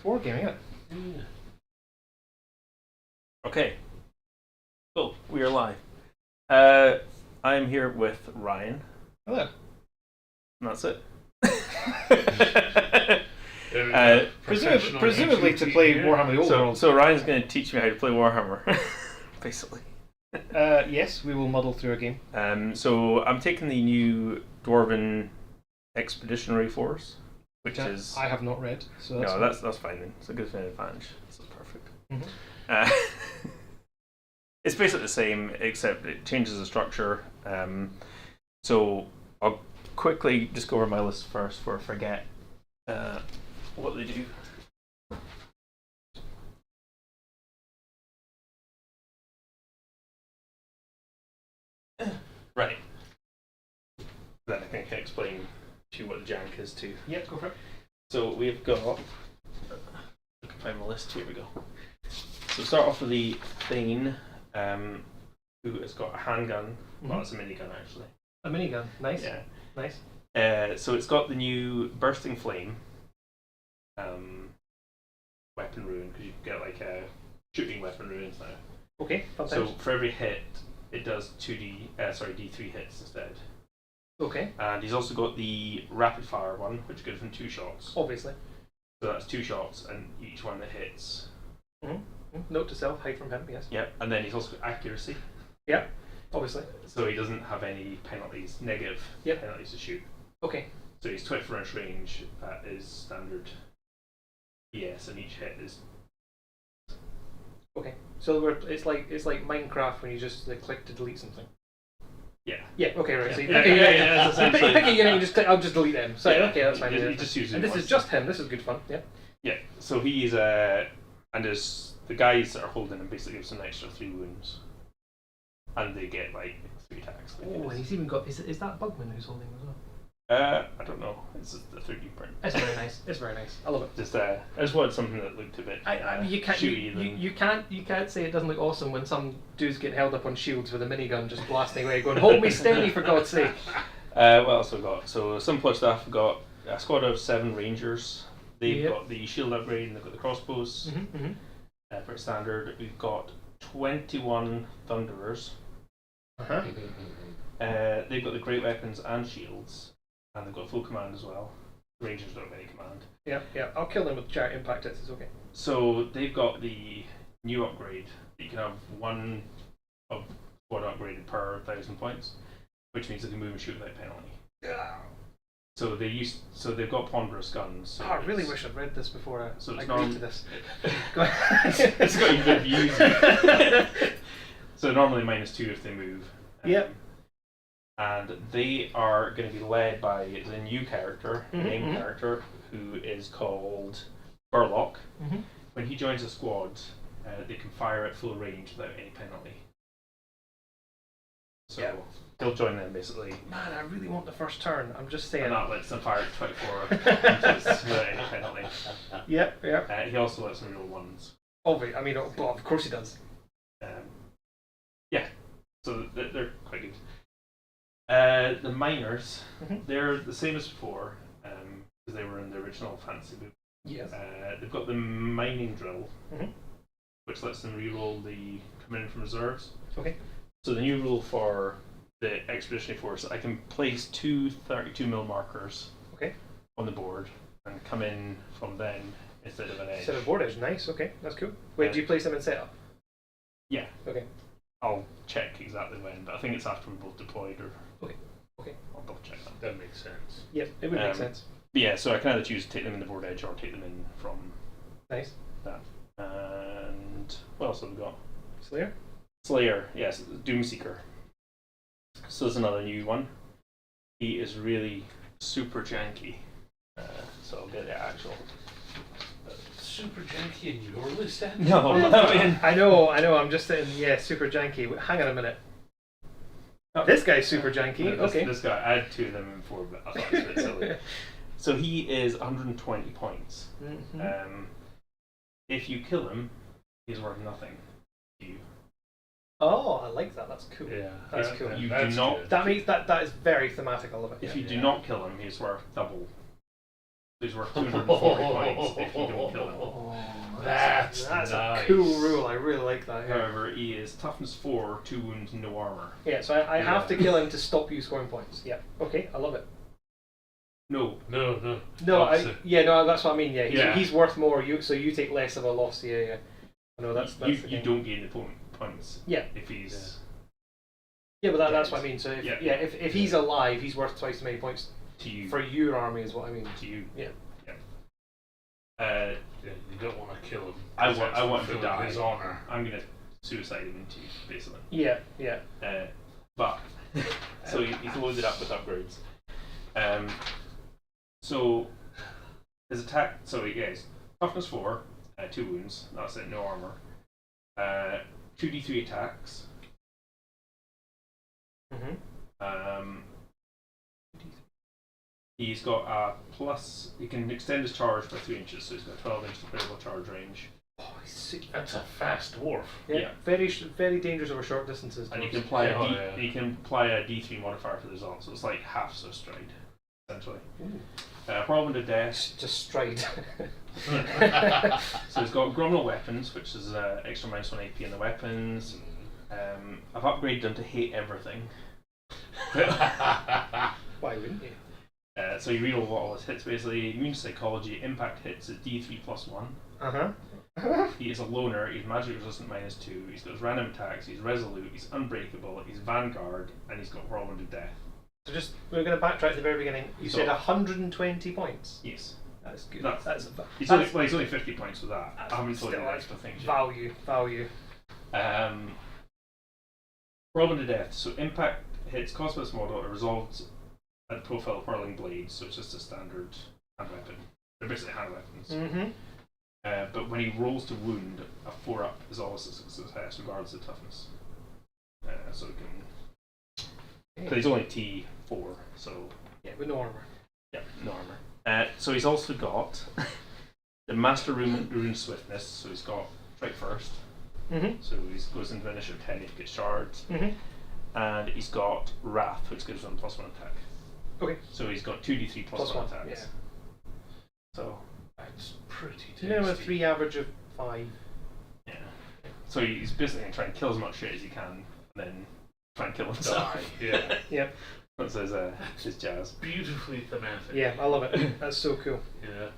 wargaming, isn't it? Yeah. Okay. Cool. We are live. I'm here with Ryan. Hello. And that's it. Presumably to play Warhammer Old World. So Ryan's going to teach me how to play Warhammer, basically. Yes, we will muddle through a game. So I'm taking the new Dwarfen Expeditionary Force, which is... I have not read, so that's fine then. It's a good advantage. This is perfect. Mm-hmm. It's basically the same, except it changes the structure. So I'll quickly just go over my list first before I forget what they do. Right. Then I think I can explain to you what the jank is too. Yep, go for it. So we've got... I can find my list. Here we go. So start off with the Thane, who has got a handgun. Well, it's a minigun actually. A minigun, nice. Yeah. Nice. So it's got the new Bursting Flame weapon rune, because you can get like a shooting weapon runes now. Okay, So for every hit, it does D3 hits instead. Okay. And he's also got the rapid fire one, which gives him 2 shots. Obviously. So that's 2 shots, and each one that hits. Note to self, hide from him, yes. Yep, and then he's also got accuracy. Yep, obviously. So he doesn't have any penalties, negative penalties to shoot. Okay. So he's 24 inch range, that is standard ES, and each hit is... Okay. So it's like Minecraft when you just click to delete something. Yeah. Yeah, okay, right. So you Yeah, pick a unit and you just click, I'll just delete them. So, okay, that's fine. You just use it and this once. is just him, this is good fun, yeah. Yeah, so he's and there's the guys that are holding him basically gives them an extra 3 wounds. And they get like 3 attacks. Oh, and he's even got, is that Bugman who's holding him as well? I don't know. It's just the 3D print. It's very nice. It's very nice. I love it. Just I just wanted something that looked a bit you can't shooty. you can't say it doesn't look awesome when some dudes get held up on shields with a minigun just blasting away, going, "Hold me steady for God's sake." What else have we got? So simpler stuff. We've got a squad of 7 rangers. They've got the shield upgrade and they've got the crossbows. Pretty standard. We've got 21 thunderers. They've got the great weapons and shields, and they've got full command as well. Rangers don't have any command. Yeah. I'll kill them with giant impact hits. It's okay. So they've got the new upgrade. You can have 1 of squad upgraded per 1,000 points, which means they can move and shoot without penalty. Yeah. So they've got ponderous guns. So I really wish I'd read this before I agreed to this. It's got you good views. So normally -2 if they move. Yep. And they are going to be led by the new character, main character, who is called Burlock. When he joins a squad, they can fire at full range without any penalty. So he'll join them basically. Man, I really want the first turn. I'm just saying. And that lets them fire at 24 inches without any penalty. Yep. He also lets them roll 1s. Of course he does. So they're quite good. The miners, they're the same as before, because they were in the original fantasy book. Yes. They've got the mining drill, which lets them reroll the coming in from reserves. Okay. So the new rule for the Expeditionary Force, I can place 2 32mm markers on the board and come in from them instead of an edge. Instead of board edge, nice, okay, that's cool. Wait, do you place them in setup? Yeah. Okay. I'll check exactly when, but I think it's after we're both deployed or... Okay. I'll double check that. That makes sense. Yep, it would make sense. But yeah, so I can either choose to take them in the board edge or take them in from Nice. that. And what else have we got? Slayer, yes, Doomseeker. So there's another new one. He is really super janky. So I'll get the actual. Super janky in your list, then? No, I know. I'm just saying, super janky. Hang on a minute. Oh, this guy's super janky. Okay. This guy, I had 2 of them before, but I thought it was a bit silly. So he is 120 points. If you kill him, he's worth nothing to you. Oh, I like that. That's cool. Yeah, that's cool. You do not. Good. That means that is very thematic. I love it. If you do not kill him, he's worth double. He's worth 240 points if you don't kill him. That's That's nice. a cool rule. I really like that. Yeah. However, he is toughness 4, 2 wounds, no armor. Yeah. So I have to kill him to stop you scoring points. Yeah. Okay. I love it. No. No. No. No. That's what I mean. Yeah. He's worth more. So you take less of a loss. Yeah. No. That's the you thing. don't gain the points. Yeah. If he's. Yeah, but that's what I mean. So if he's alive, he's worth twice as many points to you. For your army is what I mean. To you. Yeah. Yeah, you don't want to kill him. I want to die. His honor. I'm gonna suicide him into you, basically. Yeah. But so he's loaded up with upgrades. So his attack. So he's toughness 4, 2 wounds. That's it. No armor. 2d3 attacks. He's got a plus. He can extend his charge by 3 inches, so he's got 12 inches of variable charge range. Oh, that's a fast dwarf. Yeah. Very dangerous over short distances. And you can apply you can apply a D3 modifier for the result, so it's like half so stride, essentially. Problem to death. Just stride. So he's got grommet weapons, which is extra -1 AP in the weapons. I've upgraded him to hate everything. Why wouldn't you? So you reroll all his hits basically. Immune psychology, impact hits at D3 +1. He is a loner, he's magic resistant -2, he's got his random attacks, he's resolute, he's unbreakable, he's vanguard, and he's got whirlwind of death. So we're going to backtrack to the very beginning. You said 120 points. Yes. That's good. He's only 50 points with that. I haven't told you the extra things yet. Value. Whirlwind of death. So impact hits cost by this model, it resolves at the profile of whirling blades, so it's just a standard hand weapon. They're basically hand weapons. But when he rolls to wound, a 4-up is always a success, regardless of toughness. So he can. But he's only T4, so. Yeah, with no armor. Yeah, no armor. So he's also got the Master Rune Swiftness, so he's got strike first. So he goes into initiative 10 if he gets charged. And he's got Wrath, which gives him +1 attack. Okay. So he's got 2d3 +1 attacks. Yeah. So that's pretty tasty. Minimum 3, average of 5. Yeah. So he's basically going to try and kill as much shit as he can, and then try and kill himself. Yeah. Yep. That's his jazz. Beautifully thematic. Yeah, I love it. That's so cool. Yeah.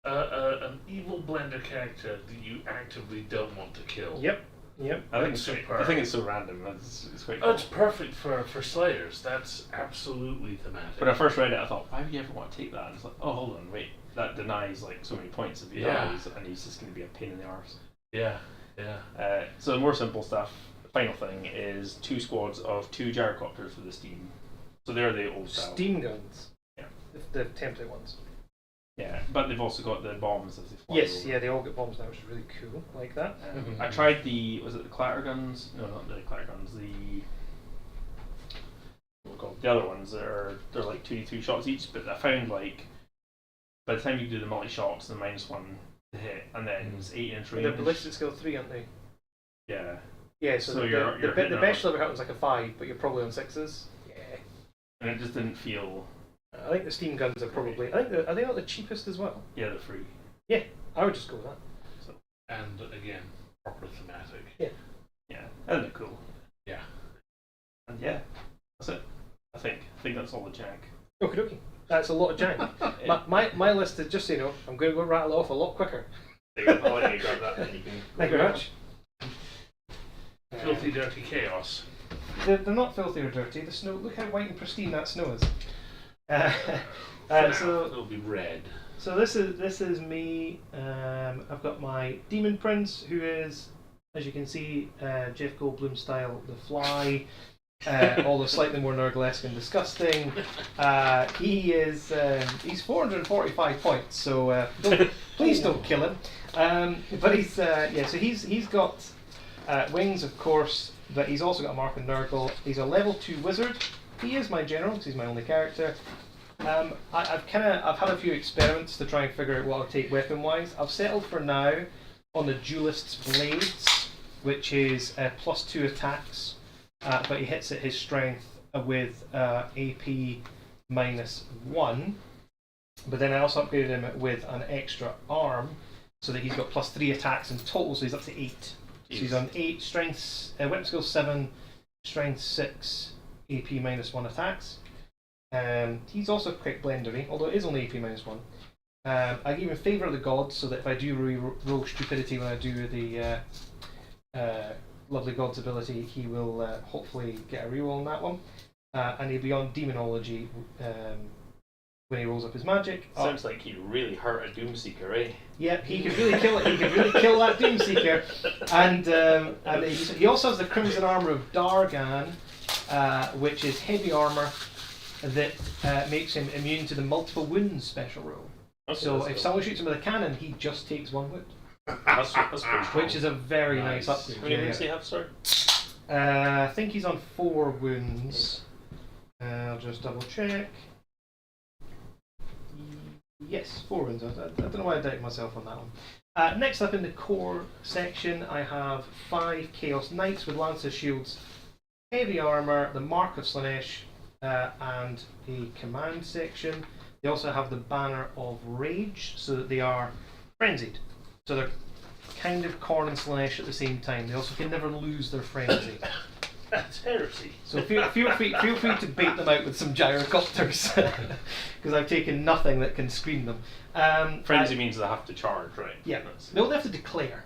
An evil blender character that you actively don't want to kill. Yep. I think it's so random. It's quite cool. It's perfect for Slayers. That's absolutely thematic. When I first read it, I thought, why would you ever want to take that? And it's like, oh, hold on, wait, that denies like so many points if he dies, and he's just going to be a pain in the arse. Yeah. So the more simple stuff. The final thing is 2 squads of 2 gyrocopters for the steam. So they're the old style. Steam guns. Yeah. The template ones. Yeah, but they've also got the bombs as they fly Yes, over. yeah, they all get bombs now, which is really cool. I like that. I tried was it the clatter guns? No, not the clatter guns. The other ones they're like 2d3 shots each, but I found like by the time you do the multi shots, the -1 to hit, and then it's 8-inch range. They're ballistic skill 3, aren't they? Yeah. Yeah, so the best level hit was like a 5, but you're probably on 6s. Yeah. And it just didn't feel. I think the steam guns are probably. I think are they not the cheapest as well? Yeah, they're free. Yeah, I would just go with that. So. And again, proper thematic. Yeah, and they're cool. Yeah. And yeah, that's it. I think that's all the jank. Okie dokie. That's a lot of jank. my list is, just so you know, I'm going to go rattle it off a lot quicker. I'll let you grab that, and you can. Thank you very much. Filthy, dirty chaos. They're not filthy or dirty. The snow. Look how white and pristine that snow is. So it'll be red. So this is me. I've got my Demon Prince, who is, as you can see, Jeff Goldblum style, the Fly, although slightly more Nurglesque and disgusting. He's 445 points, so please don't kill him. But so he's got wings, of course, but he's also got a mark on Nurgle. He's a level 2 wizard. He is my general because he's my only character. I've had a few experiments to try and figure out what I'll take weapon wise. I've settled for now on the Duelist's Blades, which is +2 attacks, but he hits at his strength with AP -1. But then I also upgraded him with an extra arm, so that he's got +3 attacks in total, so he's up to 8. So he's on 8 strengths, weapon skill 7, strength 6, AP -1 attacks. He's also quite blendery, although it is only AP -1. I give him Favour of the Gods, so that if I do roll stupidity when I do the Lovely Gods ability, he will hopefully get a reroll on that one. And he'll be on Demonology when he rolls up his magic. Sounds like he really hurt a Doomseeker, eh? Yep, he could really kill it. He could really kill that Doomseeker. And he also has the Crimson Armour of Dargan, which is heavy armour that makes him immune to the multiple wounds special roll. Okay, so if cool. someone shoots him with a cannon, he just takes 1 wound. That's pretty strong. Which is a very nice upgrade. How many wounds do you have, sir? I think he's on 4 wounds. I'll just double check. Yes, 4 wounds. I don't know why I doubted myself on that one. Next up in the core section, I have 5 Chaos Knights with Lancer Shields, heavy armour, the Mark of Slanesh, and a command section. They also have the Banner of Rage, so that they are frenzied. So they're kind of Khorne and Slanesh at the same time. They also can never lose their frenzy. That's heresy. So feel free to bait them out with some gyrocopters, because I've taken nothing that can screen them. Frenzy means they have to charge, right? Yeah, they have to declare.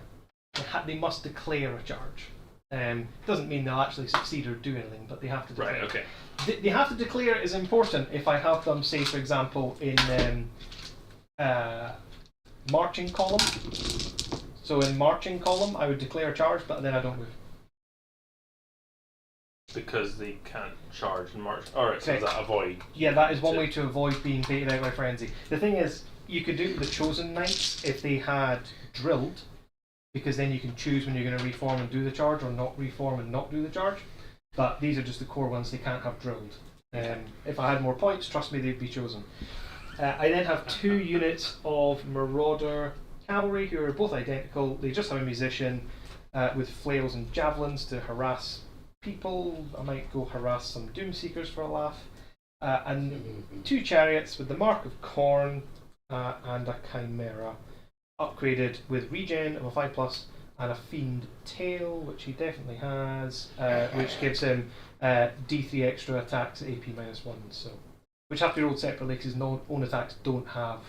They must declare a charge. Doesn't mean they'll actually succeed or do anything, but they have to declare. Right, okay. They have to declare is important if I have them, say, for example, in marching column. So in marching column, I would declare a charge, but then I don't move. Because they can't charge and march. Alright, so does that avoid? Yeah, that is one way to avoid being baited out by frenzy. The thing is, you could do it with the chosen knights if they had drilled, because then you can choose when you're going to reform and do the charge, or not reform and not do the charge. But these are just the core ones, they can't have drilled. If I had more points, trust me, they'd be chosen. I then have 2 units of Marauder Cavalry, who are both identical. They just have a musician with flails and javelins to harass people. I might go harass some Doomseekers for a laugh. And 2 chariots with the Mark of Khorne and a Chimera, upgraded with regen of a 5+, and a Fiend Tail, which he definitely has, which gives him D3 extra attacks at AP -1, so which have to be rolled separately because his own attacks don't have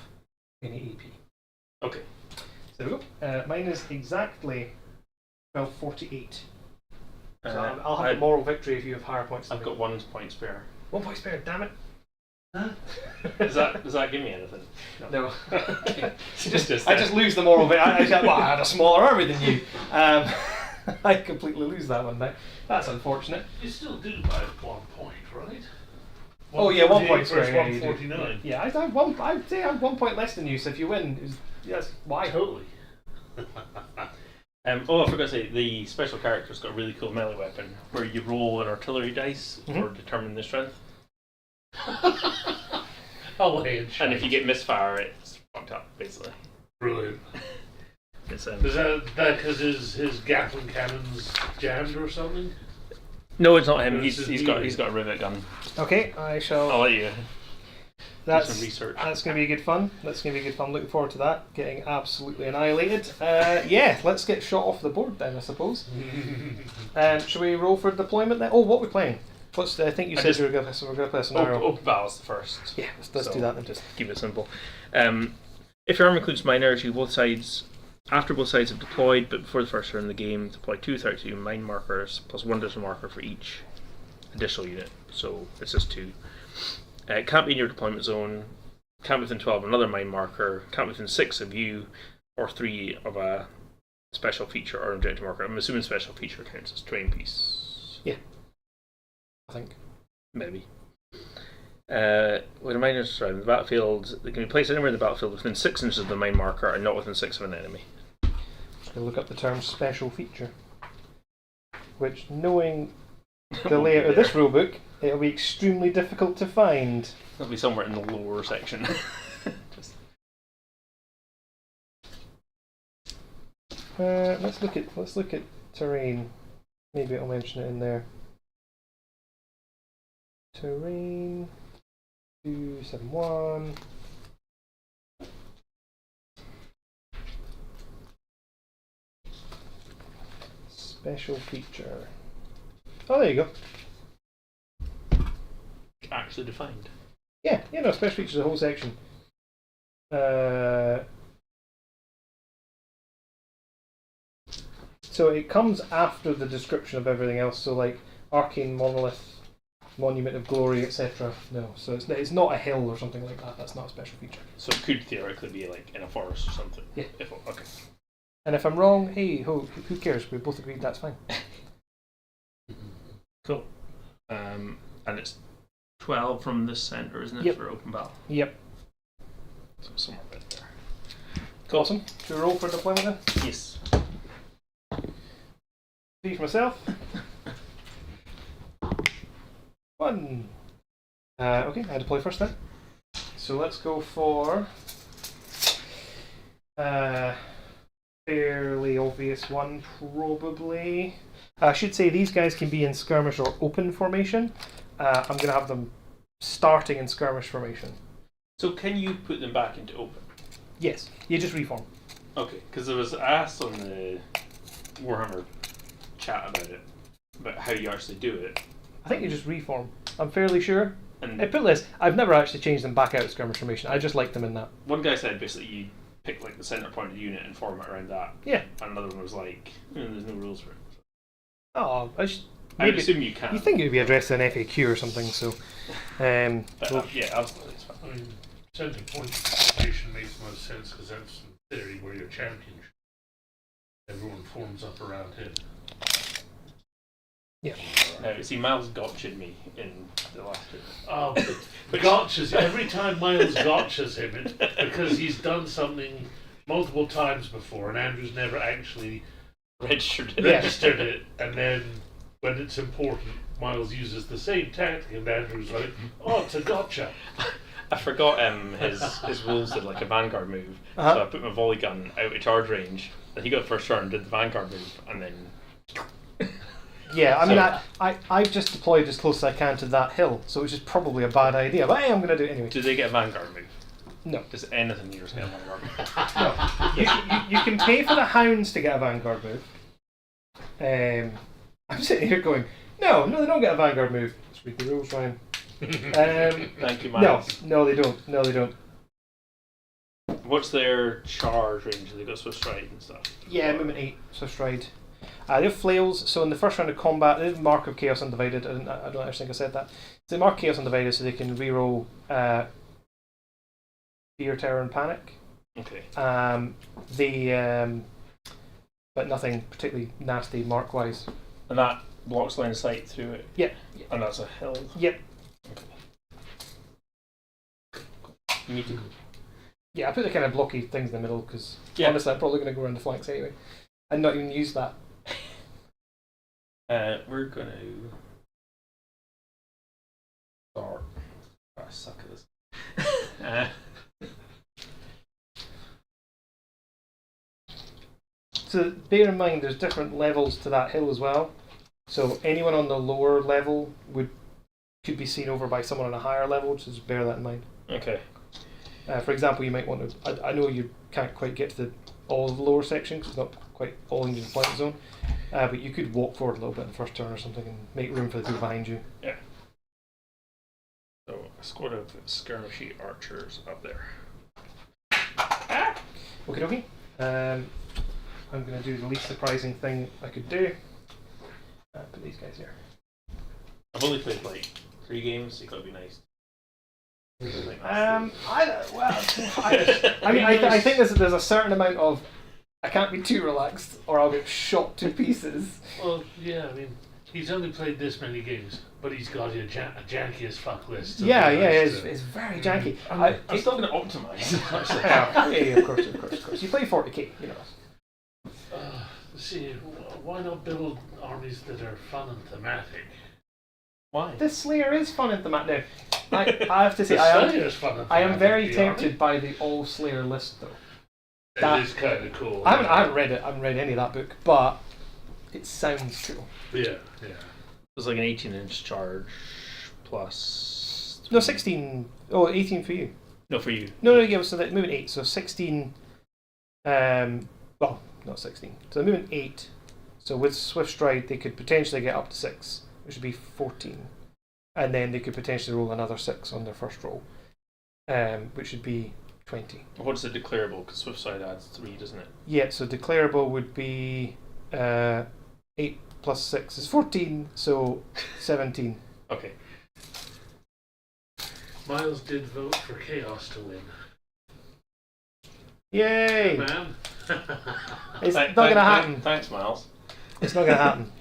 any AP. Okay. So there we go. Mine is exactly 1248. So I'll have a moral victory if you have higher points than I've me. got 1 point spare. 1 point spare, damn it. Huh? Does that give me anything? No. Okay. I just lose the moral victory. I had a smaller army than you. I completely lose that one now. That's unfortunate. You still do by 1 point, right? Oh yeah, 1 point versus spare. Yeah, you do. 149. Yeah, I have one. I'd say I have 1 point less than you. So if you win, yes, why? Totally. I forgot to say, the special character's got a really cool melee weapon where you roll an artillery dice for determining the strength. I'll lay it. And if you get misfire, it's fucked up, basically. Brilliant. It's, Is that because his Gatling cannon's jammed or something? no, it's not him. Or is He's it got you? a rivet gun. Okay, I shall. I'll let you. That's some research. That's going to be good fun. Looking forward to that. Getting absolutely annihilated. Yeah, let's get shot off the board then, I suppose. Should we roll for deployment then? Oh, what are we playing? I think you said we were going to play a scenario. Open battles first. Yeah, let's do that then. Just keep it simple. If your army includes miners, after both sides have deployed, but before the first turn of the game, deploy 232 mine markers plus 1 additional marker for each additional unit. So it's just 2. It can't be in your deployment zone, can't be within 12 of another mine marker, can't be within 6 of you, or 3 of a special feature or objective marker. I'm assuming special feature counts as terrain piece. Yeah. I think. Maybe. When a miner is surrounded the battlefield, they can be placed anywhere in the battlefield within 6 inches of the mine marker and not within 6 of an enemy. Just going to look up the term special feature, which, knowing the layout of this rulebook, it'll be extremely difficult to find. It'll be somewhere in the lower section. Let's look at terrain. Maybe it'll mention it in there. Terrain 271. Special feature. Oh, there you go. Actually defined. Yeah, no, special features, a whole section. So it comes after the description of everything else. So like Arcane Monolith, Monument of Glory, etc. No, so it's not a hill or something like that. That's not a special feature. So it could theoretically be like in a forest or something. Yeah. Okay. And if I'm wrong, hey, who cares? We both agreed that's fine. Cool. And it's 12 from this centre, isn't it, Yep. for open battle? Yep. So somewhere right there. Cool. Awesome. Should we roll for deployment then? Yes. 3 for myself. 1. Okay, I deploy first then. So let's go for fairly obvious one, probably. I should say these guys can be in skirmish or open formation. I'm going to have them starting in skirmish formation. So can you put them back into open? Yes, you just reform. Okay, because there was asked on the Warhammer chat about how you actually do it. I think you just reform. I'm fairly sure. And I put this. I've never actually changed them back out of skirmish formation. I just like them in that. one guy said basically you pick like the centre point of the unit and form it around that. Yeah. And another one was like, there's no rules for it. Oh, I maybe assume you can. you think it would be addressed in FAQ or something. So, But, well, yeah, absolutely. It's fine. I mean, centre point formation makes most sense because that's in theory where your champion should. Everyone forms up around him. yeah. See, Miles gotcha'd me in the last bit. Oh, gotchas. Every time Miles gotchas him, it's because he's done something multiple times before, and Andrew's never actually Registered it. registered it. And then when it's important, Miles uses the same tactic, and Andrew's like, "Oh, it's a gotcha." I forgot his rules did like a vanguard move, so I put my volley gun out of charge range. And he got first turn, did the vanguard move, and then. Yeah, I mean, I've just deployed as close as I can to that hill, so which is probably a bad idea. But hey, I'm going to do it anyway. Do they get a vanguard move? No. Does anything yours get a vanguard move? No. You can pay for the hounds to get a vanguard move. I'm sitting here going, no, they don't get a vanguard move. Let's read the rules, Ryan. Thank you, Miles. No, they don't. What's their charge range? Have they got Swift Stride and stuff? Yeah, movement 8, Swift Stride. They have flails, so in the first round of combat, they have Mark of Chaos Undivided. I don't actually think I said that. So Mark of Chaos Undivided, so they can reroll Fear, Terror, and Panic. Okay. But nothing particularly nasty mark-wise. And that blocks line of sight through it? Yep. And that's a hill? Yep. Me too. Yeah, I put the kind of blocky things in the middle because honestly, I'm probably going to go around the flanks anyway, and not even use that. We're going to start. I suck at this. So bear in mind, there's different levels to that hill as well. So anyone on the lower level could be seen over by someone on a higher level. So just bear that in mind. Okay. For example, you might want to. I know you can't quite get to all of the lower section because it's not quite all in your deployment zone. But you could walk forward a little bit in the first turn or something and make room for the people behind you. Yeah. So a squad of skirmishy archers up there. Okay. I'm going to do the least surprising thing I could do. Put these guys here. I've only played like 3 games, so you gotta be nice. I think there's a certain amount of I can't be too relaxed or I'll get shot to pieces. Well, yeah, I mean, he's only played this many games, but he's got a janky as fuck list. It's very janky. I'm still going to optimise. Yeah, of course. You play 40k, you know. See, why not build armies that are fun and thematic? Why? The Slayer is fun and thematic. I have to say, I am very tempted by the all Slayer list though. That is kind of cool. I haven't read it. I haven't read any of that book, but it sounds cool. Yeah. It's like an 18-inch charge plus. No, 16. Oh, 18 for you. No, for you. No, yeah. So that movement 8. So 16. Well, not 16. So movement 8. So with Swift Stride, they could potentially get up to 6, which would be 14. And then they could potentially roll another 6 on their first roll, which would be 20. What's the declarable? Because Swift Stride adds 3, doesn't it? Yeah, so declarable would be 8 plus 6 is 14, so 17. Okay. Miles did vote for Chaos to win. Yay! Man. It's not going to happen. Thanks, Miles. It's not going to happen.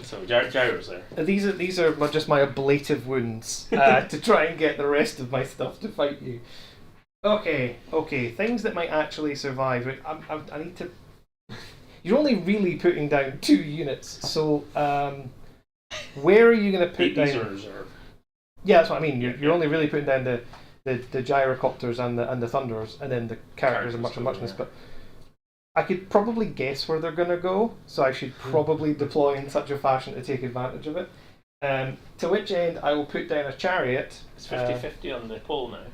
So Gyro's there. These are just my ablative wounds to try and get the rest of my stuff to fight you. Okay. Things that might actually survive. I need to. You're only really putting down 2 units, so where are you going to put down? These are in reserve. Yeah, that's what I mean. You're only really putting down the gyrocopters and the thunders, and then the characters are much of muchness. But I could probably guess where they're going to go, so I should probably deploy in such a fashion to take advantage of it. To which end, I will put down a chariot. It's 50-50 on the poll now.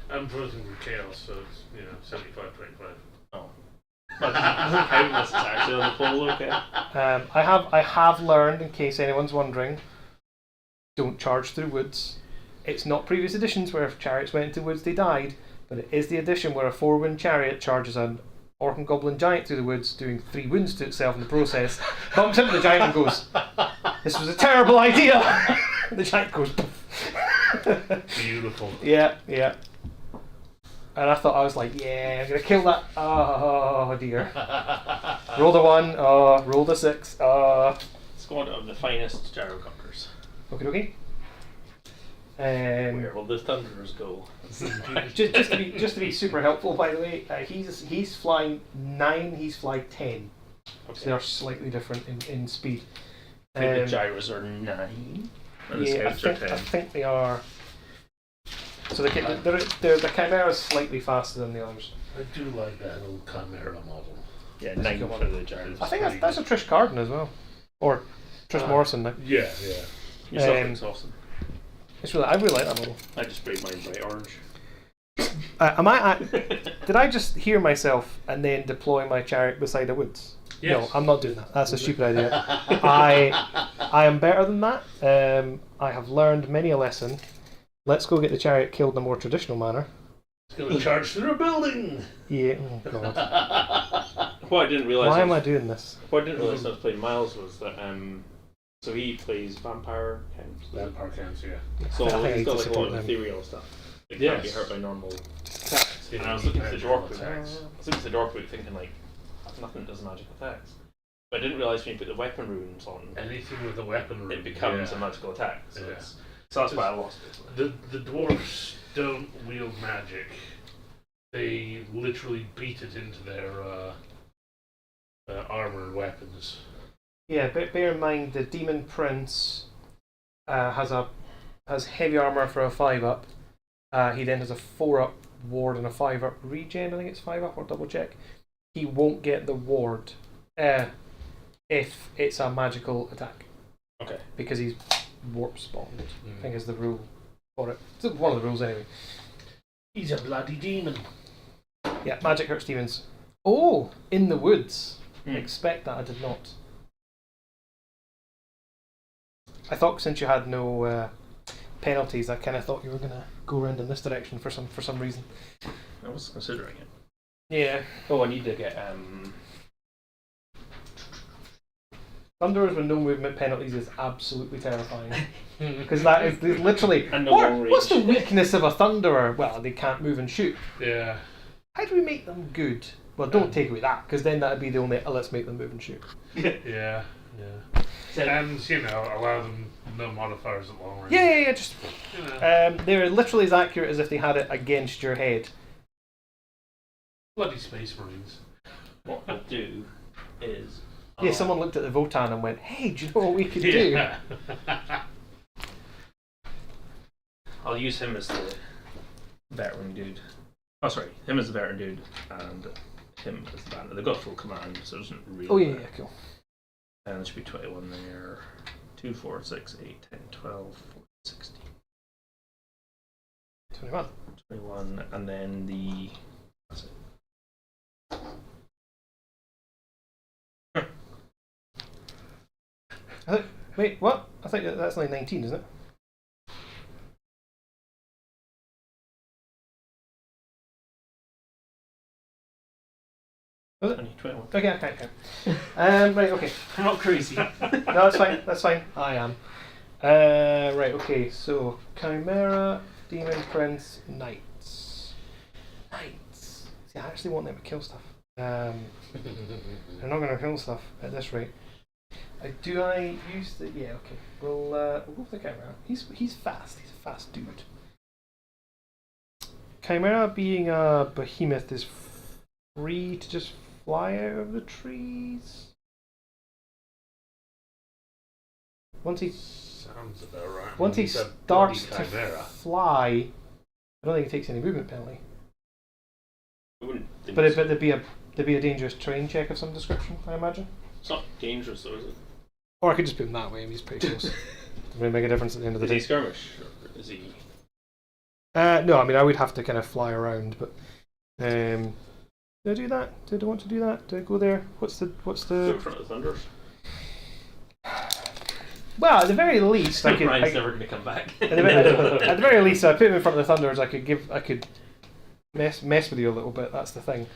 I'm voting for Chaos, so it's 75-25. Oh. But doesn't count unless it's actually on the poll, okay? I have learned, in case anyone's wondering, don't charge through woods. It's not previous editions where if chariots went into woods they died, but it is the edition where a 4-wind chariot charges an orc and goblin giant through the woods, doing 3 wounds to itself in the process, bumps into the giant and goes, "This was a terrible idea!" The giant goes, Beautiful. Yeah. And I thought, I was like, yeah, I'm going to kill that. Oh, dear. Roll the 1. Roll the 6. Squad of the finest gyrocopters. Okay. Where will the Thunderers go? just to be super helpful, by the way, he's flying 9, he's flying 10. Okay. So they are slightly different in speed. I think the gyros are 9. And the Yeah, scouts are 10. I think they are. So the Chimera is slightly faster than the others. I do like that old Chimera model. Yeah, 9 for the gyros. I think that's a Trish Carden as well, or Trish Morrison now. Yeah. Yourself, awesome. I really like that model. I just sprayed mine bright orange. Did I just hear myself and then deploy my chariot beside the woods? Yes. No, I'm not doing that. That's a stupid idea. I am better than that. I have learned many a lesson. Let's go get the chariot killed in a more traditional manner. It's going to charge through a building. Yeah. Oh god. What I didn't realise. Why am I doing this? What I didn't realise when I was playing Miles was that so he plays vampire counts. Vampire counts, yeah. So I he's need got to like a lot support of them. ethereal stuff. It Yes. can't be hurt by normal attacks. Yeah, And I was looking at the magical Dwarf book. attacks. The Dwarf book thinking like, I've nothing that does magic attacks. But I didn't realise when you put the weapon runes on, Anything with a weapon rune, it becomes yeah. a magical attack. So, Yeah. so that's why I lost it. The dwarves don't wield magic. They literally beat it into their armor and weapons. Yeah, but bear in mind the Demon Prince has heavy armor for a 5-up. He then has a 4-up ward and a 5-up regen. I think it's 5-up or double check. He won't get the ward if it's a magical attack. Okay. Because he's warp spawned. I think is the rule for it. It's one of the rules anyway. He's a bloody demon. Yeah, magic hurts demons. Oh, in the woods. Hmm. Expect that I did not. I thought since you had no penalties, I kind of thought you were gonna go around in this direction for some reason. I was considering it. Yeah. Oh, I need to get Thunderers with no movement penalties is absolutely terrifying. Because that is literally. And no long range. What's the weakness of a Thunderer? Well, they can't move and shoot. Yeah. How do we make them good? Well, don't take away that, because then that would be the only. Let's make them move and shoot. Yeah. And, allow them no modifiers at long range. Yeah. Just. You know, They're literally as accurate as if they had it against your head. bloody Space Marines. What I'll do is. Yeah, someone looked at the Votan and went, "Hey, do you know what we could do?" Yeah. I'll use him as the veteran dude. Oh, sorry, him as the veteran dude, and him as the banner. They've got full command, so it doesn't really. Oh yeah, cool. And there should be 21 there. 2, 4, 6, 8, 10, 12, 14, 16. 21. 21, and then the. That's it. Wait, what? I think that's only 19, isn't it? Was it? 21. Okay, I can't count. Right, okay. I'm not crazy. No, that's fine. That's fine. I am. Right, okay. So Chimera, Demon Prince, Knights. Knights. See, I actually want them to kill stuff. They're not going to kill stuff at this rate. Do I use the? Yeah, okay. We'll go with the Chimera. He's fast. He's a fast dude. Chimera, being a behemoth, is free to just fly out of the trees. Once he sounds about right. Once he starts to fly, I don't think he takes any movement penalty. But there'd be a dangerous terrain check of some description, I imagine. It's not dangerous, though, is it? Or I could just put him that way. He's pretty close. Doesn't really make a difference at the end of the day. Is he skirmish, or is he? No, I mean I would have to kind of fly around, but do I do that? Do I want to do that? Do I go there? What's the? Go in front of the Thunders. Well, at the very least, I could. Ryan's never going to come back. At the very least, I put him in front of the Thunders. I could mess with you a little bit. That's the thing.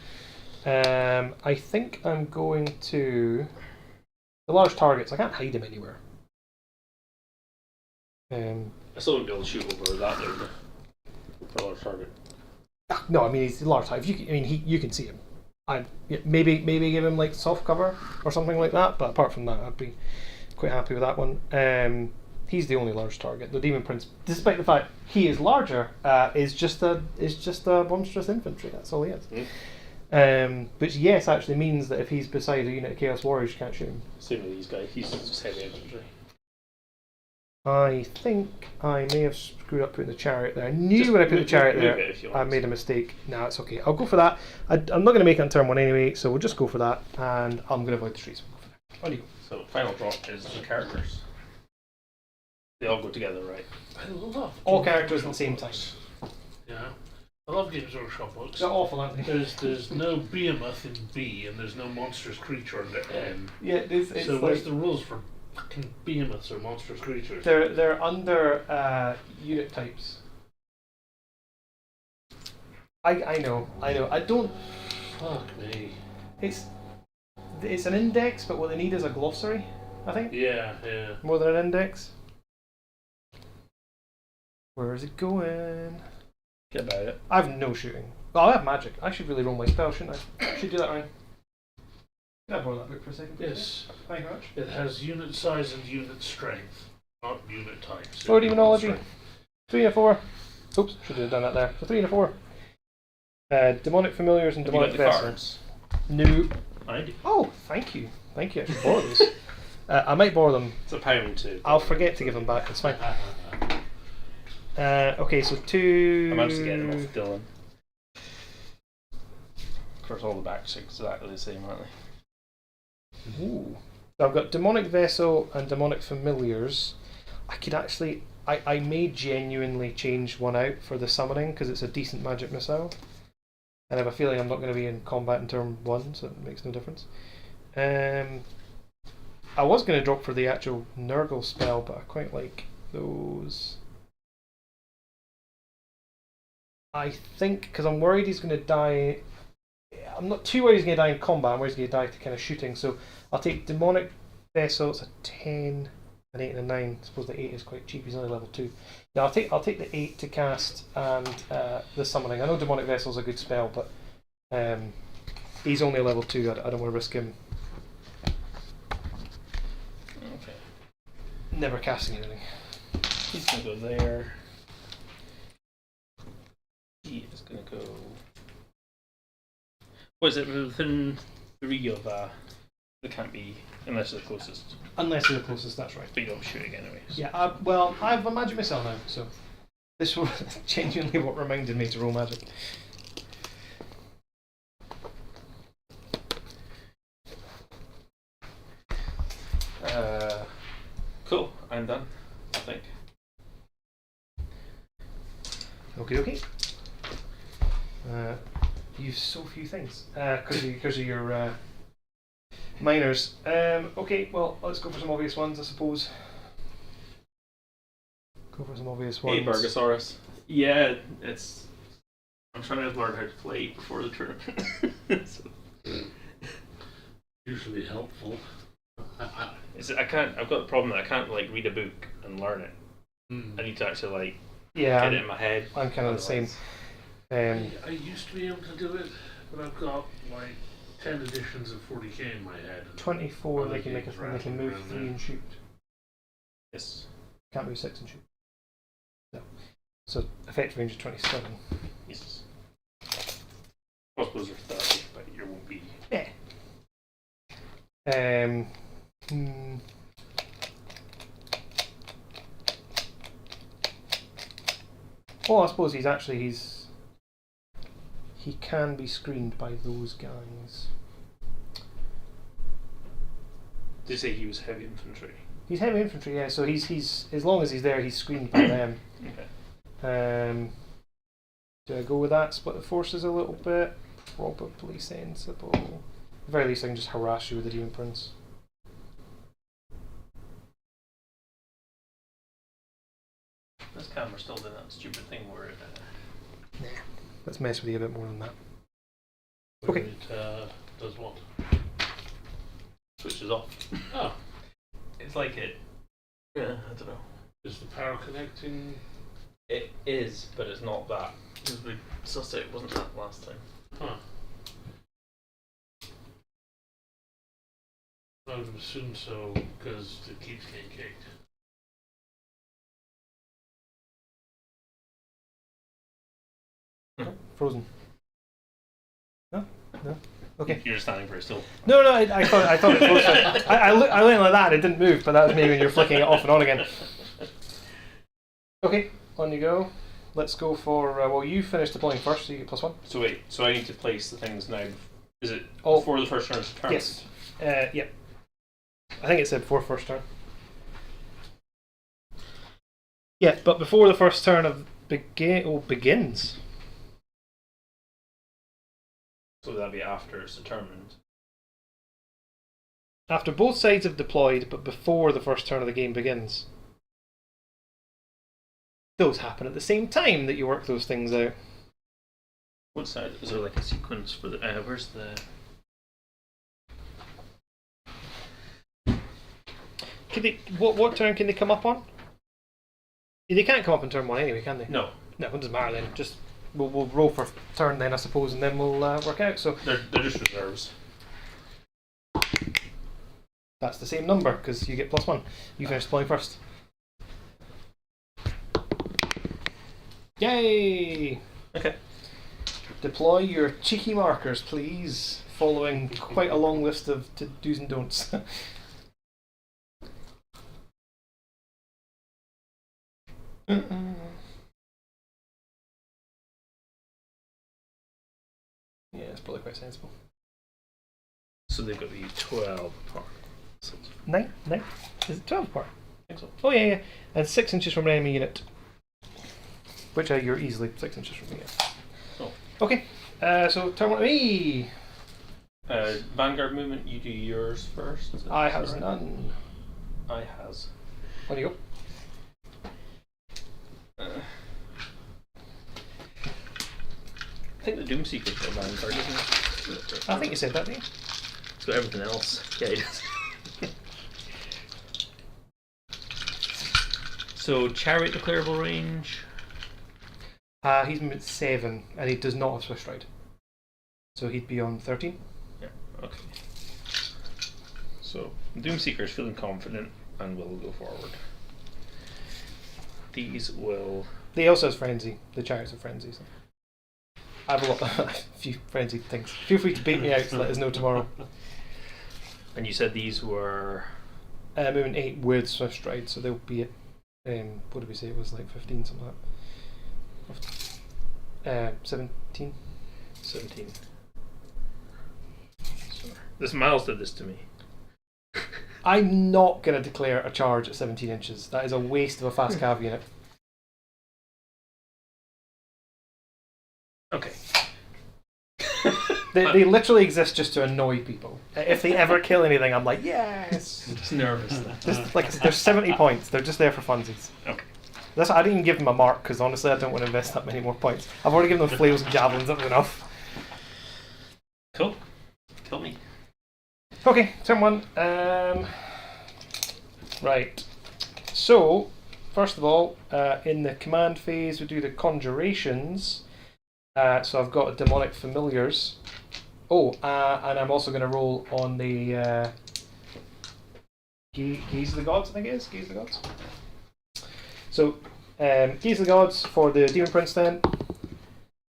I think I'm going to the large targets. I can't hide him anywhere. I still wouldn't be able to shoot over that though. For a large target. No, I mean he's a large target. You can see him. Maybe give him like soft cover or something like that. But apart from that, I'd be quite happy with that one. He's the only large target. The Demon Prince, despite the fact he is larger, is just a monstrous infantry. That's all he is. Which yes actually means that if he's beside a unit of Chaos Warriors, you can't shoot him. Same with these guys. He's just heavy infantry. I think I may have screwed up putting the chariot there. I knew when I put the chariot there, I made a mistake. No, it's okay. I'll go for that. I'm not going to make it on turn 1 anyway, so we'll just go for that. And I'm going to avoid the trees. On you go. So final drop is the characters. They all go together, right? I love all characters at the same time. Yeah, I love Games Workshop books. They're awful, aren't they? There's no behemoth in B, and there's no monstrous creature in the N. Yeah, it's so like, what's the rules for fucking behemoths or monstrous creatures? They're under unit types. I know. I don't. Fuck me. It's an index, but what they need is a glossary, I think. Yeah. More than an index. Where is it going? Get about it. I have no shooting. Well, I have magic. I should really roll my spell, shouldn't I? I should do that, Ryan. Can I borrow that book for a second? Yes. Thank you very much. It has unit size and unit strength, not unit types. Or demonology. 3 and a 4. Oops, should have done that there. So 3 and a 4. Demonic familiars and demonic vessels. No. I do. Oh, thank you. Thank you. I should borrow those. I might borrow them. It's a pound too. I'll forget to give them back. It's fine. Okay, so 2. I managed to get them off Dylan. Of course, all the backs are exactly the same, aren't they? Ooh. So I've got demonic vessel and demonic familiars. I could actually, I may genuinely change one out for the summoning because it's a decent magic missile, and I have a feeling I'm not going to be in combat in turn 1, so it makes no difference. I was going to drop for the actual Nurgle spell, but I quite like those. I think because I'm worried he's going to die. I'm not too worried he's going to die in combat. I'm worried he's going to die to kind of shooting. So I'll take demonic vessel. It's a 10, an 8, and a 9. I suppose the 8 is quite cheap. He's only level 2. Now I'll take the 8 to cast and the summoning. I know demonic vessel's a good spell, but he's only a level 2. I don't want to risk him. Okay. Never casting anything. He's gonna go there. He is gonna go. Was it within 3 of They can't be unless they're closest. Unless they're the closest, that's right. But you don't shoot anyway. So. Yeah, well, I have a magic missile now, so this was genuinely what reminded me to roll magic. Cool, I'm done, I think. Okay. You have so few things because of your Miners. Okay, well, let's go for some obvious ones, I suppose. Go for some obvious ones. Hey, Burgosaurus. Yeah, I'm trying to learn how to play before the tournament. So. Usually helpful. I've got the problem that I can't like read a book and learn it. I need to actually like get it in my head. I'm kind of the same. I used to be able to do it, but I've got like 10 editions of 40k in my head. 24. They can move 3 and shoot. Yes. Can't move 6 and shoot. No. So effective range is 27. Yes. Crossbows are 30, but you won't be. Yeah. Well, I suppose he can be screened by those guys. Did you say he was heavy infantry? He's heavy infantry, yeah. So he's as long as he's there, he's screened by them. Okay. Do I go with that? Split the forces a little bit. Probably sensible. At the very least, I can just harass you with the Demon Prince. This camera's still doing that stupid thing where it. Nah. Let's mess with you a bit more than that. Where Okay. it does what? Switches off. Oh. It's like it. Yeah, I don't know. Is the power connecting? It is, but it's not that. Because we sussed it wasn't that last time. Huh. I would assume so, because it keeps getting kicked. Frozen. No? No? Okay. You're standing very still. No, I thought it froze. I went like that and it didn't move, but that was maybe when you're flicking it off and on again. Okay, on you go. Let's go for, well, you finish deploying first, so you get +1. So wait, so I need to place the things now. Is it Oh. before the first turn is turn? Yes. Yeah. I think it said before first turn. Yeah, but before the first turn of begins. So that'd be after it's determined. After both sides have deployed, but before the first turn of the game begins. Those happen at the same time that you work those things out. What side? Is there like a sequence for the. Where's the. Can they, what turn can they come up on? They can't come up in turn 1 anyway, can they? No. No, it doesn't matter then. Just we'll roll for turn then, I suppose, and then we'll work out. So They're just reserves. that's the same number because you get +1. You finish deploying first. Yay! Okay. Deploy your cheeky markers, please, following quite a long list of do's and don'ts. Yeah, it's probably quite sensible. So they've got to be 12 apart. 9? Is it 12 apart? I think so. Oh yeah. And 6 inches from an enemy unit. Which you're easily 6 inches from me. Oh. Okay, so turn 1 me! Vanguard movement, you do yours first. I has none. I has. On you go. I think the Doomseeker's got a Vanguard, isn't it? I think you said that, didn't you? It's got everything else. Yeah, it does. So, Chariot declarable range. He's movement 7, and he does not have Swift Stride. So he'd be on 13. Yeah, okay. So, Doomseeker's feeling confident and will go forward. These will... He also has Frenzy. The Chariots have Frenzy. So. I have a few Frenzy things. Feel free to bait me out to let us know tomorrow. And you said these were... Movement 8 with Swift Stride, so they'll be at... what did we say? It was like 15, something like that. 17. 17. Sorry. This Miles did this to me. I'm not going to declare a charge at 17 inches. That is a waste of a fast cav unit. Okay. They literally exist just to annoy people. If they ever kill anything, I'm like, yes. Just nervous. Just like there's 70 points. They're just there for funsies. Okay. I didn't even give them a mark because honestly, I don't want to invest that many more points. I've already given them flails and javelins. That was enough. Cool. Kill me. Okay, turn 1. Right. So, first of all, in the command phase, we do the conjurations. So I've got demonic familiars. Oh, and I'm also going to roll on the Gaze of the Gods, I think it is. Gaze of the Gods. So, Gaze of the Gods for the Demon Prince then.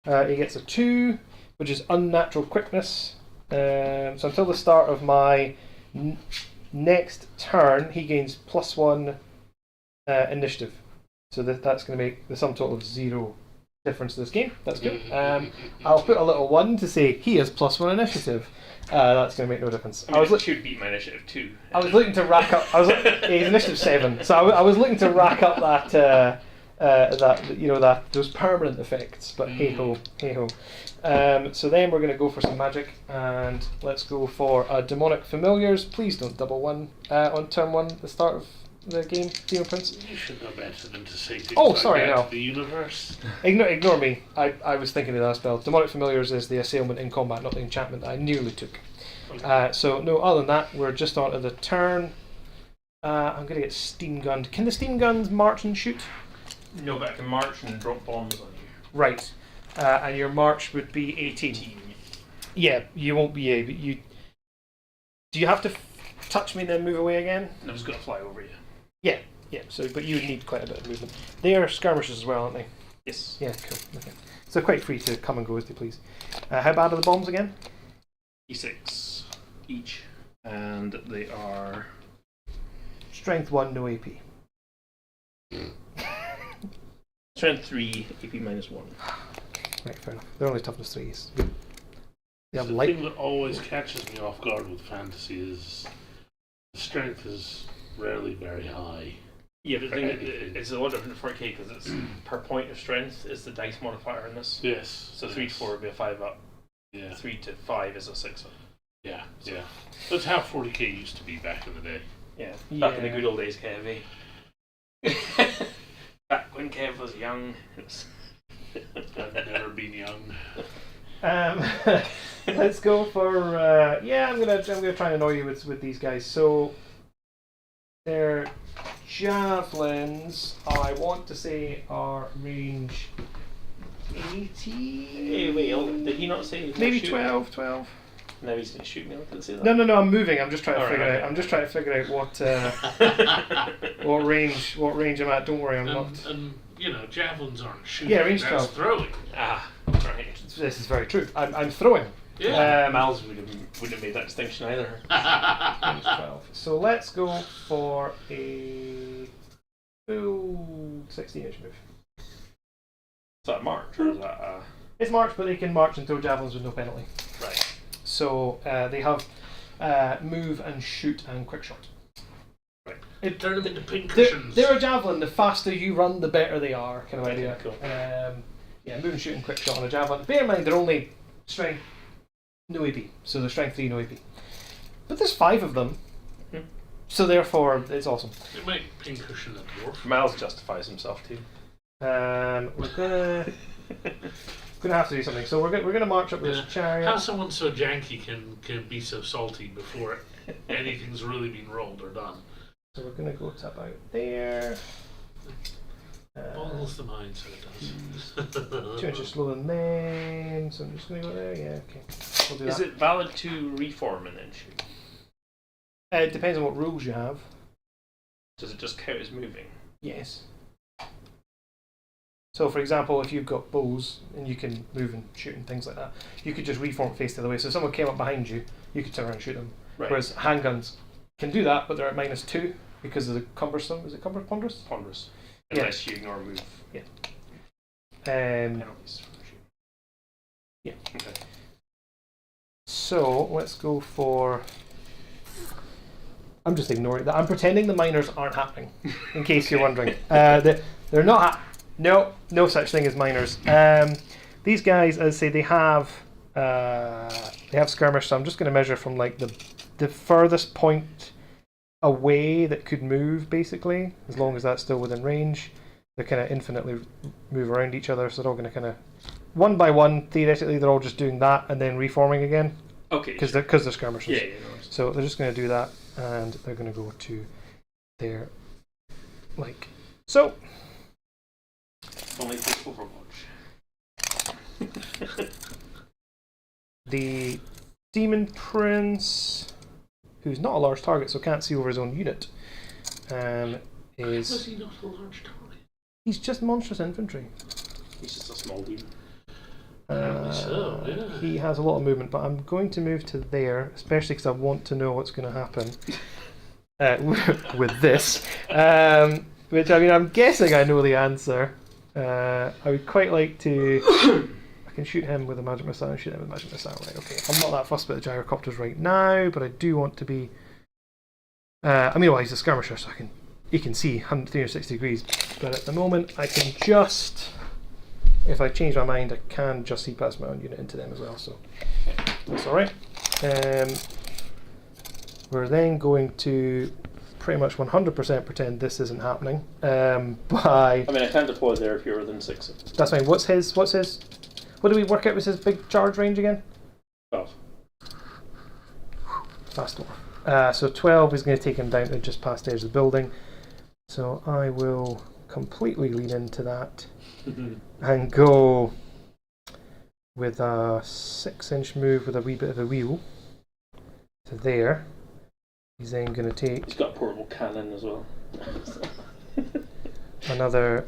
He gets a 2, which is unnatural quickness. So until the start of my next turn, he gains +1 initiative. So that's going to make the sum total of 0 difference to this game. That's good. I'll put a little 1 to say he has +1 initiative. That's going to make no difference. I mean, should beat my initiative 2. I was looking to rack up. He's initiative 7, so I was looking to rack up that those permanent effects. But hey ho. So then we're going to go for some magic, and let's go for demonic familiars. Please don't double 1 on turn 1, the start of the game, Demon Prince. You should know better than to say things sorry, that no. to the universe. Ignore me. I was thinking of that spell. Demonic familiars is the assailment in combat, not the enchantment that I nearly took. So no, other than that, we're just on to the turn. I'm going to get steam gunned. Can the steam guns march and shoot? No, but I can march and drop bombs on you. Right. And your march would be 18. Yeah, you won't be able. Do you have to touch me and then move away again? I'm just going to fly over you. Yeah. So, but you would need quite a bit of movement. They are skirmishers as well, aren't they? Yes. Yeah, cool. Okay. So quite free to come and go as they please. How bad are the bombs again? E6 each, and they are Strength 1, no AP. strength 3, AP -1. Right, fair enough. They're only toughness 3s. They have The light. thing that always catches me off guard with fantasy is the strength is rarely very high. Yeah, but the thing it's a lot different for 4K because it's per point of strength is the dice modifier in this. Yes. So 3 to 4 would be a 5 up. Yeah. 3 to 5 is a 6 up. Yeah. That's how 40k used to be back in the day. Yeah. Back in the good old days, Kev. Back when Kev was young. I've never been young. Let's go for I'm gonna try and annoy you with these guys. So their javelins, I want to say, are range 80. Hey, wait, did he not say? Maybe 12. No, he's going to shoot me. I didn't say that. No. I'm moving. I'm just trying to figure out. Okay. I'm just trying to figure out what range I'm at. Don't worry, I'm not. And javelins aren't shooting. Yeah, range that's 12. throwing. Right. This is very true. I'm throwing. Yeah. Miles wouldn't have made that distinction either. Range 12. So let's go for a full 16-inch move. Is that a march or is that a... It's march, but they can march and throw javelins with no penalty. Right. So they have move and shoot and quick shot. Right. Turn them into pin They're, cushions. they're a javelin. The faster you run, the better they are. Kind of idea. Cool. Move and shoot and quick shot on a javelin. Bear in mind they're only strength no AP, so they're strength 3 no AP. But there's 5 of them, so therefore it's awesome. They make pin cushion a dwarf. Miles justifies himself too. We're gonna have to do something. So we're gonna march up this chariot. How someone so janky can be so salty before anything's really been rolled or done. So we're gonna go to about there. Boggles the mind, so it does. 2 inches slower than them, so I'm just gonna go there. Yeah, okay. We'll do Is that. it valid to reform and then shoot? It depends on what rules you have. Does it just count as moving? Yes. So, for example, if you've got bows and you can move and shoot and things like that, you could just reform face the other way. So, if someone came up behind you, you could turn around and shoot them. Right. Whereas handguns can do that, but they're at -2 because of the cumbersome. Is it ponderous? Ponderous. Yeah. Unless you ignore move penalties for shooting. Yeah. Okay. So let's go for. I'm just ignoring that. I'm pretending the minors aren't happening, in case you're wondering. They're not. No such thing as minors. These guys, as I say, they have they have skirmish, so I'm just going to measure from like the furthest point away that could move, basically, as long as that's still within range. They kind of infinitely move around each other, so they're all going to kind of one by one. Theoretically, they're all just doing that and then reforming again. Okay. Because they're skirmishers. Yeah. No worries. So they're just going to do that, and they're going to go to their like so. Only for Overwatch. The Demon Prince, who's not a large target, so can't see over his own unit, Was he not a large target? He's just monstrous infantry. He's just a small demon. Apparently so, yeah. He has a lot of movement, but I'm going to move to there, especially because I want to know what's going to happen with this. Which, I mean, I'm guessing I know the answer. I would quite like to... I can shoot him with a magic missile and shoot him with a magic missile. Right, okay. I'm not that fussed about the gyrocopters right now, but I do want to be... I mean, well, he's a skirmisher, so he can see 360 degrees. But at the moment, I can just... If I change my mind, I can just see past my own unit into them as well, so that's alright. We're then going to pretty much 100% pretend this isn't happening. I mean, I can't deploy there if you're within 6. That's fine. What's his... What do we work out was his big charge range again? 12. Fast dwarf. So 12 is going to take him down to just past the edge of the building. So I will completely lean into that and go with a 6-inch move with a wee bit of a wheel to there. He's then going to take... He's got a portable cannon as well. Another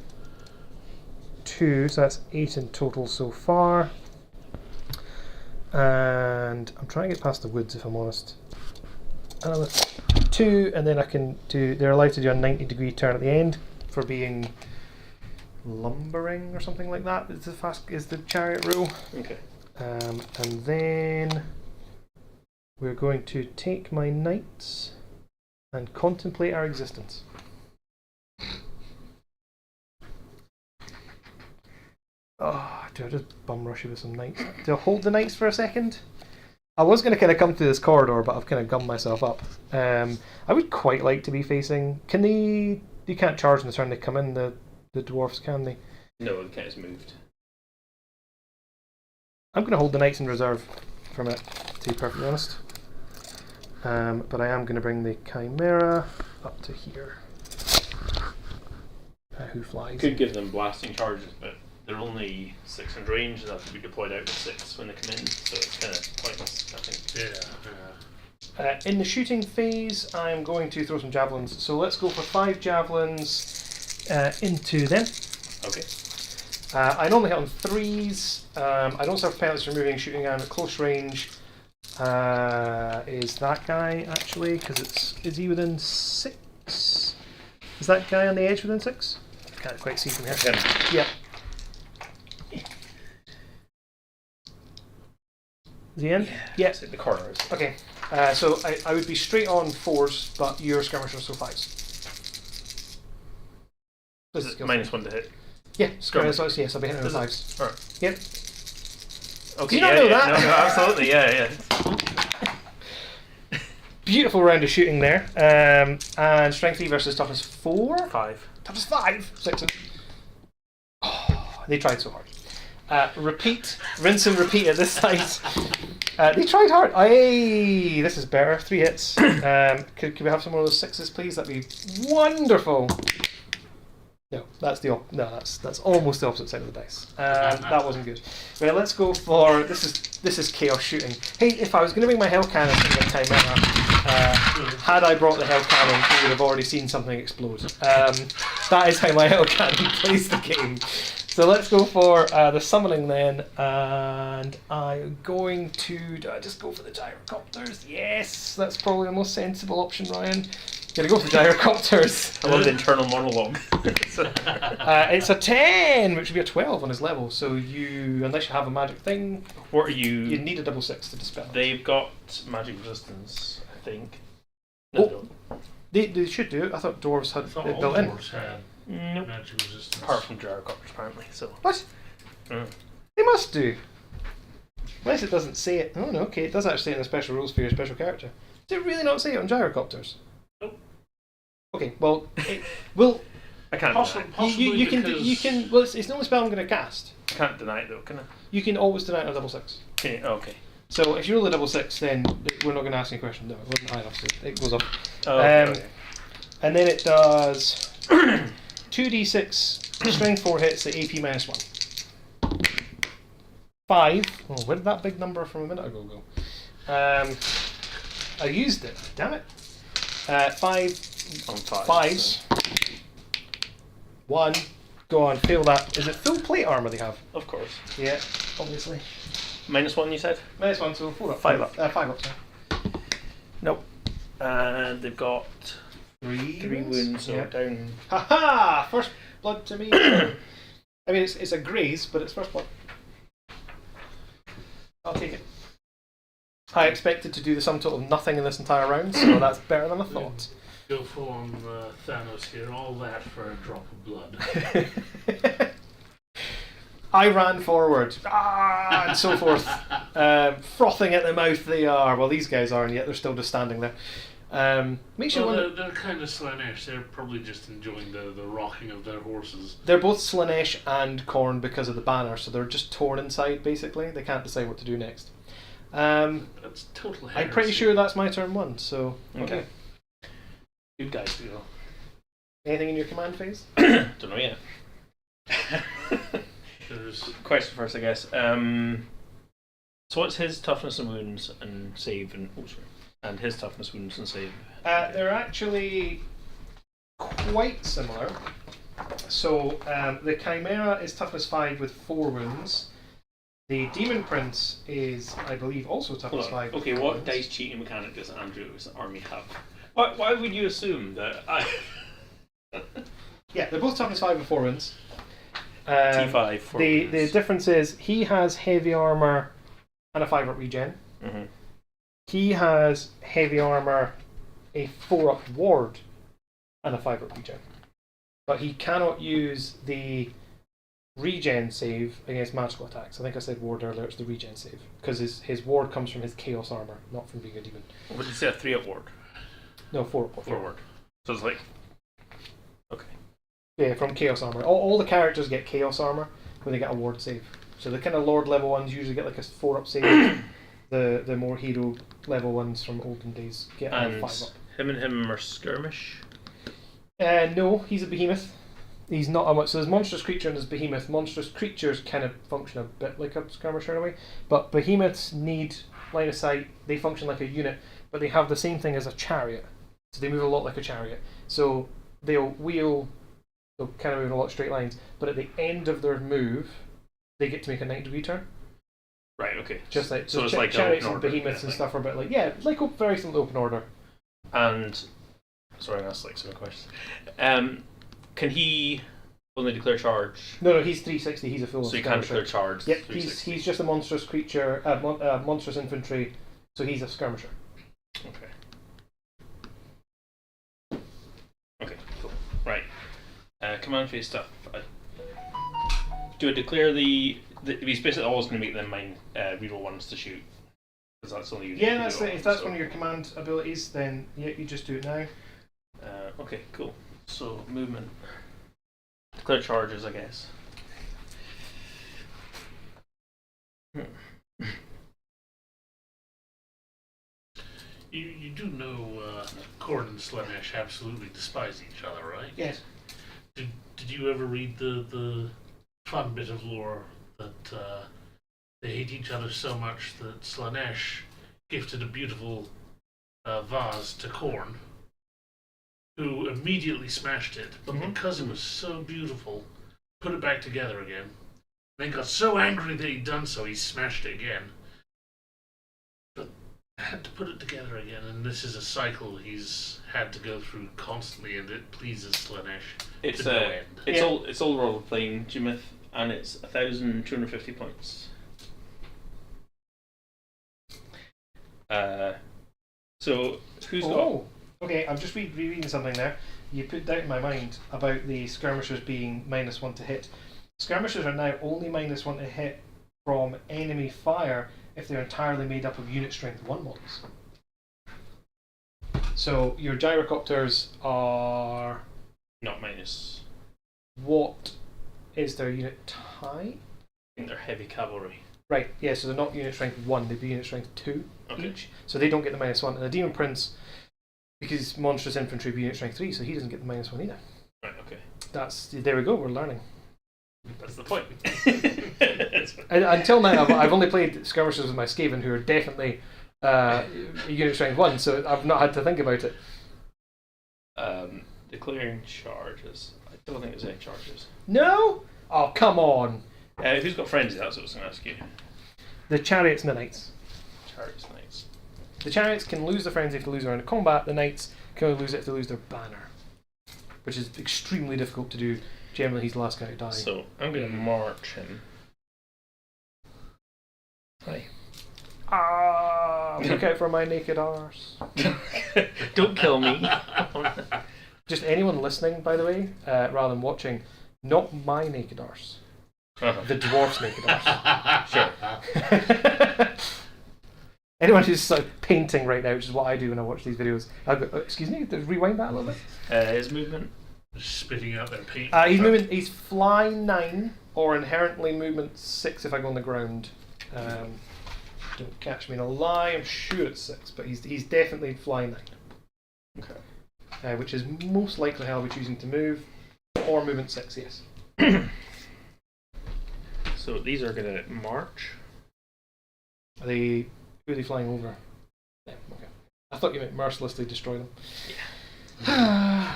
2, so that's 8 in total so far. And I'm trying to get past the woods, if I'm honest. Another 2, and then I can do... They're allowed to do a 90-degree turn at the end for being lumbering or something like that. Is the chariot rule. Okay. And then we're going to take my knights and contemplate our existence. Oh, do I just bum rush you with some knights? Do I hold the knights for a second? I was going to kind of come through this corridor, but I've kind of gummed myself up. I would quite like to be facing... Can they... You can't charge in the turn they come in, the dwarfs, can they? No, the cat is moved. I'm going to hold the knights in reserve for a minute, to be perfectly honest. But I am going to bring the Chimera up to here. Who flies? Could give them blasting charges, but they're only 6 in range and have to be deployed out with 6 when they come in, so it's kind of pointless, I think. Yeah. In the shooting phase, I'm going to throw some javelins. So let's go for 5 javelins into them. Okay. I normally hit on 3s. I don't suffer penalties for moving, shooting at close range. Is that guy actually? Because is he within 6? Is that guy on the edge within 6? I can't quite see from here. Yeah. Is he in? Yeah. It's at the corners. Okay. So I would be straight on 4s, but your skirmisher so 5s. Is it -1 to hit? Yeah, skirmish. Yes, I'll be hitting with 5s. Alright. Yep. Okay, Do you not know that? No, absolutely, yeah. Beautiful round of shooting there. And strength 3 versus toughness 4? 5. Toughness 5? 6. Oh, they tried so hard. Repeat, rinse and repeat at this side. They tried hard. Aye, this is better. 3 hits. Could we have some more of those 6s, please? That'd be wonderful. No, that's almost the opposite side of the dice. That wasn't good. Right, let's go for this is chaos shooting. Hey, if I was going to bring my hell cannon in the Chimera, had I brought the hell cannon, we would have already seen something explode. That is how my hell cannon plays the game. So let's go for the summoning then, and I'm going to... Do I just go for the gyrocopters? Yes, that's probably the most sensible option, Ryan. Gonna go for the gyrocopters. I love the internal monologue. It's a 10, which would be a 12 on his level. So unless you have a magic thing, What are you? you'd need a double 6 to dispel. They've got magic resistance, I think. Oh. They should do it. I thought dwarves had I thought it all built in. dwarves had Nope. magic resistance. Apart from gyrocopters, apparently. So. What? Mm. They must do. Unless it doesn't say it. Oh no, okay, it does actually say it in the special rules for your special character. Does it really not say it on gyrocopters? Nope. Okay, well, well, I can't deny it. Possibly you can because... well, it's the only spell I'm going to cast. I can't deny it though, can I? You can always deny it on a double six. Okay. So if you roll a double six, then we're not going to ask any questions. No, it wasn't high enough, so it goes up. Oh, okay, okay. And then it does 2d6 strength 4 hits at AP minus 1. 5. Oh, where did that big number from a minute ago go? I used it. Damn it. 5 On 5. fives. 1. Go on, fail that. Is it full plate armor they have? Of course. Yeah, obviously. -1, you said? Minus 1, so 4 up. 5 up. 5 up, sorry. Nope. And they've got 3 wounds, so yeah. down. Haha! First blood to me. I mean, it's a graze, but it's first blood. I'll take it. I expected to do the sum total of nothing in this entire round, so that's better than I thought. Go full on Thanos here, all that for a drop of blood. I ran forward, and so forth. Frothing at the mouth they are. Well, these guys are, and yet they're still just standing there. Makes you wonder. They're kind of Slanesh. They're probably just enjoying the rocking of their horses. They're both Slanesh and Khorne because of the banner, so they're just torn inside, basically. They can't decide what to do next. That's total heresy. I'm pretty sure that's my turn 1, so... Okay. Good guys, you know. Anything in your command phase? Don't know yet. There's... Question first, I guess. So what's his toughness and wounds and save and... Oh, sorry. And his toughness, wounds and save? They're actually quite similar. So the Chimera is toughness 5 with 4 wounds. The Demon Prince is, I believe, also toughness 5. Okay, what wounds. Dice cheating mechanic does Andrew's army have? Why would you assume that I... Yeah, they're both toughness 5 with 4 wounds. T5, 4 wounds. The difference is he has heavy armor and a 5 up regen. Mm-hmm. He has heavy armor, a 4 up ward, and a 5 up regen. But he cannot use the regen save against magical attacks. I think I said ward earlier, it's the regen save. Because his ward comes from his chaos armor, not from being a demon. What did you say, a 3 up ward? No, 4 up ward. 4 ward. So it's like... Okay. Yeah, from chaos armor. All the characters get chaos armor when they get a ward save. So the kind of lord level ones usually get like a 4 up save. The more hero level ones from olden days get a 5 up. Him are skirmish? No, he's a behemoth. He's not a much. So there's monstrous creature and there's behemoth. Monstrous creatures kind of function a bit like a skirmisher in a way, but behemoths need line of sight. They function like a unit, but they have the same thing as a chariot. So they move a lot like a chariot. So they'll kind of move in a lot of straight lines, but at the end of their move, they get to make a 90-degree turn. Right, okay. Just like so it's like chariots open and order, behemoths and stuff are a bit like like very similar to open order. And sorry, that's like some questions. Can he only declare charge? No, he's 360. He's a full. So he can't declare charge. Yep, he's just a monstrous creature, monstrous infantry. So he's a skirmisher. Okay. Okay, cool. Right. Command phase stuff. Do I declare the he's basically always going to make them mine reroll ones to shoot, because that's only usually if that's one of your command abilities, then yeah, you just do it now. Okay, cool. So movement, declare charges, I guess. You do know Khorne and Slanesh absolutely despise each other, right? Yes. Did you ever read the fun bit of lore that they hate each other so much that Slanesh gifted a beautiful vase to Khorne, who immediately smashed it, but because it was so beautiful, put it back together again. Then got so angry that he'd done so, he smashed it again. But had to put it together again, and this is a cycle he's had to go through constantly, and it pleases Slanesh to no end. It's all role playing, Jimith, and it's 1,250 points. So who's got? Okay, I'm just rereading something there. You put doubt in my mind about the skirmishers being -1 to hit. Skirmishers are now only -1 to hit from enemy fire if they're entirely made up of unit strength 1 models. So your gyrocopters are... Not minus. What is their unit type? I think they're heavy cavalry. Right, yeah, so they're not unit strength 1, they'd be unit strength 2 each. So they don't get the -1. And the Demon Prince, because monstrous infantry, be unit strength 3, so he doesn't get the -1 either. Right, okay. There we go, we're learning. That's the point. Until now, I've only played skirmishers with my Skaven, who are definitely unit strength 1, so I've not had to think about it. Declaring charges. I don't think there's any charges. No? Oh, come on. Who's got frenzy? That's what I was going to ask you. The chariots and the knights. Chariots, knights. The chariots can lose their frenzy if they lose around a combat. The knights can only lose it if they lose their banner, which is extremely difficult to do. Generally, he's the last guy to die. So I'm going to march him. Hi. Look out for my naked arse. Don't kill me. Just anyone listening, by the way, rather than watching, not my naked arse. The dwarf's naked arse. Sure. Anyone who's painting right now, which is what I do when I watch these videos. I'll go, excuse me, rewind that a little bit. His movement. Just spitting out their paint. He's fly 9 or inherently movement 6 if I go on the ground. Don't catch me in a lie. I'm sure it's 6, but he's definitely fly 9. Okay. Which is most likely how I'll be choosing to move, or movement 6. Yes. So these are going to march. Who are they flying over? Yeah, okay. I thought you meant mercilessly destroy them. Yeah.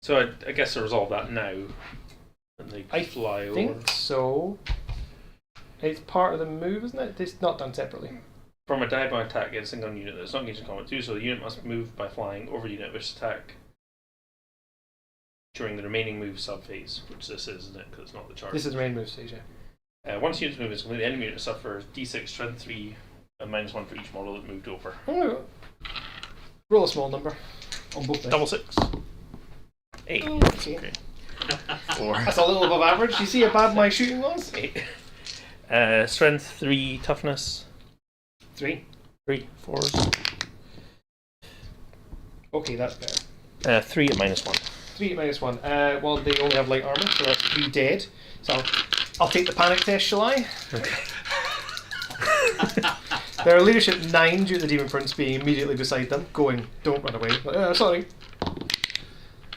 So I guess I resolve that now. And they fly over. I think so. It's part of the move, isn't it? It's not done separately. From a die-by attack against a single unit that's not engaged in combat 2, so the unit must move by flying over the unit which attack during the remaining move sub-phase, which this is, isn't it? Because it's not the charge. This is the main move stage, yeah. Once unit's move is complete, the enemy unit suffers d6 strength 3 and -1 for each model that moved over. Oh, roll a small number on both dice. Double 6. 8. Okay. 4. That's a little above average. You see how bad my shooting was? 8. Strength 3, toughness 3. 3, 4s. Okay, that's better. 3 at -1. 3 at -1. Well, they only have light armor, so that's 3 dead. So I'll take the panic test, shall I? Okay. Their leadership 9 due to the Demon Prince being immediately beside them, going, don't run away. Sorry.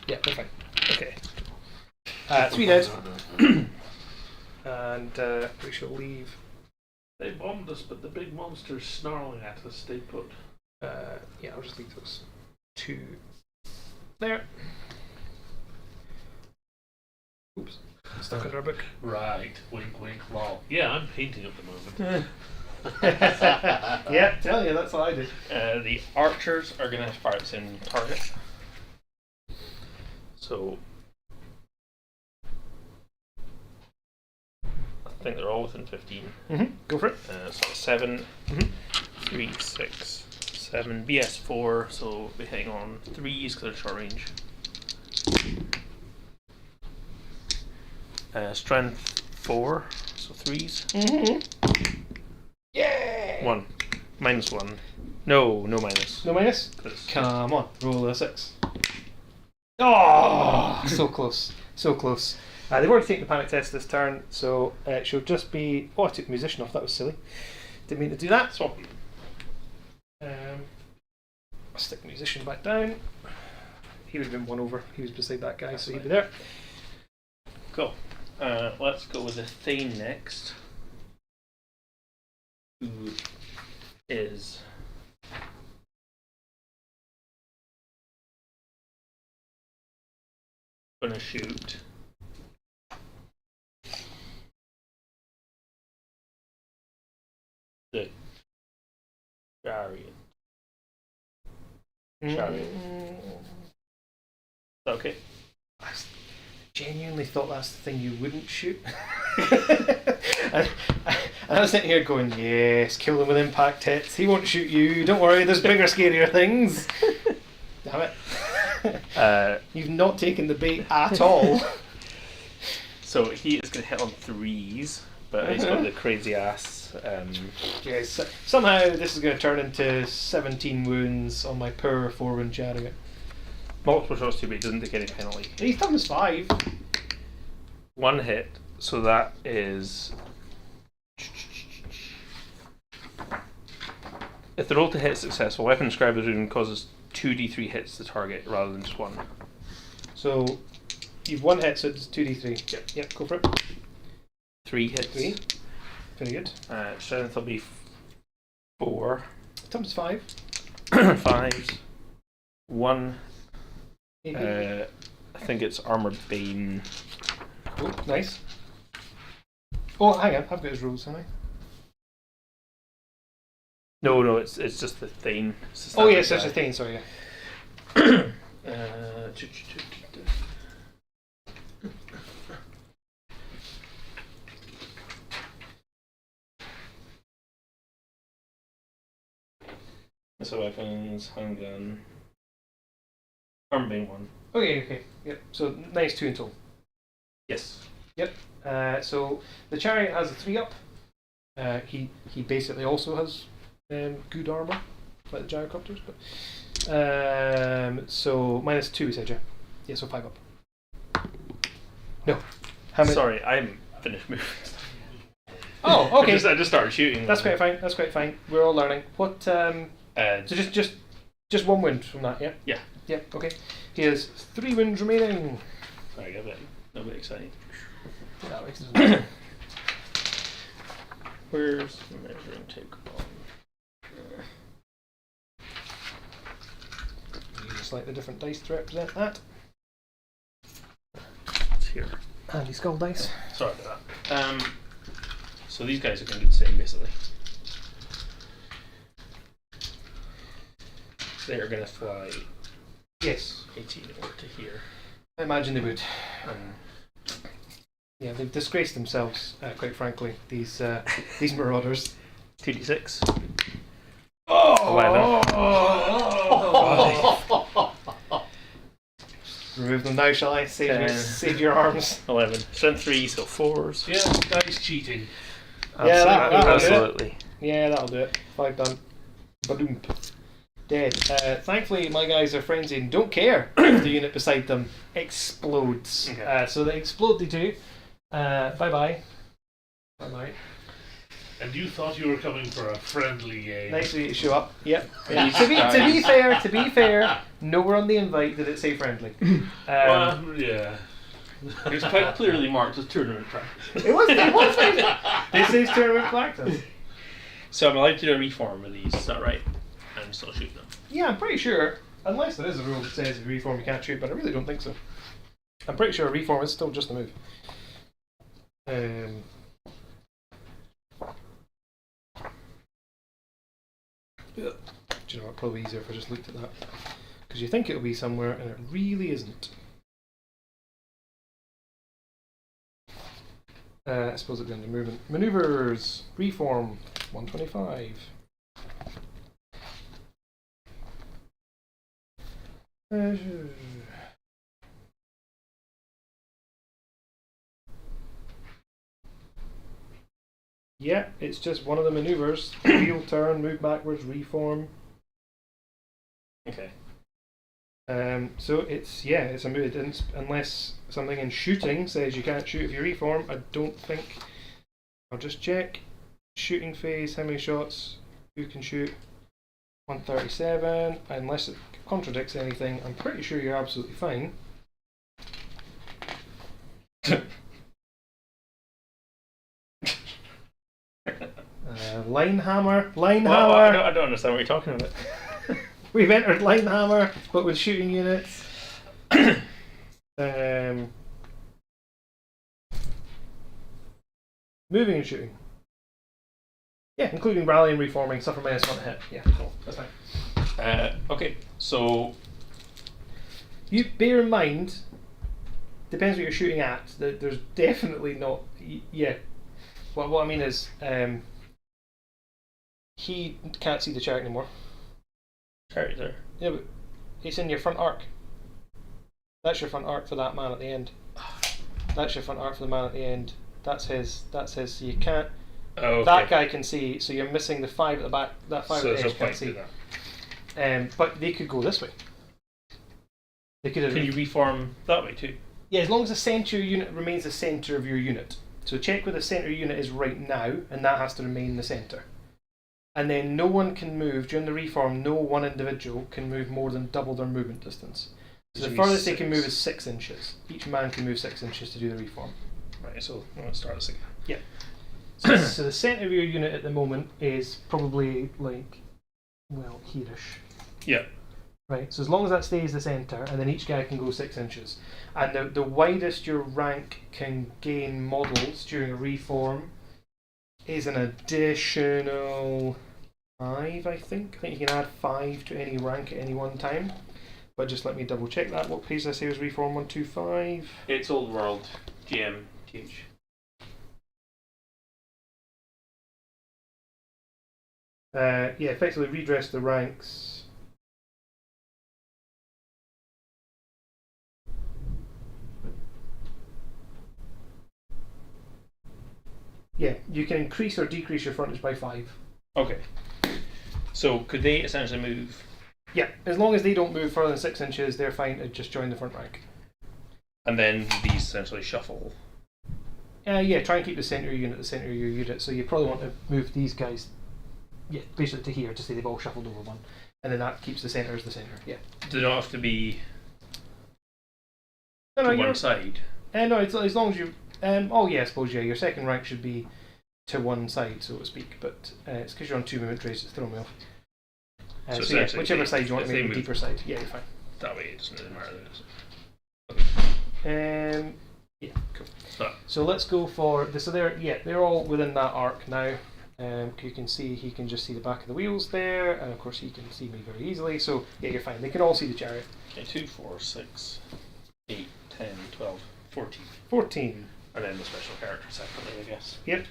Yeah, they're fine. Okay. 3 dead. And we shall leave. They bombed us, but the big monster's snarling at us. Stay put. Yeah, I'll just leave those 2 there. Oops. Stuck in our book. Right. Wink, wink, lol. Yeah, I'm painting at the moment. Yeah, tell you, that's what I did. The archers are going to fire at the same target. So I think they're all within 15. Go for it. So 7, 3, 6, 7, BS4, so we'll be hitting on 3s because they're short range. Strength 4, so 3s. Yay! 1. -1. No minus. No minus? 'Cause- Come on, roll a 6. Oh, so close. So close. They've already taken the panic test this turn, so it should just be... Oh, I took the musician off, that was silly. Didn't mean to do that. Swap. I'll stick the musician back down. He would have been 1 over. He was beside that guy, so he'd be there. Cool. Let's go with the Thane next. Who is gonna shoot the chariot. Okay. I genuinely thought that's the thing you wouldn't shoot. and I was sitting here going, yes, kill him with impact hits. He won't shoot you. Don't worry, there's bigger, scarier things. Damn it. You've not taken the bait at all. So he is going to hit on 3s, but he's got the crazy ass Yes. Somehow this is going to turn into 17 wounds on my poor 4-wound chariot. Multiple shots too, but he doesn't take any penalty. He's thumbs 5. 1 hit, so that is. If the roll to hit is successful, weapon described as wound causes 2d3 hits to target rather than just 1. So you've 1 hit, so it's 2d3. Yep, go for it. 3 hits. 3. Very good. Strength will be 4. Thumbs 5. 5. 1. Maybe. I think it's Armour Bane. Oh, nice. Oh, hang on, I've got his rules, haven't I? No, it's just the Thane. Oh yes, there's a Thane, sorry, yeah. So weapons, handgun, Armour Bane 1. Okay, yep. So nice 2 in total. Yes. Yep. So the chariot has a 3 up. He basically also has good armor, like the gyrocopters. But so -2, you said, yeah. Yeah, so 5 up. No. How many? Sorry, I haven't finished moving. Oh, okay. I just started shooting. That's quite fine. That's quite fine. We're all learning. What? So just 1 wound from that, yeah. Yeah. Yeah. Okay. He has 3 wounds remaining. Sorry, a bit excited. That makes sense. Where's the measuring tape on? Use a slightly different dice to represent that. It's here. Handy skull dice. Sorry about that. So these guys are going to do the same, basically. They're going to fly Yes. 18 over to here. I imagine they would. Yeah, they've disgraced themselves, quite frankly. These marauders. 2d6. Oh! 11. Remove them now, shall I? Save your arms. 11. Strength 3, so 4s. Yeah, dice cheating. Yeah, that'll do it. Absolutely. Yeah, that'll do it. 5 done. Badoom. Dead. Thankfully, my guys are frenzied and don't care if the unit beside them explodes. Okay. So they explode, they do. Bye-bye. Bye-bye. And you thought you were coming for a friendly game. Nice of you to show up. Yep. Yeah. to be fair, nowhere on the invite did it say friendly. Well, yeah. It's quite clearly marked as tournament practice. It was. This is tournament practice. So I'm allowed to do a reform with these, is that right? And still shoot them. Yeah, I'm pretty sure. Unless there is a rule that says if you reform you can't shoot, but I really don't think so. I'm pretty sure a reform is still just a move. Do you know what? Probably easier if I just looked at that. Because you think it'll be somewhere and it really isn't. I suppose it'll be under movement. Maneuvers! Reform 125. Yeah, it's just one of the maneuvers. Wheel turn, move backwards, reform. Okay. So it's a move. Unless something in shooting says you can't shoot if you reform, I don't think. I'll just check. Shooting phase, how many shots? Who can shoot? 137. Unless it contradicts anything, I'm pretty sure you're absolutely fine. Linehammer. Well, I don't understand what you're talking about. We've entered Linehammer, but with shooting units. Moving and shooting. Yeah, including rallying, reforming, suffer -1 hit. Yeah, cool. That's fine. Okay, so You bear in mind, depends what you're shooting at. There's definitely not. Yeah. What I mean is, he can't see the chariot anymore. chariot there. Yeah, but it's in your front arc. That's your front arc for that man at the end. That's your front arc for the man at the end. That's his. So you can't. Oh, okay. That guy can see, so you're missing the 5 at the back. That 5 So at the there's no edge can't point see. to that. But they could go this way. They could have. Can you reform that way too? Yeah, as long as the centre of your unit remains the centre of your unit. So check where the centre of your unit is right now, and that has to remain the centre. And then no one can move, during the reform, no one individual can move more than double their movement distance. So the furthest they can move is 6 inches. Each man can move 6 inches to do the reform. Right, so I'm going to start this again. Yeah. So the centre of your unit at the moment is probably like, well, here-ish. Yeah. Right, so as long as that stays the centre, and then each guy can go 6 inches. And the widest your rank can gain models during a reform is an additional 5, I think. I think you can add 5 to any rank at any one time. But just let me double check that. What page did I say was reform 125? It's Old World, GMTH. Yeah, effectively redress the ranks. Yeah, you can increase or decrease your frontage by 5. Okay. So could they essentially move? Yeah, as long as they don't move further than 6 inches, they're fine to just join the front rank. And then these essentially shuffle. Yeah, try and keep the centre of your unit the centre of your unit. So you probably want to move these guys, yeah, basically to here, to say they've all shuffled over one, and then that keeps the centre as the centre. Yeah. Do they not have to be No, to one side? No, it's as long as you. Oh yeah, I suppose your second rank should be to one side, so to speak. But it's because you're on 2 movement trays, it's throwing me off. So yeah, whichever side you want to make the deeper side. Yeah, you're fine. That way it doesn't really matter, does it? Yeah, cool. So let's go for so they're all within that arc now. You can see he can just see the back of the wheels there, and of course he can see me very easily. So yeah, you're fine. They can all see the chariot. Okay, 2, 4, 6, 8, 10, 12, 14. 14. And then the special character separately, I guess. Yep.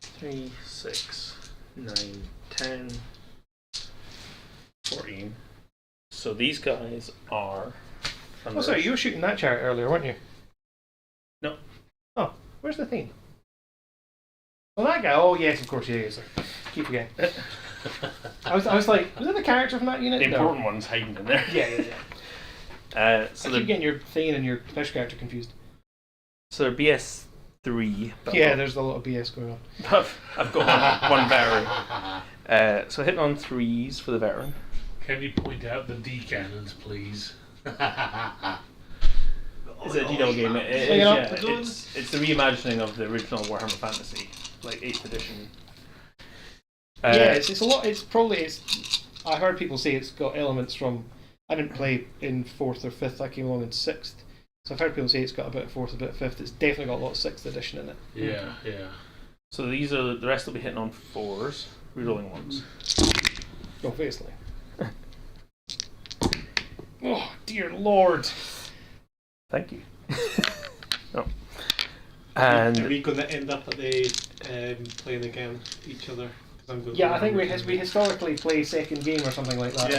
3, 6, 9, 10, 14. So these guys are. Oh, sorry, you were shooting that chariot earlier, weren't you? No. Oh, where's the thing? Oh, that guy. Oh, yes, of course, yeah, yes, sir. Keep forgetting. I was like, was that the character from that unit? The important one's hiding in there. Yeah. So I keep getting your thing and your special character confused. So they're BS3. Yeah, there's a lot of BS going on. I've got one veteran. So hitting on 3s for the veteran. Can you point out the D cannons, please? It's a DDO game. It's the reimagining of the original Warhammer Fantasy, like 8th edition. Yeah, it's a lot. I heard people say it's got elements from. I didn't play in 4th or 5th. I came along in 6th. So I've heard people say it's got a bit of 4th, a bit of 5th. It's definitely got a lot of 6th edition in it. Yeah. So these are the rest will be hitting on 4s, rerolling 1s. Obviously. Oh dear Lord! Thank you. No. And are we going to end up at the playing again each other? Yeah, I think we historically play second game or something like that.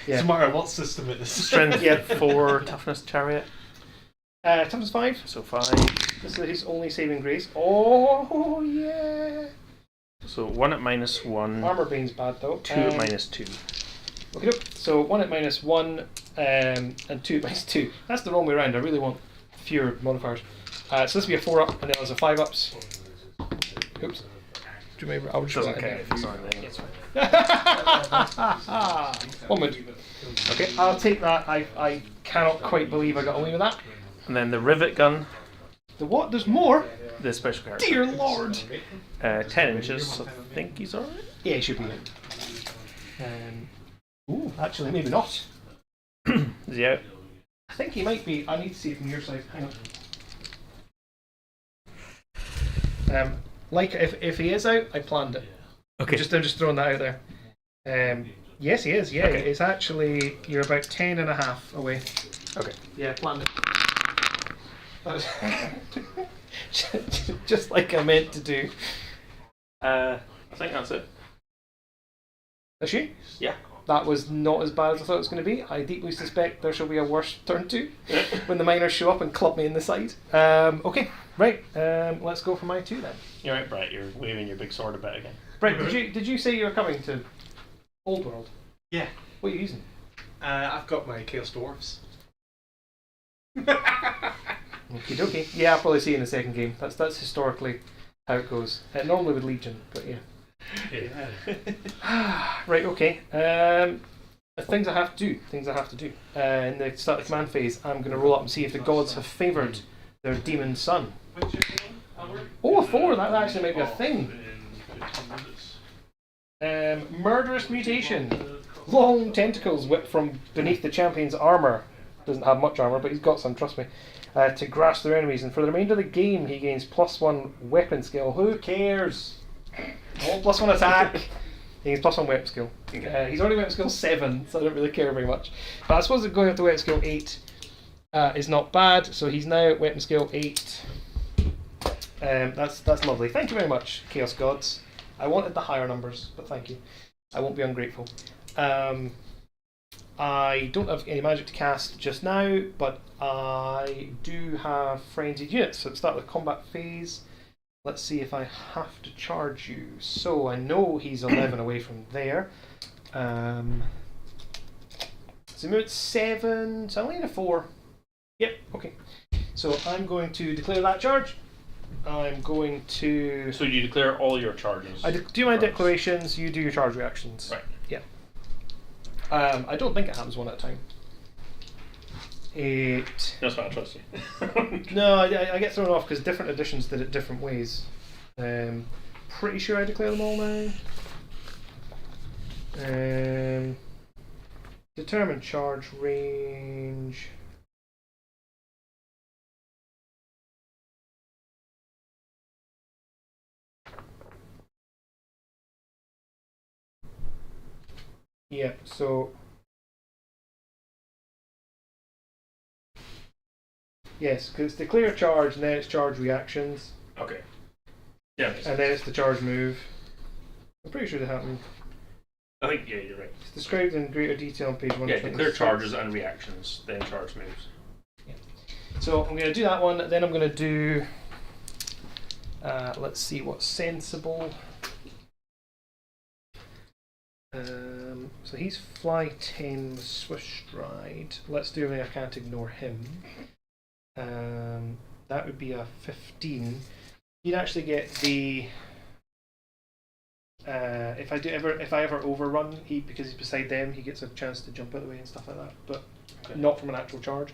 Yeah. Doesn't matter what system it is. Strength 4, toughness chariot. Toughness 5. So 5. This is his only saving grace. Oh yeah. So 1 at -1. Armor Bane's bad though. 2 at -2. Okay, so 1 at -1 and 2 at -2. That's the wrong way around. I really want fewer modifiers. So this will be a 4 up, and then there's a 5 ups. Oops. Do you remember? I'll just Doesn't write care it if it's on there. It's fine. 1 minute. Okay, I'll take that. I cannot quite believe I got away with that. And then the rivet gun. The what? There's more? The special character. Dear Lord! 10 inches, so I think he's alright. Yeah, he should be. Ooh, actually, maybe not. Is he out? I think he might be. I need to see it from your side. Hang on. Like, if he is out, I planned it. Okay. I'm just throwing that out there. Yes, he is. Yeah, Okay. it's actually you're about 10.5 away. Okay. Yeah, planned it. That was just like I meant to do. I think that's it. Is she? Yeah. That was not as bad as I thought it was going to be. I deeply suspect there shall be a worse turn 2 when the miners show up and club me in the side. Okay, right. Let's go for my 2 then. You're right, Brett. You're waving your big sword about again. Brett, did you say you were coming to Old World? Yeah. What are you using? I've got my Chaos Dwarfs. Okie dokie. Yeah, I'll probably see you in the second game. That's historically how it goes. Normally with Legion, but yeah. Right, okay. Things I have to do. In the start of the command phase, I'm going to roll up and see if the gods have favoured their demon son. Oh, a 4! That actually might be a thing. Murderous mutation. Long tentacles whipped from beneath the champion's armour. Doesn't have much armour, but he's got some, trust me. To grasp their enemies, and for the remainder of the game, he gains +1 weapon skill. Who cares? Oh, +1 attack. He gains +1 weapon skill. He's already weapon skill 7, so I don't really care very much. But I suppose that going up to weapon skill 8 is not bad. So he's now at weapon skill 8. That's lovely. Thank you very much, Chaos Gods. I wanted the higher numbers, but thank you. I won't be ungrateful. I don't have any magic to cast just now, but I do have frenzied units. So let's start with combat phase. Let's see if I have to charge you. So I know he's 11 away from there. So move at 7, so I only need a 4. Yep, okay. So I'm going to declare that charge. I'm going to... So you declare all your charges? I do my declarations, you do your charge reactions. Right. Yeah. I don't think it happens one at a time. That's why I trust you. No, I get thrown off because different editions did it different ways. Pretty sure I declare them all now. Determine charge range. Yeah, so yes, because it's declare charge and then it's charge reactions. Okay. Yeah. And then it's the charge move. I'm pretty sure that happened. I think, yeah, you're right. It's described in greater detail on page 1. Yeah, declare charges and reactions, then charge moves. Yeah. So I'm going to do that one, then I'm going to do, let's see what's sensible. So he's fly 10 with swift stride. Let's do everything I can't ignore him. That would be a 15. You'd actually get the if I ever overrun, because he's beside them, he gets a chance to jump out of the way and stuff like that. But not from an actual charge.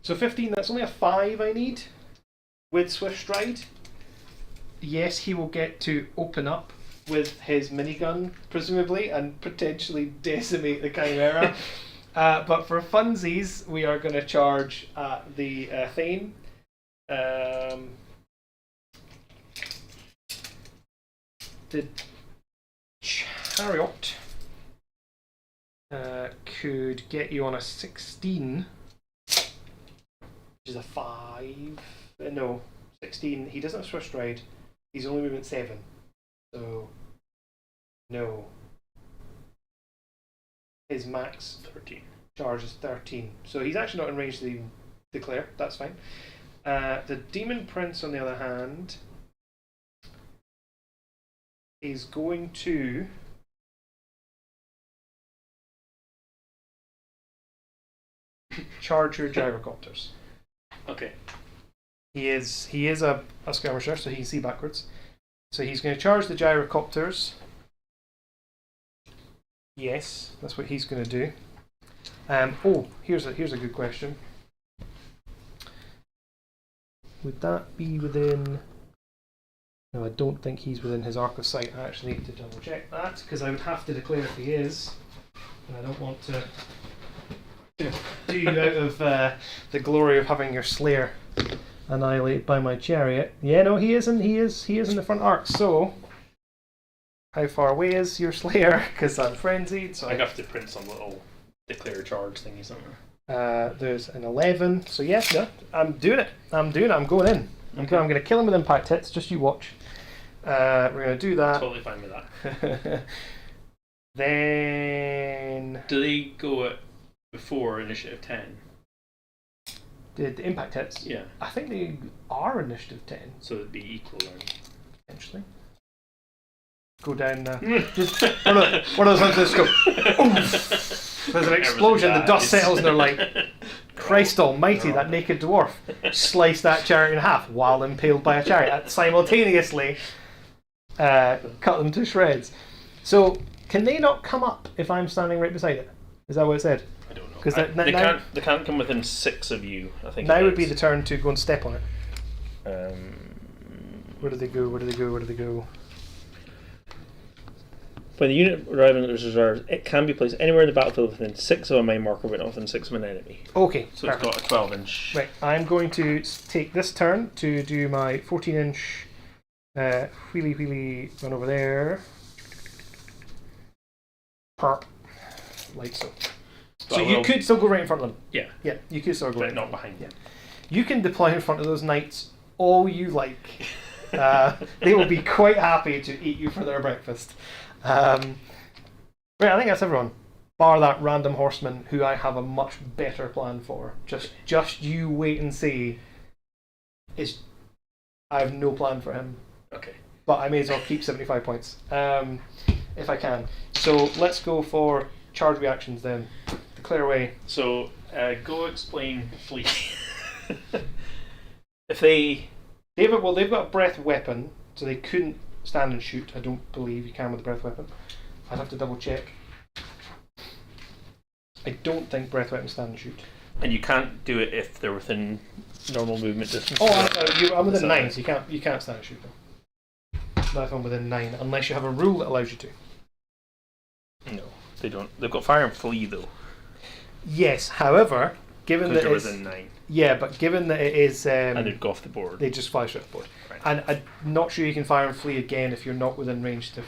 So 15. That's only a 5 I need with swift stride. Yes, he will get to open up with his minigun, presumably, and potentially decimate the Chimera. But for funsies, we are going to charge the Thane. The Chariot could get you on a 16, which is a 5. No, 16. He doesn't have swift stride. He's only movement 7. So, no. His max 13. Charge is 13. So he's actually not in range to even declare. That's fine. The Demon Prince, on the other hand, is going to charge your gyrocopters. Okay. He is a skirmisher, so he can see backwards. So he's going to charge the gyrocopters. Yes, that's what he's going to do. Here's a good question. Would that be within... No, I don't think he's within his arc of sight. I actually need to double check that, because I would have to declare if he is. And I don't want to do you out of the glory of having your Slayer annihilated by my chariot. Yeah, no, he is in the front arc. So, how far away is your Slayer? Because I'm frenzied. So I have to print some little declare charge thingy somewhere. There's an 11. So yes, no, I'm doing it. I'm going in. I'm going to kill him with impact hits. Just you watch. We're going to do that. Totally fine with that. Then Do they go at before initiative 10? The impact hits. Yeah. I think they are initiative 10. So it'd be equal then. Potentially. Go down. Just one of those ones that just go. Oof. There's an explosion. The dust settles, and they're like, "Christ Almighty! That naked dwarf sliced that chariot in half while impaled by a chariot. Simultaneously, cut them to shreds." So, can they not come up if I'm standing right beside it? Is that what it said? I don't know. 'Cause they can't come within 6 of you. I think. Now would be the turn to go and step on it. Where do they go? Where do they go? Where do they go? When the unit arriving at the reserves, it can be placed anywhere in the battlefield within 6 of a main marker, but not within 6 of an enemy. Okay, So perfect. it's got a 12-inch. Right, I'm going to take this turn to do my 14-inch wheelie run over there. Perp. Like so. So you could still go right in front of them. Yeah. Yeah, you could still go But right. not behind. Yeah. You can deploy in front of those knights all you like. They will be quite happy to eat you for their breakfast. Right, I think that's everyone. Bar that random horseman who I have a much better plan for. Just you wait and see. I have no plan for him. Okay. But I may as well keep 75 points. If I can. So let's go for charge reactions then. Declare away. So go explain flee. If they They've got a breath weapon, so they couldn't stand and shoot. I don't believe you can with a breath weapon. I'd have to double check. I don't think breath weapons stand and shoot. and you can't do it if they're within normal movement distance. Oh, I'm within 9, so you can't stand and shoot them. Not if I'm within 9, unless you have a rule that allows you to. No, they don't. They've got fire and flee though. Yes, however, given that They're it's within 9. Yeah, but given that it is, And they'd go off the board. they just fly straight off the board. Right. And I'm not sure you can fire and flee again if you're not within range to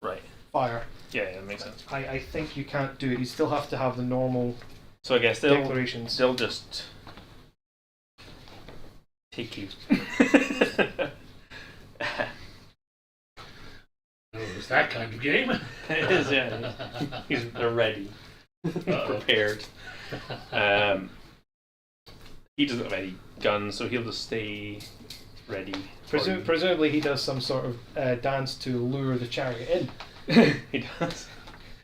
Right. fire. Yeah, that makes sense. I think you can't do it. You still have to have the normal So I guess declarations. they'll just take you. Oh, it's that kind of game. It is, yeah. They're ready, prepared. He doesn't have any guns, so he'll just stay ready. Presumably, he does some sort of dance to lure the chariot in. He does.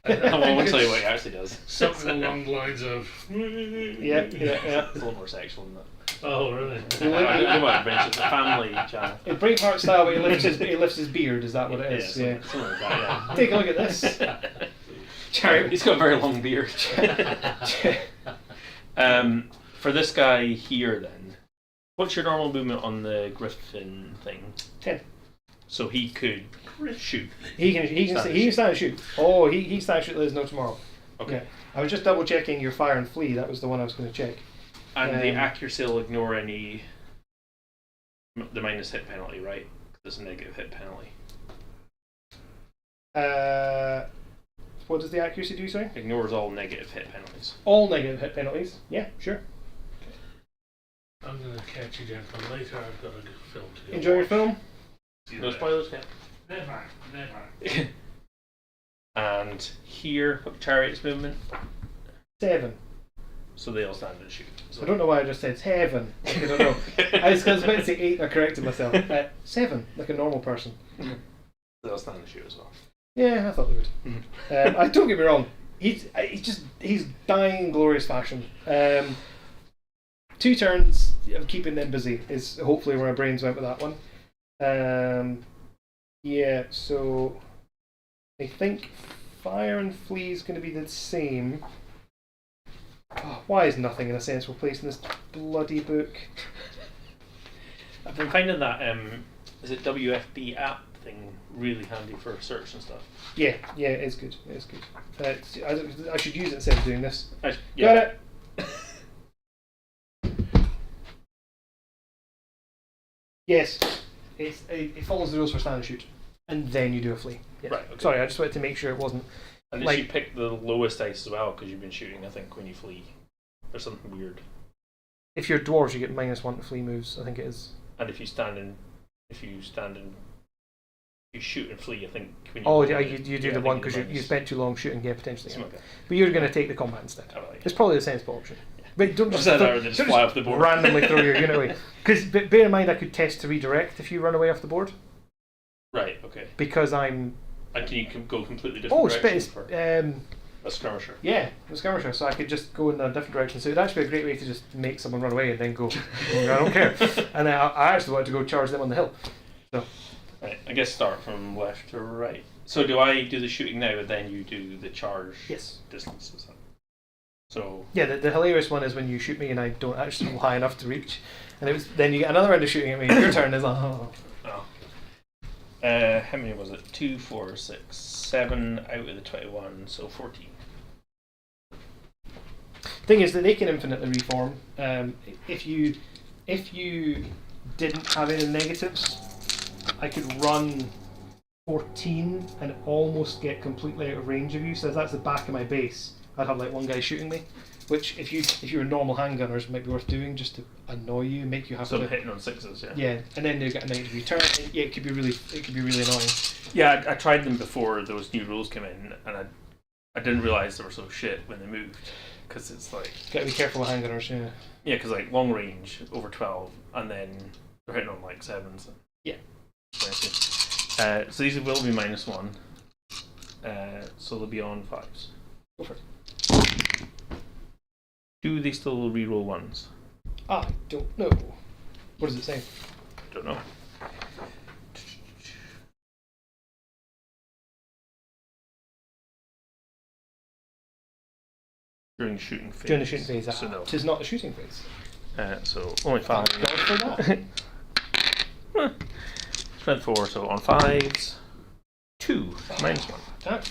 I won't tell you what he actually does. Something along the lines of. Yeah. It's a little more sexual than that. Oh, really? You might mention it's a family channel. In Braveheart style, he lifts his beard. Is that what it is? Yeah, something like that, yeah. Take a look at this. Chariot. He's got a very long beard. For this guy here, then, what's your normal movement on the Griffin thing? 10. So he could shoot. He can stand and shoot. Oh, he stand and shoot. There's no tomorrow. Okay. Yeah. I was just double checking your fire and flee. That was the one I was going to check. And the accuracy will ignore the minus hit penalty, right? There's a negative hit penalty. What does the accuracy do, sorry? Ignores all negative hit penalties. All negative hit penalties. Yeah, sure. I'm going to catch you down for later. I've got a good film to do. Enjoy your film. No spoilers, yeah. Never. And here, what chariot's movement? 7. So they all stand and shoot. So I don't know why I just said 7. Like, I don't know. I was about to say 8 and I corrected myself. 7, like a normal person. They'll stand and shoot as well. Yeah, I thought they would. I don't get me wrong. He's dying in glorious fashion. 2 turns of keeping them busy is hopefully where my brains went with that one. Yeah, so I think fire and flee is going to be the same. Oh, why is nothing in a sensible place in this bloody book? I've been finding that is it WFB app thing really handy for search and stuff. Yeah, it is good. It is good. I should use it instead of doing this. Yeah. Got it. Yes, it follows the rules for stand and shoot, and then you do a flee. Yes. Right. Okay. Sorry, I just wanted to make sure it wasn't. And like- you pick the lowest dice as well because you've been shooting. I think when you flee, there's something weird. If you're dwarves, you get -1 to flee moves. I think it is. And if you stand in you shoot and flee. I think. When Oh, go yeah, in. you do Yeah, the I one think because the you spent too long shooting, yeah, potentially. Something like that. But you're going to take the combat instead. Oh, yeah. It's probably the sensible option. But don't just, Rather don't, than don't fly just off the board. randomly throw your unit away. Because bear in mind, I could test to redirect if you run away off the board. Right. Okay. Because I'm. And can you go completely different Oh, directions space. for a skirmisher? Yeah, a skirmisher. So I could just go in a different direction. So it'd actually be a great way to just make someone run away and then go. I don't care. And then I actually wanted to go charge them on the hill. So. Right. I guess start from left to right. So do I do the shooting now, and then you do the charge? Yes. Distance. Is that? So. Yeah, the hilarious one is when you shoot me and I don't actually go high enough to reach, and then you get another round of shooting at me. Your turn is like, oh. How many was it? 2, 4, 6, 7 out of the 21, so 14. Thing is that they can infinitely reform. If you didn't have any negatives, I could run 14 and almost get completely out of range of you. So if that's the back of my base, I'd have like one guy shooting me. Which, if you were normal handgunners, might be worth doing just to annoy you, make you have So to. hitting on 6s, yeah. Yeah, and then they get a negative return. Yeah, it could be really annoying. Yeah, I tried them before those new rules came in, and I didn't realise they were so shit when they moved, because it's like. Gotta be careful with handgunners, yeah. Yeah, because like long range over 12, and then they're hitting on like 7s. Yeah. So these will be -1. So they'll be on 5s. Go for it. Do they still reroll 1s? I don't know. What does it say? Don't know. During the shooting phase. During the shooting phase, So no. Tis not a shooting phase. So only 5. Thank God for that. Strength 4, so on 5s. 2, -1. That.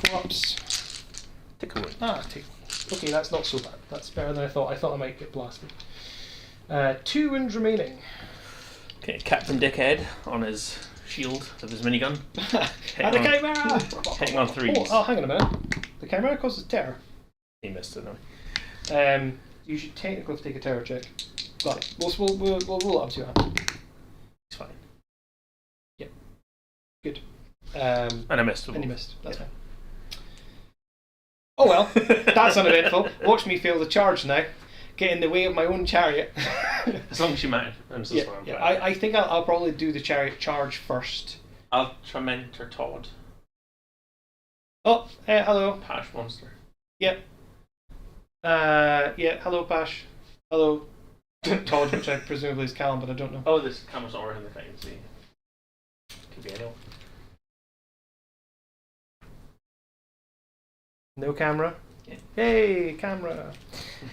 4 ups. Take a win. Take. Okay, that's not so bad. That's better than I thought. I thought I might get blasted. 2 wins remaining. Okay, Captain Dickhead on his shield with his minigun. And the Chimera! Hitting on 3s. Oh, hang on a minute. The Chimera causes terror. He missed it, no. You should technically take a terror check. But we'll roll it up to your hand. He's fine. Yep. Good. And I missed And you missed. That's fine. Oh well, that's uneventful. Watch me fail the charge now. Get in the way of my own chariot. As long as you manage. I think I'll probably do the chariot charge first. I'll try mentor Todd. Oh, hello. Pash monster. Yep. Yeah, hello Pash. Hello Todd, which I presumably is Callum, but I don't know. Oh, this camera's not working, I can see. Could be anyone. No camera? Yeah. Hey, camera.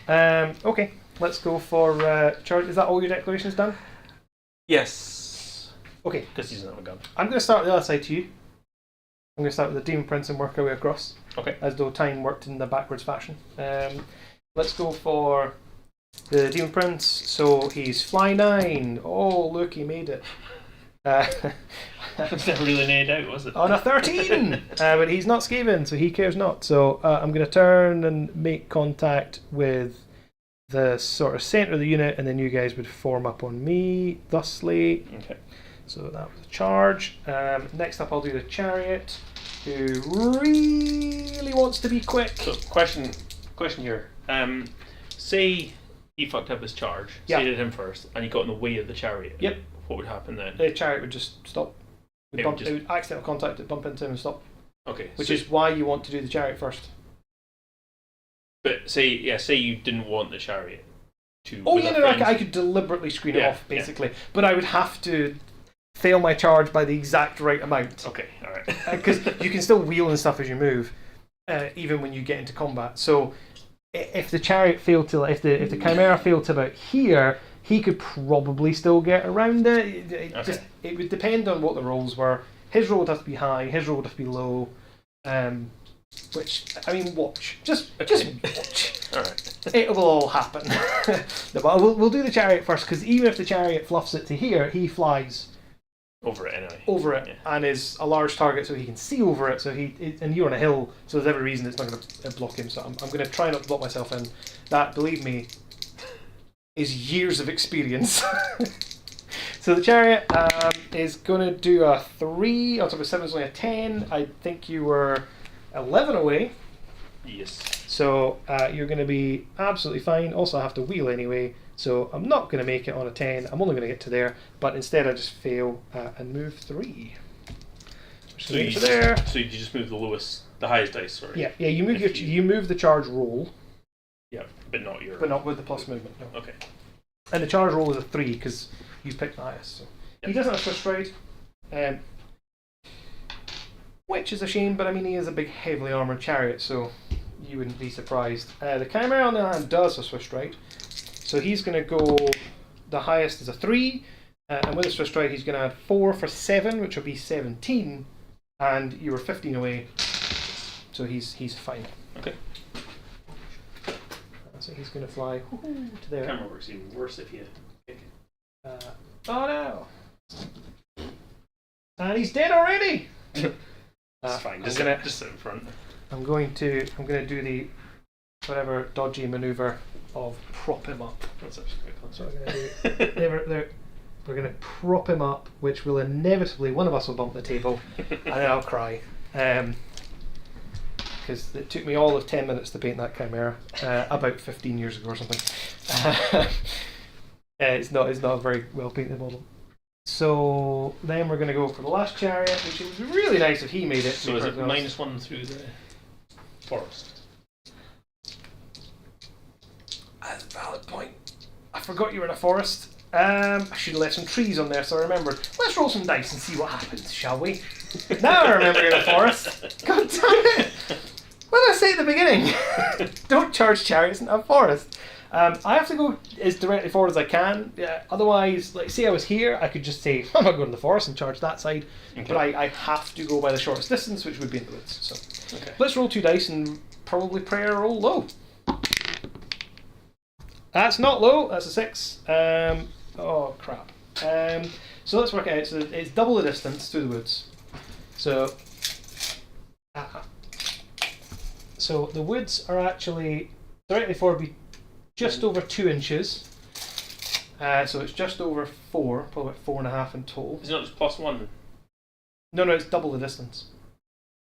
Okay, let's go for charge. Is that all your declarations done? Yes. Okay. Because he doesn't have a gun. I'm going to start the other side to you. I'm going to start with the Demon Prince and work our way across. Okay. As though time worked in the backwards fashion. Let's go for the Demon Prince. So he's fly 9. Oh, look, he made it. It's never really nailed out, was it? On a 13! But he's not Skaven, so he cares not. So I'm going to turn and make contact with the sort of centre of the unit, and then you guys would form up on me, thusly. Okay. So that was a charge. Next up, I'll do the chariot, who really wants to be quick. So, question here. Say he fucked up his charge. Yeah. Say you did him first, and he got in the way of the chariot. Yep. What would happen then? The chariot would just stop. It would It would accidental contact it, bump into him and stop. Okay. Which is why you want to do the chariot first. But say you didn't want the chariot to. Oh with yeah, our no, friends- I could deliberately screen it Yeah, off, basically. But I would have to fail my charge by the exact right amount. Okay, all right. Because you can still wheel and stuff as you move, even when you get into combat. So if the chariot failed to, if the Chimera failed to about here, he could probably still get around it. It would depend on what the rolls were. His roll would have to be high. His roll would have to be low. Which, I mean, watch. Just watch. All right. It will all happen. No, but we'll do the chariot first, because even if the chariot fluffs it to here, he flies Over it anyway. over it, Yeah. and is a large target, so he can see over it. So and you're on a hill, so there's every reason it's not going to block him. So I'm going to try not to block myself in. That, believe me, is years of experience. So the chariot is going to do a 3. On top of 7 is only a 10. I think you were 11 away. Yes. So you're going to be absolutely fine. Also, I have to wheel anyway. So I'm not going to make it on a 10. I'm only going to get to there. But instead, I just fail and move 3. So you just move the highest dice, sorry. Yeah. You move you move the charge roll. Yeah, but not with the plus movement. No. Okay. And the charge roll is a 3 because you picked the highest. So. Yep. He doesn't have Swift Stride, which is a shame. But I mean, he is a big, heavily armored chariot, so you wouldn't be surprised. The Chimera on the other hand does have Swift Stride, so he's going to go. The highest is a 3, and with a Swift Stride, he's going to add 4 for 7, which will be 17. And you were 15 away, so he's fine. Okay. So he's going to fly to there. Camera works even worse if you kick it. Oh no! And he's dead already. That's fine. Just sit in front. I'm going to do the whatever dodgy maneuver of prop him up. That's actually quite close. So I'm going to do. We're going to prop him up, which will inevitably, one of us will bump the table, and then I'll cry. Because it took me all of 10 minutes to paint that Chimera, about 15 years ago or something. It's not a very well painted model. So then we're going to go for the last chariot, which would be really nice if he made it. So is it -1 through the forest? That's a valid point. I forgot you were in a forest. I should have left some trees on there so I remembered. Let's roll some dice and see what happens, shall we? Now I remember you're in a forest. God damn it! What did I say at the beginning? Don't charge chariots in a forest. I have to go as directly forward as I can. Otherwise, like say I was here, I could just say, I'm not going to the forest and charge that side. Okay. But I have to go by the shortest distance, which would be in the woods. So let's roll 2 dice and probably pray I roll low. That's not low, that's a 6. Oh crap. So let's work it out. So it's double the distance through the woods. So the woods are actually directly forward be just over 2 inches. So it's just over 4, probably about 4.5 in total. Is it not just +1? No, it's double the distance.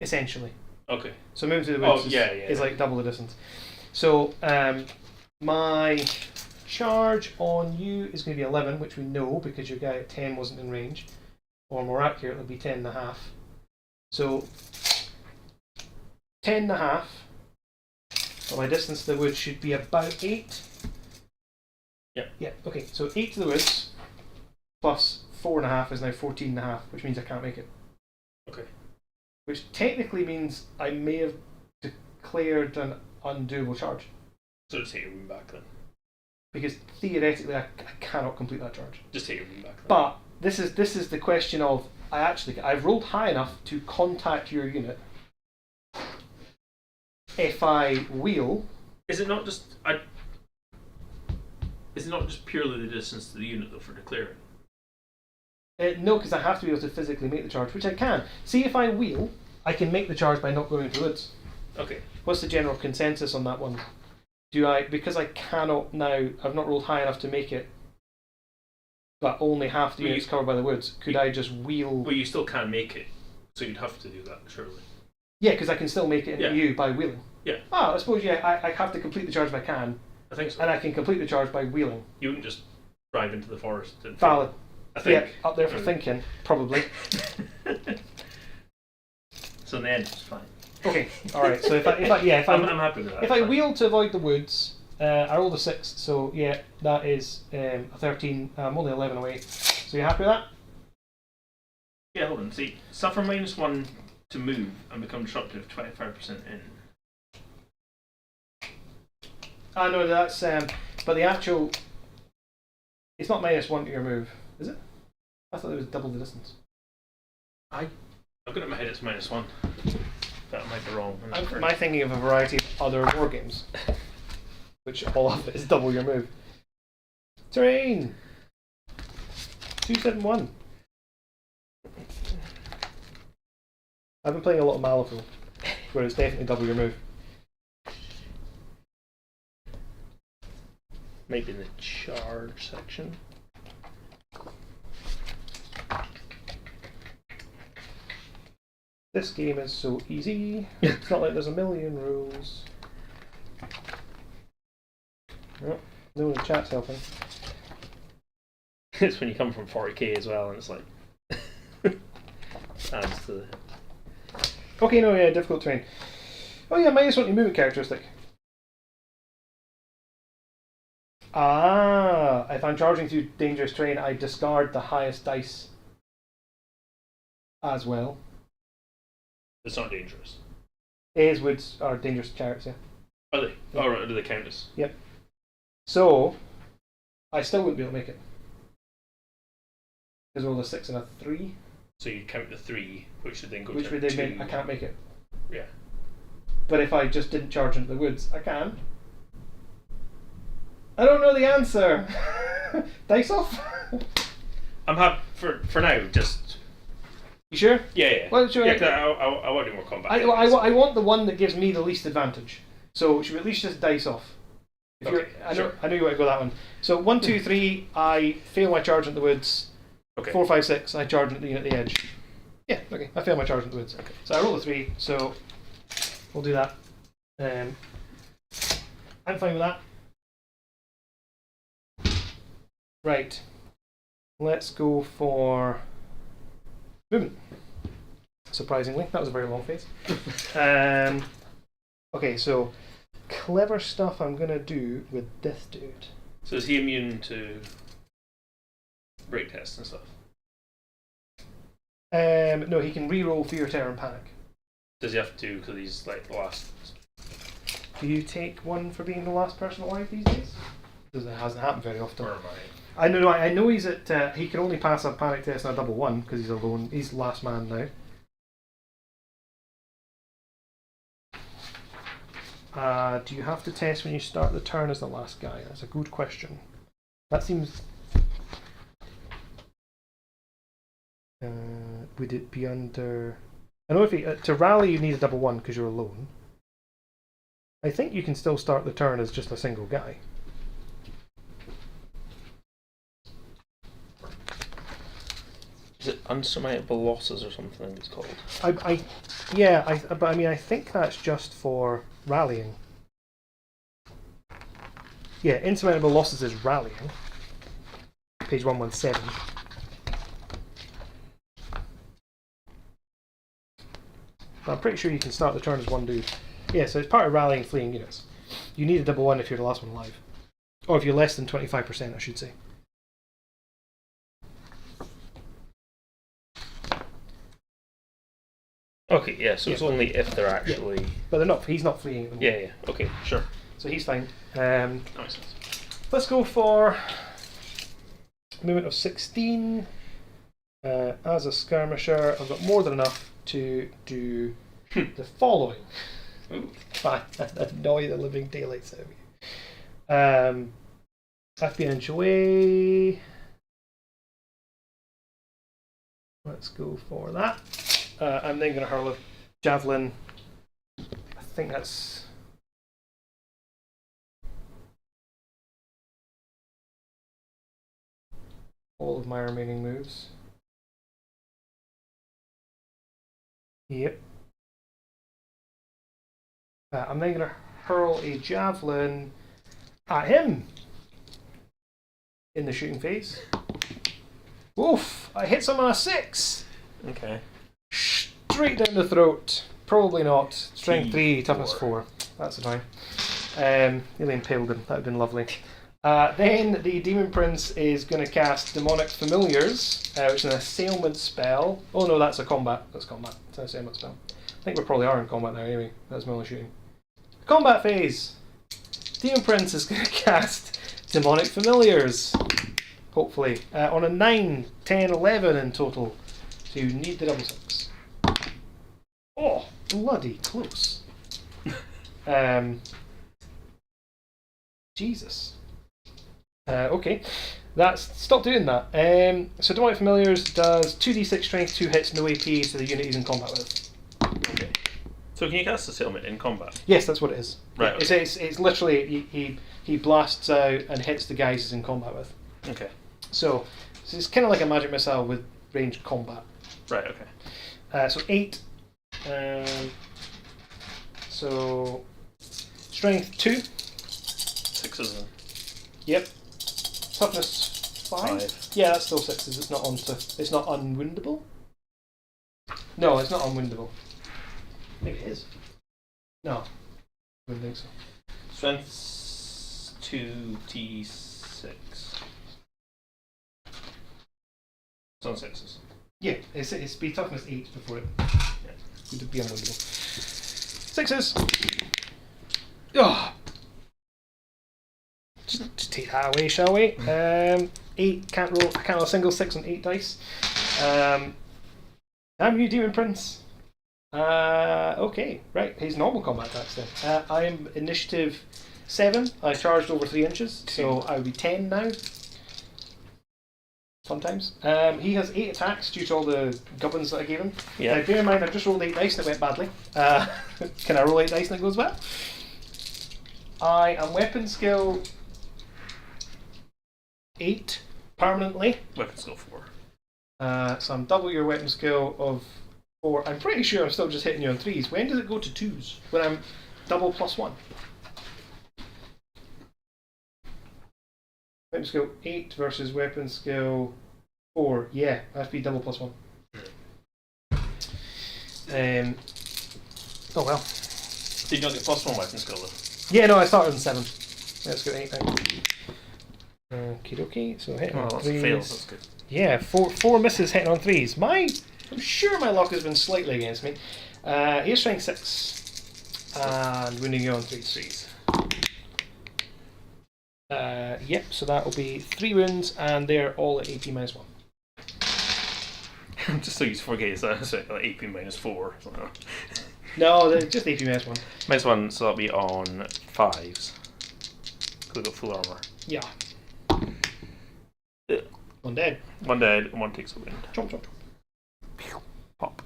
Essentially. Okay. So moving through the woods is like double the distance. So my charge on you is going to be 11, which we know because your guy at 10 wasn't in range. Or more accurate, it'll be 10.5. So 10.5. Well, my distance to the woods should be about 8. Yeah, okay. So 8 to the woods plus 4.5 is now 14.5, which means I can't make it. Okay. Which technically means I may have declared an undoable charge. So just take your room back then. Because theoretically I cannot complete that charge. Just take your room back then. But this is the question of I've rolled high enough to contact your unit. If I wheel, is it not just purely the distance to the unit though for declaring? No, because I have to be able to physically make the charge, which I can. See, if I wheel, I can make the charge by not going into the woods. Okay. What's the general consensus on that one? Because I cannot now, I've not rolled high enough to make it, but only half the unit's covered by the woods, could I just wheel? Well, you still can't make it, so you'd have to do that, surely. Yeah, because I can still make it into you by wheeling. Yeah. I suppose, I have to complete the charge if I can. I think so. And I can complete the charge by wheeling. You wouldn't just drive into the forest. Valid. I think. Yeah, up there for thinking, probably. So in the end, it's fine. Okay, alright, so I'm happy with that. If I wheel to avoid the woods, I rolled a 6, so yeah, that is a 13. I'm only 11 away. So you happy with that? Yeah, hold on. See, suffer -1 to move and become disruptive 25% in. I know that's but the actual, it's not -1 to your move, is it? I thought it was double the distance. I've got it in my head it's -1. That might be wrong. I'm thinking of a variety of other war games, which all of it is double your move. Terrain 271. I've been playing a lot of Malifaux, where it's definitely double your move. Maybe in the charge section. This game is so easy. It's not like there's a million rules. Oh, no, the chat's helping. It's when you come from 40k as well, and it's like adds to the... Okay, no, yeah, difficult terrain. Oh yeah, -1 to movement characteristic. Ah, if I'm charging through dangerous terrain, I discard the highest dice as well. It's not dangerous. A's woods are dangerous characters, yeah. Are they? Yeah. Oh, right, do they count as? Yep. So, I still wouldn't be able to make it. Because roll a 6 and a 3. So you count the 3, which would then go Which to would then 2. mean I can't make it. Yeah. But if I just didn't charge into the woods, I can. I don't know the answer. Dice off? I'm happy for now. Just You sure? yeah. Well, sure. Yeah, 'cause I want to do more combat. I want the one that gives me the least advantage. So should we at least just dice off? If Okay, I know sure. I know you want to go that one. So 1, 2, 3, I fail my charge into the woods. Okay. 4, 5, 6, I charge into the unit at the edge. Yeah, okay. I fail my charge into the woods. Okay. So I roll a 3, so we'll do that. I'm fine with that. Right. Let's go for movement. Surprisingly, that was a very long phase. Okay, so clever stuff I'm gonna do with this dude. So is he immune to break tests and stuff? No, he can re-roll fear, terror, and panic. Does he have to? Because he's like the last. Do you take one for being the last person alive these days? It hasn't happened very often. Or am I? I know he's at. He can only pass a panic test on a double 1 because he's alone. He's last man now. Do you have to test when you start the turn as the last guy? That's a good question. That seems. Would it be under? I know if to rally you need a double 1 because you're alone. I think you can still start the turn as just a single guy. Is it unsurmountable losses or something it's called? But I mean, I think that's just for rallying. Yeah, insurmountable losses is rallying. Page 117. But I'm pretty sure you can start the turn as one dude. Yeah, so it's part of rallying fleeing units. You need a double 1 if you're the last one alive. Or if you're less than 25%, I should say. Okay, yeah, so it's Yeah. only if they're actually... But they're not. He's not fleeing at the moment. Yeah, okay, sure. So he's fine. That makes sense. Let's go for movement of 16. As a skirmisher, I've got more than enough to do the following. Ooh. Annoy the living daylights out of you. I've been inch away. Let's go for that. I'm then going to hurl a javelin. I think that's... all of my remaining moves. Yep. I'm then going to hurl a javelin at him in the shooting phase. Oof! I hit someone on a 6! Okay. Straight down the throat. Probably not. Strength 3, toughness 4. That's annoying. Nearly impaled him. That would have been lovely. Then the Demon Prince is going to cast Demonic Familiars, which is an assailment spell. Oh no, that's a combat. That's combat. It's an assailment spell. I think we probably are in combat now anyway. That's my only shooting. Combat phase! Demon Prince is going to cast Demonic Familiars. Hopefully. On a 9, 10, 11 in total. So you need the double 6. Oh, bloody close. Jesus. Okay, stop doing that. So Demonic Familiars does 2d6 strength, 2 hits, no AP, so the unit he's in combat with. Okay. So can you cast assailment in combat? Yes, that's what it is. Right. Yeah, Okay. it's literally he blasts out and hits the guys he's in combat with. Okay. So it's kind of like a magic missile with ranged combat. Right. Okay. So 8 So strength 2. 6s then. Yep. Toughness 5. Yeah, that's still 6s. It's not it's not unwoundable. No, it's not unwoundable. Maybe it is. No, I wouldn't think so. Strength 2d6. It's on 6s. Yeah, it's be toughness 8 before it. Would be unwoundable. 6s. Oh. Just take that away, shall we? 8 can't roll. I can't roll a single 6 on 8 dice. Damn you, Demon Prince. Okay, right. His normal combat attacks then. I am initiative 7. I charged over 3 inches, so I would be 10 now. Sometimes. He has 8 attacks due to all the gubbins that I gave him. Yeah. Bear in mind, I've just rolled 8 dice and it went badly. Can I roll 8 dice and it goes well? I am weapon skill 8 permanently. Weapon skill 4. So I'm double your weapon skill of 4. I'm pretty sure I'm still just hitting you on 3s. When does it go to 2s? When I'm double +1. Weapon skill 8 versus weapon skill 4. Yeah, I have to be double +1. Oh well. Did you not get +1 weapon skill though? Yeah, no, I started on 7. Let's go 8 now. Okie dokie, so hitting on Lots 3s. of fails, that's good. Yeah, four misses hitting on 3s. I'm sure my luck has been slightly against me. He has strength 6. And wounding you on 3s. Yep, so that will be 3 wounds, and they're all at AP -1. Just so you forget, so it's like AP -4. So. No, they're just AP -1. -1, so that'll be on 5s. Because we've got full armour. Yeah. One dead. One dead, and one takes a wound. Chomp chomp. Pop.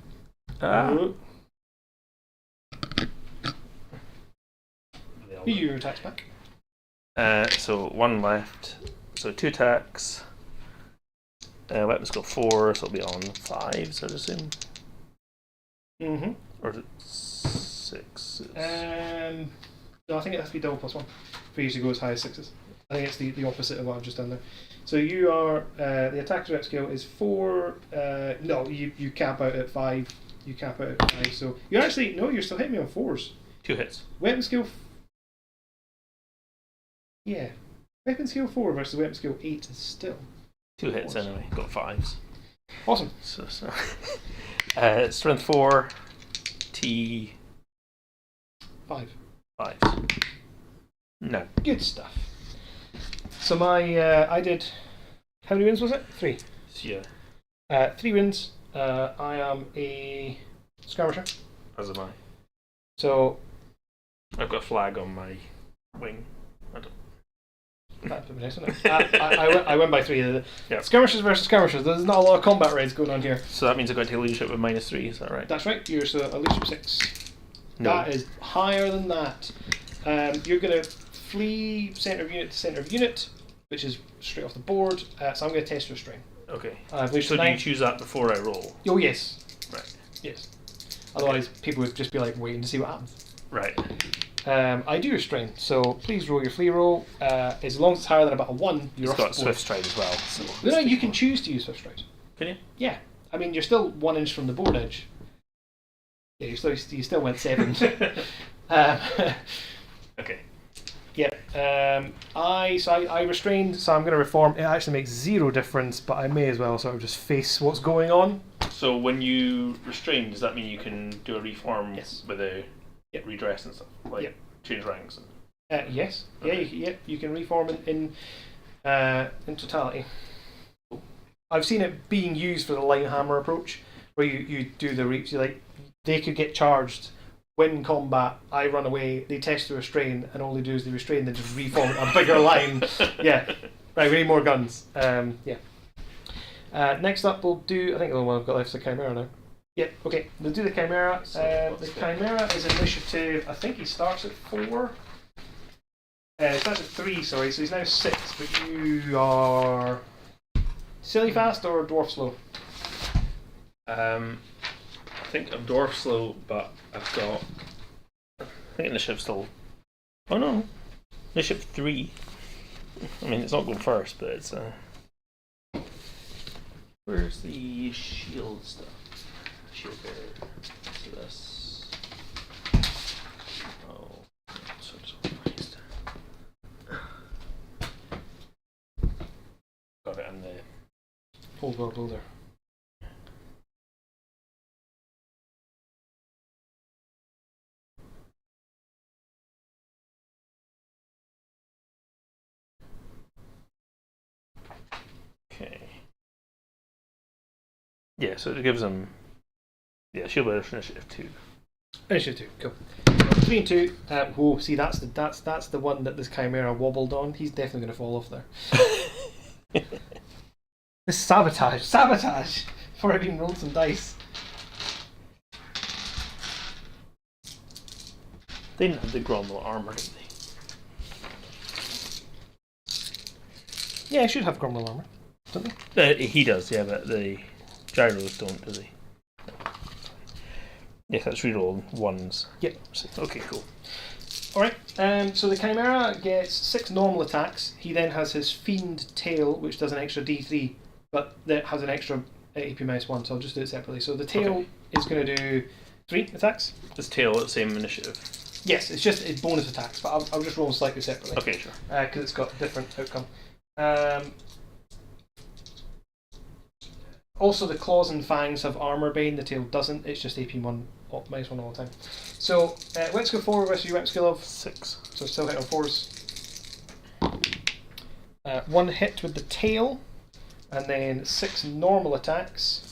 Your attacks back. So 1 left. So 2 attacks. Weapon skill 4, so it'll be on 5s, I'd assume. Mm-hmm. Or is it 6? No, I think it has to be double +1 for you to go as high as 6s. I think it's the opposite of what I've just done there. So you are the attack rep skill is 4. No, you cap out at 5. You cap out at 5. So you're actually you're still hitting me on 4s. 2 hits. Weapon skill. Yeah, weapon skill 4 versus weapon skill 8 is still 2 hits anyway. Got 5s. Awesome. So strength 4. T 5. 5s. No. Good stuff. So my I did. How many wins was it? 3. Yeah. 3 wins. I am a skirmisher. As am I. So I've got a flag on my wing. that'd be nice, wouldn't it? I went by 3. Yeah. Skirmishers versus skirmishers. There's not a lot of combat raids going on here. So that means I've got to take leadership with -3, is that right? That's right. You're a leadership 6. No. That is higher than that. You're going to flee centre of unit to centre of unit, which is straight off the board. So I'm going to test restrain. Okay. So do you choose that before I roll? Oh yes. Right. Yes. Otherwise, people would just be like waiting to see what happens. Right. I do restrain, so please roll your flee roll. As long as it's higher than about a 1, you're It's off got the board. Swift Stride as well. So No, you can choose to use Swift Stride. Can you? Yeah. I mean, you're still 1 inch from the board edge. Yeah, you still went 7. Okay. Yeah. I restrained, so I'm going to reform. It actually makes 0 difference, but I may as well sort of just face what's going on. So when you restrain, does that mean you can do a reform Yes. with a redress and stuff? Like Yep. change ranks? And... Yes. Okay. Yeah, you can reform in totality. I've seen it being used for the line hammer approach, where you do the reach. They could get charged, win combat, I run away, they test to restrain, and all they do is they restrain, then just reform a bigger line. Yeah. Right, we need more guns. Yeah. Next up, we'll do. I think the only one I've got left is the Chimera now. Yeah, okay. We'll do the Chimera. The Chimera is initiative. I think he starts at 4. He starts at 3, sorry, so he's now 6, but you are silly fast or dwarf slow? think I'm dwarf slow, but I've got. I think initiative still. Oh no, initiative 3. I mean, it's not going first, but it's. Where's the shield stuff? Shield bearer. So this. Oh, so surprised. Got it in the Old World Builder. Okay. Yeah, so it gives them. Yeah, shield bearer initiative 2. Initiative 2, cool. 3 and 2. Whoa, see, that's the one that this Chimera wobbled on. He's definitely going to fall off there. This is sabotage! Sabotage! Before I've even rolled some dice. They didn't have the Gromwell armor, did Yeah, I should have Gromwell armor, don't they? they? He does, yeah, but the gyros don't, do they? Yes, that's reroll ones. Yep. Okay, cool. Alright, so the Chimera gets 6 normal attacks. He then has his Fiend Tail, which does an extra d3, but that has an extra AP minus 1, so I'll just do it separately. So the tail is going to do 3 attacks. This tail at the same initiative. Yes, it's bonus attacks, but I'll just roll them slightly separately. Okay, sure. Because it's got a different outcome. Also, the claws and fangs have armor bane. The tail doesn't. It's just AP minus 1 all the time. So weapon skill 4 versus your weapon skill of 6. So still hit on 4s. 1 hit with the tail, and then 6 normal attacks.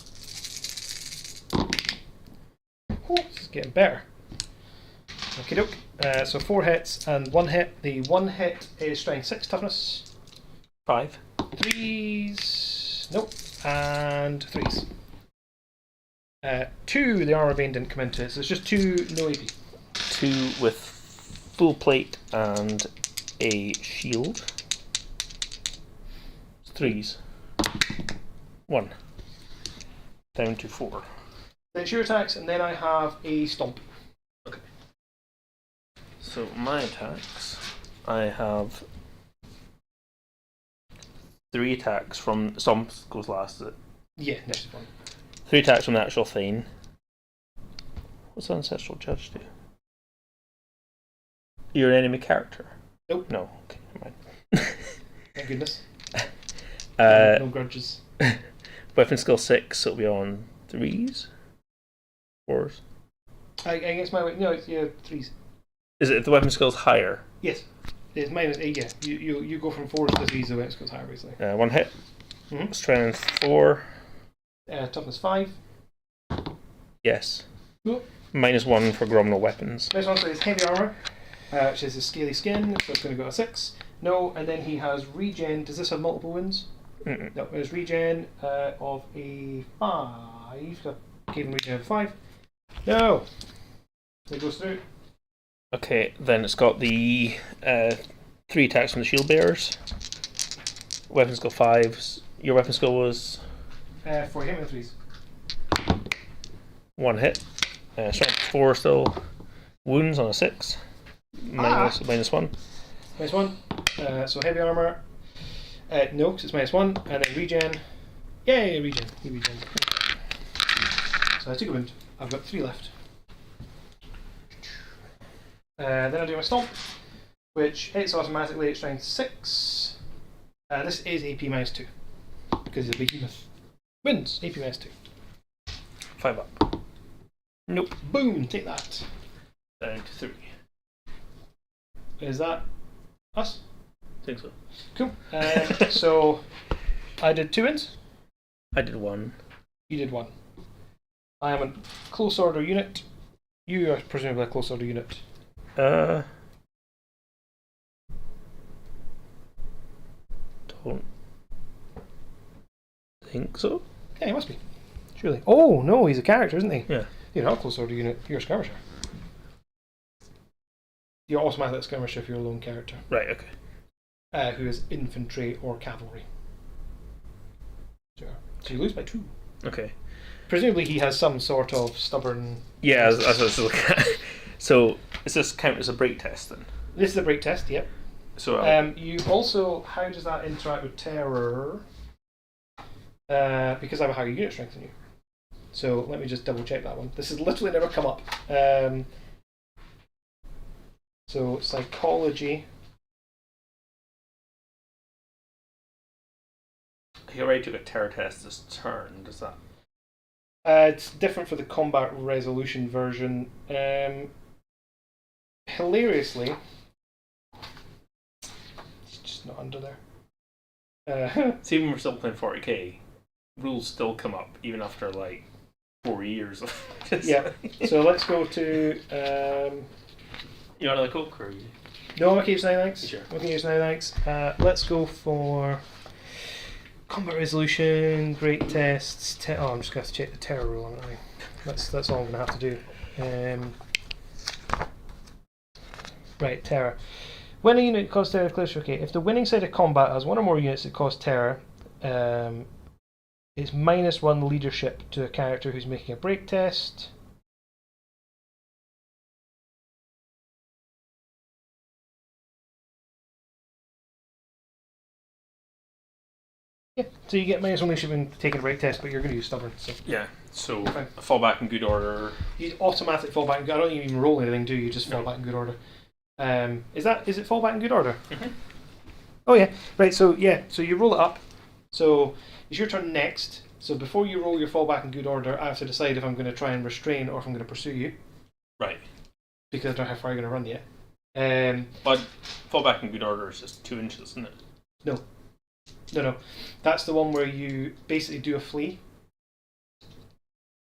Oh, this is getting better. Okie doke. So 4 hits and 1 hit. The 1 hit is strength 6 toughness. 5. 3s. Nope. And 3s. 2, the armor bane didn't come into it, so it's just 2 no AP. 2 with full plate and a shield. 3s. 1. Down to 4. Then it's your attacks, and then I have a stomp. Okay. So my attacks, I have 3 attacks from Stomp goes last, is it? Yeah, initiative 1. 3 attacks from the actual Thane. What's the Ancestral Judge do? You're an enemy character? Nope. No, okay, never mind. Thank goodness. Uh, No grudges. Weapon skill 6, so it'll be on 3s? 4s? I guess my no, it's 3s. Is it if the weapon skill's higher? Yes. It's minus 8, yeah. You go from 4s to 3s, the weapon skill's higher, basically. 1 hit. Mm-hmm. Strength 4. Toughness 5. Yes. Cool. -1 for Gromnal weapons. Next one is heavy armor, which is a scaly skin, so it's going to go to 6. No, and then he has regen. Does this have multiple wounds? Mm-mm. No, there's regen of a 5. So gave him regen of 5. No! It goes through. Okay, then it's got the 3 attacks from the shield bearers. Weapon skill 5s. Your weapon skill was? For him and 3s. 1 hit. Strength 4 still. Wounds on a 6. -1. Minus 1. So heavy armor. No, because it's -1. And then regen. Yay, regen. He regen. So I took a wound. I've got 3 left. Then I'll do my stomp, which hits automatically at strength 6. This is AP minus 2. Because he's a behemoth. Wins. AP minus 2. 5 up. Nope. Boom, take that. Down to 3. Is that us? I think so. Cool. So I did 2 wins. I did 1. You did 1. I am a close order unit. You are presumably a close order unit. Don't think so. Yeah, he must be. Surely. Oh, no, he's a character, isn't he? Yeah. You're not a close order unit. You're a skirmisher. You're automatically a skirmisher if you're a lone character. Right, okay. Who is infantry or cavalry. Sure. So you lose by 2. Okay. presumably he has some sort of stubborn. Yeah, as I was looking at. So, does this count as a break test then? This is a break test. Yep. So, you also, how does that interact with terror? Because I have a higher unit strength than you. So let me just double check that one. This has literally never come up. So psychology. he already took a terror test this turn. Does that? It's different for the combat resolution version. Hilariously, it's just not under there. See, when we're still playing 40k, rules still come up even after like 4 years. Yeah. So let's go to. You want another Coke or? No, I'm okay just now, thanks. Sure. Okay just now, thanks. Let's go for combat resolution, great tests. I'm just going to have to check the terror rule, aren't I? That's all I'm going to have to do. Right, terror. When a unit causes terror, okay. If the winning side of combat has one or more units that cause terror, it's -1 leadership to a character who's making a break test. Yeah, so you get -1 leadership when taking a break test, but you're going to use stubborn. So Yeah. So fine. a fall back in good order. You automatically fall back. I don't even roll anything, do you? You just fall back in good order. Is it fall back in good order? Mm-hmm. Oh yeah, right. So yeah, so you roll it up. So it's your turn next. So before you roll your fall back in good order, I have to decide if I'm going to try and restrain or if I'm going to pursue you, Right. because I don't know how far you're going to run yet. But fall back in good order is just 2 inches, isn't it? No, that's the one where you basically do a flee.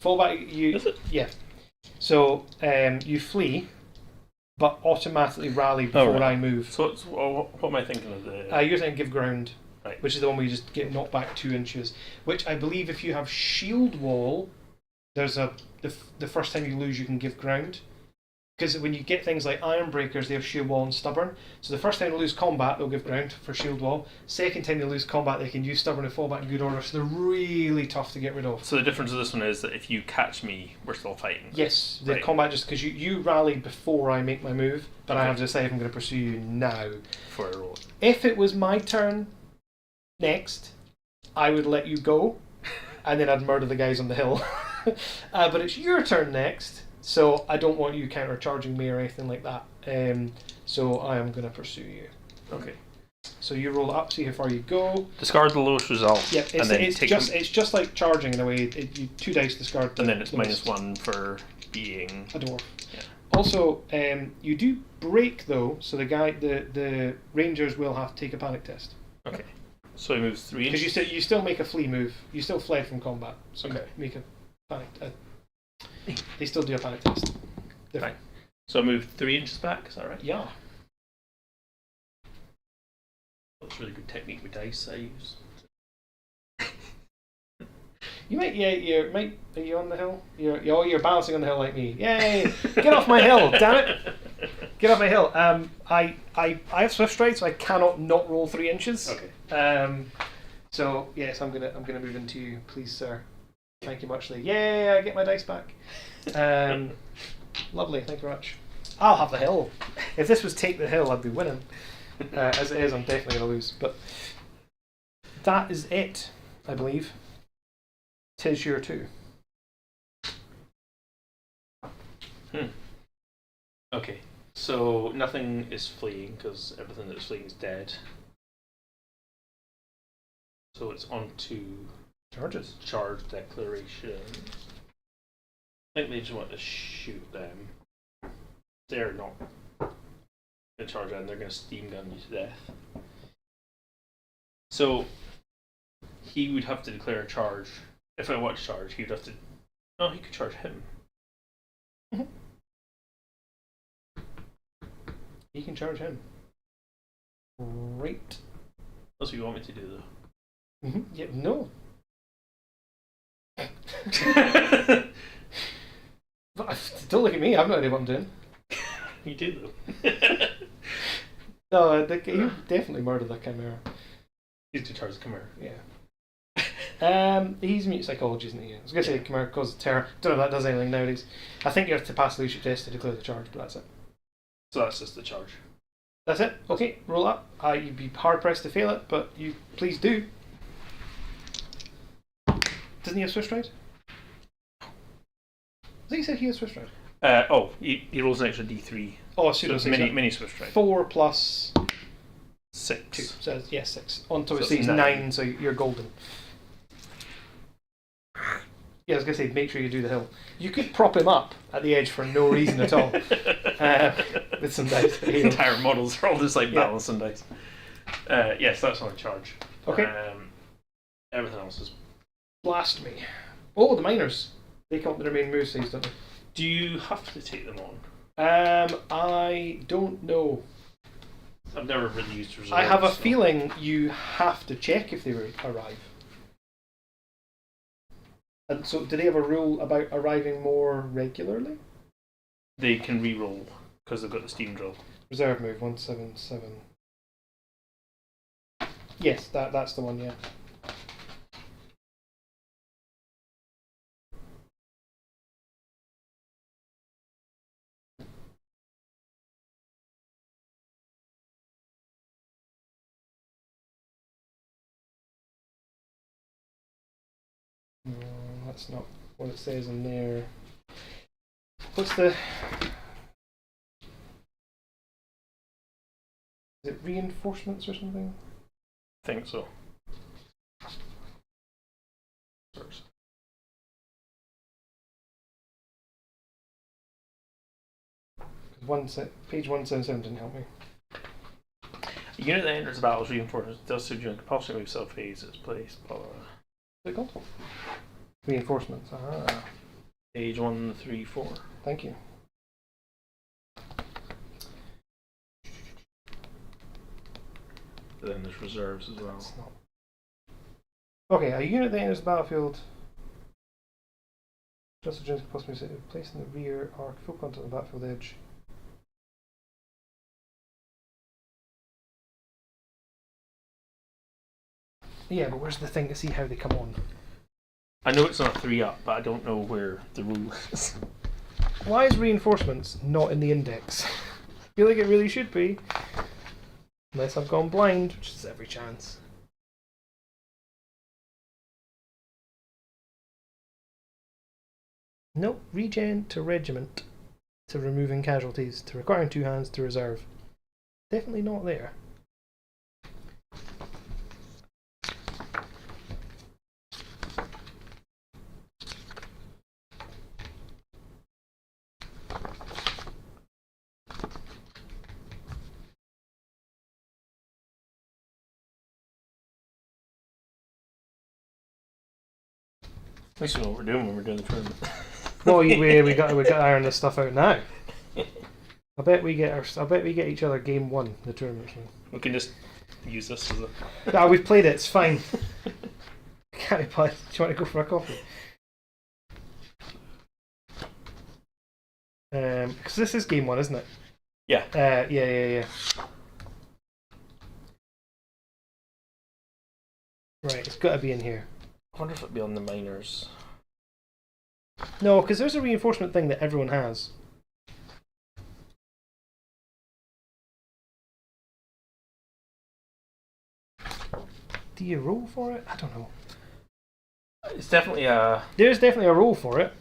Fall back. Is it? Yeah. So you flee, but automatically rally before right. I move. So what am I thinking of the? You're saying give ground, Right. which is the one where you just get knocked back 2 inches. Which I believe, if you have shield wall, there's the first time you lose, you can give ground. Because when you get things like iron breakers, they have shield wall and stubborn. So the first time they lose combat, they'll give ground for shield wall. Second time they lose combat, they can use stubborn and fall back in good order. So they're really tough to get rid of. So the difference of this one is that if you catch me, we're still fighting. Yes, the Right. combat, just because you rally before I make my move, but I Okay. have to decide if I'm going to pursue you now. For a roll. If it was my turn next, I would let you go, and then I'd murder the guys on the hill. But it's your turn next, so I don't want you countercharging me or anything like that. So I am going to pursue you. Okay. So you roll it up, see how far you go. Discard the lowest result. Yeah, and then take them, it's just like charging in a way. You 2 dice discard. and then it's the lowest. -1 for being. A dwarf. Yeah. Also, you do break though, so the rangers will have to take a panic test. Okay. So he moves 3 Because inches. you still make a flee move. You still fled from combat, so Okay. you make a panic. They still do a panic test. Fine. So I move 3 inches back. Is that right? Yeah. That's a really good technique with dice I use. You might. Yeah. Are you on the hill? You're balancing on the hill like me. Yay! Get off my hill! Damn it! Get off my hill. I have swift stride, so I cannot not roll 3 inches. Okay. So yes, I'm gonna move into you, please, sir. Thank you muchly. Yay! I get my dice back. Lovely. Thank you very much. I'll have the hill. If this was take the hill, I'd be winning. As it is, I'm definitely gonna lose. But that is it, I believe. 'Tis your two. Okay. So nothing is fleeing because everything that's fleeing is dead. So it's on to Charges. charge declarations. I think they just want to shoot them. They're not going to charge them, they're going to steam gun you to death. So he would have to declare a charge. If I want to charge, he would have to. No, he could charge him. You can charge him. Right. That's what you want me to do, though. Mm-hmm. Yeah. No. But don't look at me. I've no idea what I'm doing. You do, though. No, you definitely murdered that chimera. He's to charge the chimera. Yeah. He's mute psychology, isn't he? I was going to say command cause terror. Don't know if that does anything nowadays. I think you have to pass the leadership test to declare the charge, but that's it. So that's just the charge. That's it. Okay, roll up. You'd be hard pressed to fail it, but you please do. Doesn't he have Swift Stride? I think he said he has Swift Stride. He rolls an extra D3. Oh, So pseudo it's 6. mini Swift Stride. 4 plus 6. 2. So yeah, 6. On top of So 6, it's 9, so you're golden. Yeah, I was going to say, make sure you do the hill. You could prop him up at the edge for no reason at all. With some dice. The entire models are all just like balancing dice. Yes, that's on charge. Okay. Everything else is. Blast me. Oh, the miners. They come up with their main move saves, don't they? Do you have to take them on? I don't know. I've never really used reserves. I have a feeling you have to check if they arrive. And so, do they have a rule about arriving more regularly? They can re-roll because they've got the steam drill. Reserve move 177. Yes, that's the one. Yeah. No, that's not what it says in there. What's the... Is it reinforcements or something? I think so. Page 177 didn't help me. A unit that enters the battle is reinforcements does so during compulsory move self phase its place. Blah, blah, blah. What's it called? Reinforcements. Ah, Page 134. thank you. Then there's reserves as well. It's not. Okay, a unit that enters the battlefield. Just a possibly placed in the rear arc, full contact on the battlefield edge. Yeah, but where's the thing to see how they come on? I know it's not 3-up, but I don't know where the rule is. Why is reinforcements not in the index? I feel like it really should be. Unless I've gone blind, which is every chance. Nope, regen to regiment, to removing casualties, to requiring 2 hands, to reserve. Definitely not there. At least we know what we're doing when we're doing the tournament. Well, we got to iron this stuff out now. I bet we get each other game 1 the tournament. We can just use this as a. Ah, we've played it. It's fine. Can't be played. Do you want to go for a coffee? Because this is game 1, isn't it? Yeah. Yeah. Right, it's got to be in here. I wonder if it'd be on the miners. No, because there's a reinforcement thing that everyone has. Do you roll for it? I don't know. It's definitely a. There's definitely a roll for it.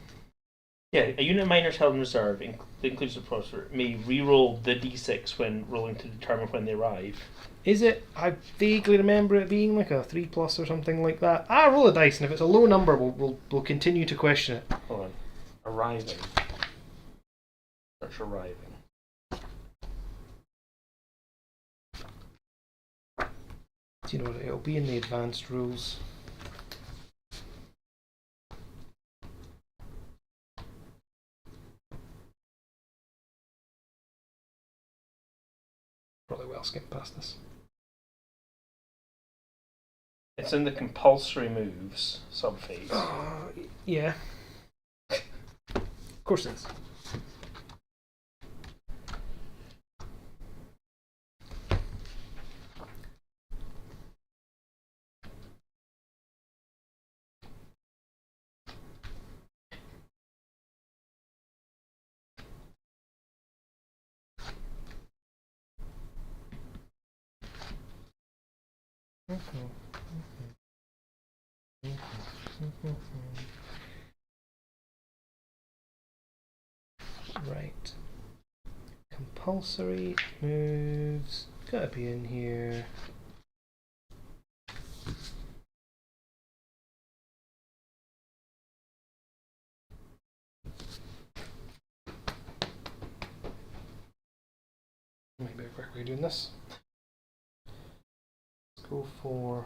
Yeah, a unit of miners held in reserve, inclusive processor, may re-roll the d6 when rolling to determine when they arrive. Is it? I vaguely remember it being like a 3+ or something like that. Roll a dice, and if it's a low number, we'll continue to question it. Hold on. Arriving. Search arriving. Do you know what? It'll be in the advanced rules. Probably well skip past this. It's in the compulsory moves subphase. Yeah. Of course it is. Right. Compulsory moves. Gotta be in here. Might be a quick way of doing this. Let's go for.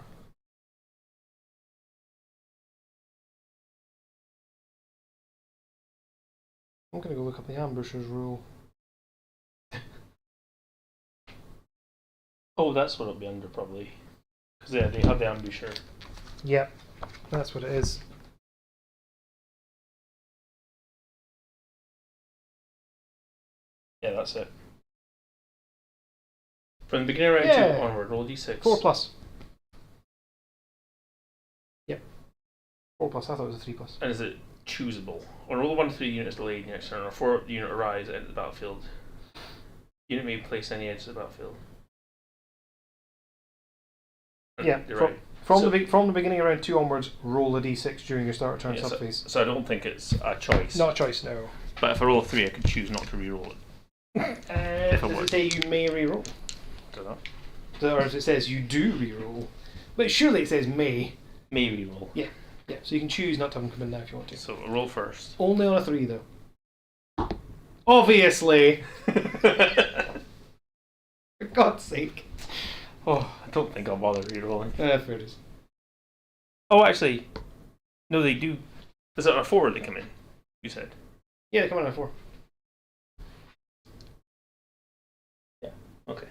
I'm gonna go look up the ambushers rule. Oh, that's what it'll be under probably. Because yeah, they have the ambusher. Yep, that's what it is. Yeah, that's it. From the beginning of round Yeah. 2 onward, roll d6. 4+. Yep. 4+. I thought it was a 3+. And is it choosable? On roll 1 to 3 units delayed next turn, or 4 unit arise at the battlefield. Unit may place any edge to the battlefield. Yeah, you're right. From So- the beginning of round 2 onwards, roll a d6 during your start turn Yeah, subphase. so I don't think it's a choice. Not a choice, no. But if I roll a 3, I could choose not to re-roll it. Does would. it say you may reroll? Don't know. Or it says you do reroll? But surely it says may. May re-roll. Yeah, so you can choose not to have them come in now if you want to. So I'll roll first. Only on a 3 though. Obviously! For God's sake. Oh, I don't think I'll bother re-rolling. Fair it is. Oh, actually, no, they do. Is it a 4 they come in? You said. Yeah, come on a 4. Yeah. Okay.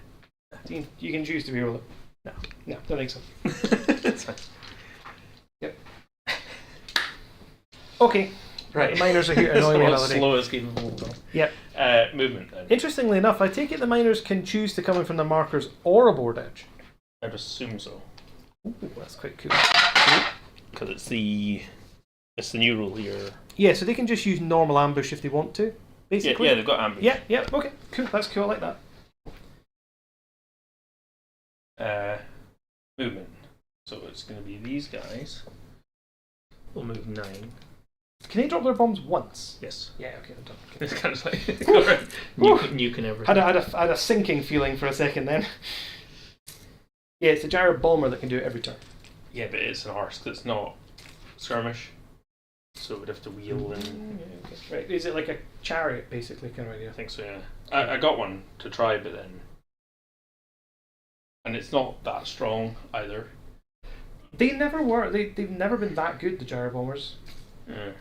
You can choose to reroll it. No, don't think so. It's fine. Yep. Okay. Right. The miners are here to annoy me another day. Slowest game of all time. Yep. Movement then. Interestingly enough, I take it the miners can choose to come in from the markers or a board edge. I'd assume so. Ooh, that's quite cool. Because it's the new rule here. Yeah, so they can just use normal ambush if they want to, basically. Yeah, they've got ambush. Yeah, okay, cool. That's cool. I like that. Movement. So it's going to be these guys. We'll move 9. Can they drop their bombs once? Yes. Yeah, okay, I'm done. Okay. It's kind of like you can everything. I had a sinking feeling for a second then. Yeah, it's a gyro bomber that can do it every turn. Yeah, but it's an arse. It's not skirmish. So we'd have to wheel and. Yeah, okay. Right, is it like a chariot, basically, kind of idea? I think so, yeah. I got one to try, but then. And it's not that strong either. They never were. They've never been that good, the gyro bombers. Yeah.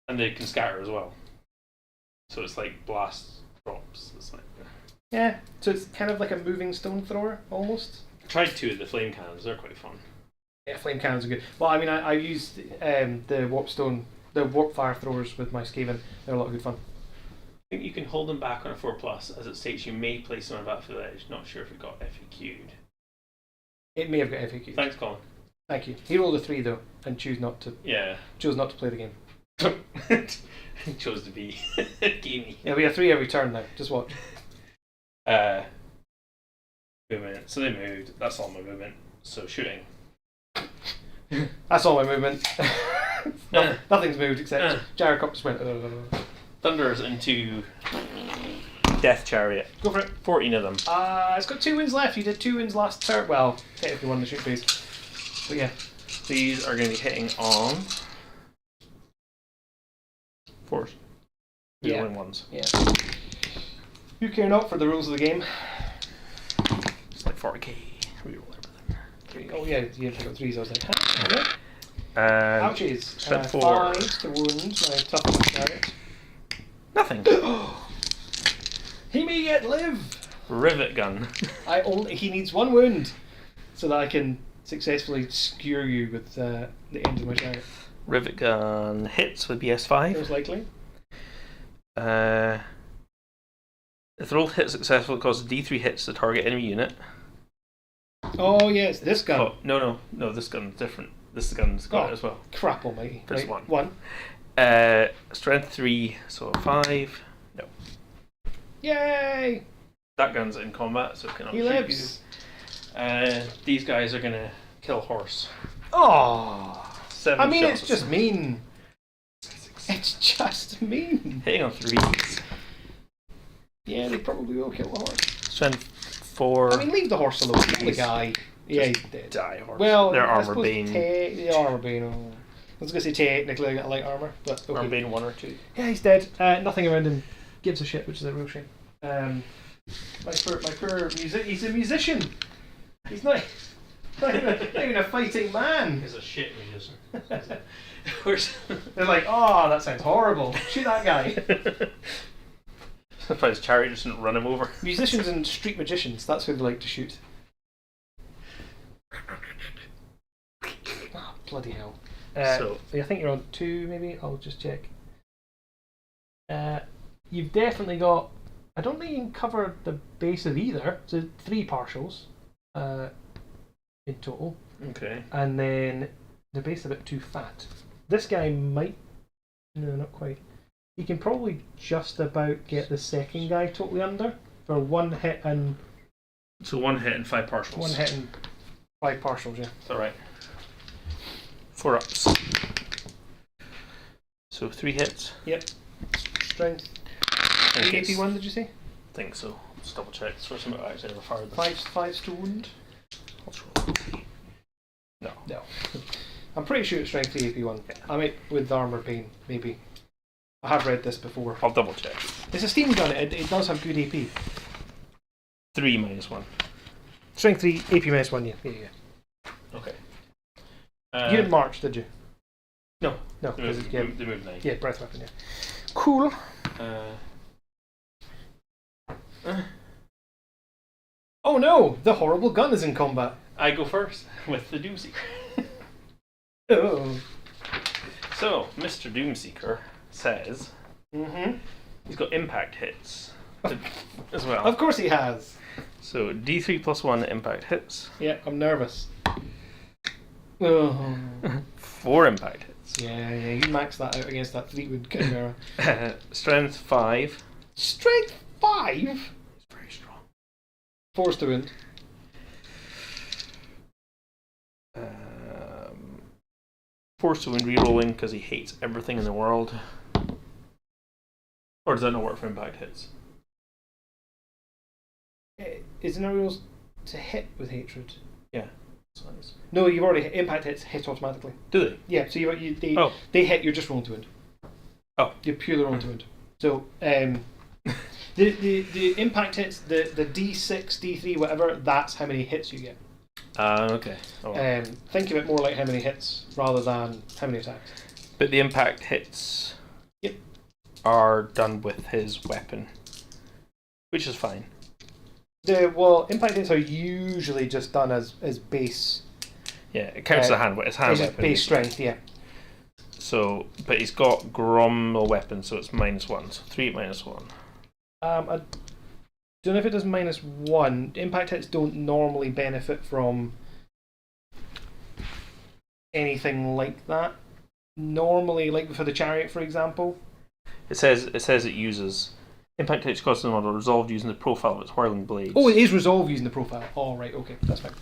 And they can scatter as well. So it's like blast drops. It's like. Yeah, so it's kind of like a moving stone thrower, almost. I tried 2 of the flame cannons. They're quite fun. Yeah, flame cannons are good. Well, I mean, I used the warp fire throwers with my Skaven. They're a lot of good fun. I think you can hold them back on a 4+, as it states you may place them on a battlefield edge. Not sure if it got FAQ'd. It may have got FAQ. Thanks, Colin. Thank you. He rolled a 3 though, and chose not to play the game. He chose to be gamey. Yeah, we have 3 every turn now. Just watch. Movement. So they moved. That's all my movement. So shooting. That's all my movement. Nothing's moved except Gyrocopters went. Thunders into Death Chariot. Go for it. 14 of them. It's got 2 wins left. You did 2 wins last turn. Well, technically one in the shoot phase. But yeah. These are going to be hitting on 4s. Yeah. Only ones. Yeah. You care not for the rules of the game. It's like 40k. Reroll everything. Oh yeah, you got 3s. I was like, huh? And Ouchies. strength 4. 5 to wound my toughness chariot. Nothing. He may yet live. Rivet gun. He needs 1 wound, so that I can successfully skewer you with the end of my chariot. Rivet gun hits with BS5. Most likely. If the roll hit successful, it causes D3 hits to target enemy unit. Oh yes, this gun. Oh, no, this gun's different. This gun's got it as well. Crap almighty. There's right. 1. Strength 3, so 5. No. Yay! That gun's in combat, so it cannot He shoot lives. you. These guys are gonna kill a horse. Oh, 7 I mean, shots. it's just mean. It's just mean. Hitting on 3s. Yeah, they probably will kill the horse. Strength 4. I mean, leave the horse alone. Kill the guy. Yeah, he's dead. Die horse. Well, they're I armor suppose bane. the armor bane. Oh. I was going to say technically I got light armor, but okay. Armor bane 1 or 2. Yeah, he's dead. Nothing around him gives a shit, which is a real shame. My poor music. He's a musician. He's not even a fighting man. He's a shit musician. They're like, oh, that sounds horrible. Shoot that guy. If his chariot just didn't run him over. Musicians and street magicians, that's who they like to shoot. Oh, bloody hell. So I think you're on 2, maybe. I'll just check. You've definitely got. I don't think you can cover the base of either. So 3 partials in total. okay. And then the base a bit too fat. This guy might. No, not quite. You can probably just about get the second guy totally under for 1 hit and. So 1 hit and 5 partials. 1 hit and 5 partials, yeah. That's alright. 4 ups. So 3 hits. Yep. Strength. AP 1, did you say? I think so. Let's double check. It's first time I actually ever fired this. 5 to wound? Let's roll. No. No. I'm pretty sure it's strength 3 AP 1. Yeah. I might with armor bane, maybe. I have read this before. I'll double check. It's a steam gun, it does have good AP. 3 minus 1. Strength 3, AP minus 1, yeah. Okay. You didn't march, did you? No. No, They because moved, yeah, they moved 9. yeah, breath weapon, yeah. Cool. Oh no! The horrible gun is in combat. I go first with the Doomseeker. Oh. So, Mr. Doomseeker says he's got impact hits as well. Of course he has. So, D3 plus 1 impact hits. Yeah, I'm nervous. Oh. 4 impact hits. Yeah, you max that out against that Fleetwood Chimera. Strength 5. Strength 5? It's very strong. Force to wound. Force to wound rerolling because he hates everything in the world. Or does that not work for impact hits? Is it not rules to hit with hatred? Yeah. No, you've already impact hit automatically. Do they? Yeah, so they Oh. they hit. You're just rolling to wound. Oh. You're purely rolling to wound. So the impact hits, the D6, D3, whatever. That's how many hits you get. Okay. Oh, well. Think of it more like how many hits rather than how many attacks. But the impact hits Yep. are done with his weapon, which is fine. Impact hits are usually just done as base. Yeah, it counts as a hand. It's hand It's just weapon. base strength, yeah. So, but he's got Grommel weapon, so it's -1. So 3 minus 1. I don't know if it does -1. Impact hits don't normally benefit from anything like that. Normally, like for the chariot, for example. It says it uses impact hits cost the model resolved using the profile of its whirling blades. Oh, it is resolved using the profile. Oh, right, okay, that's fine.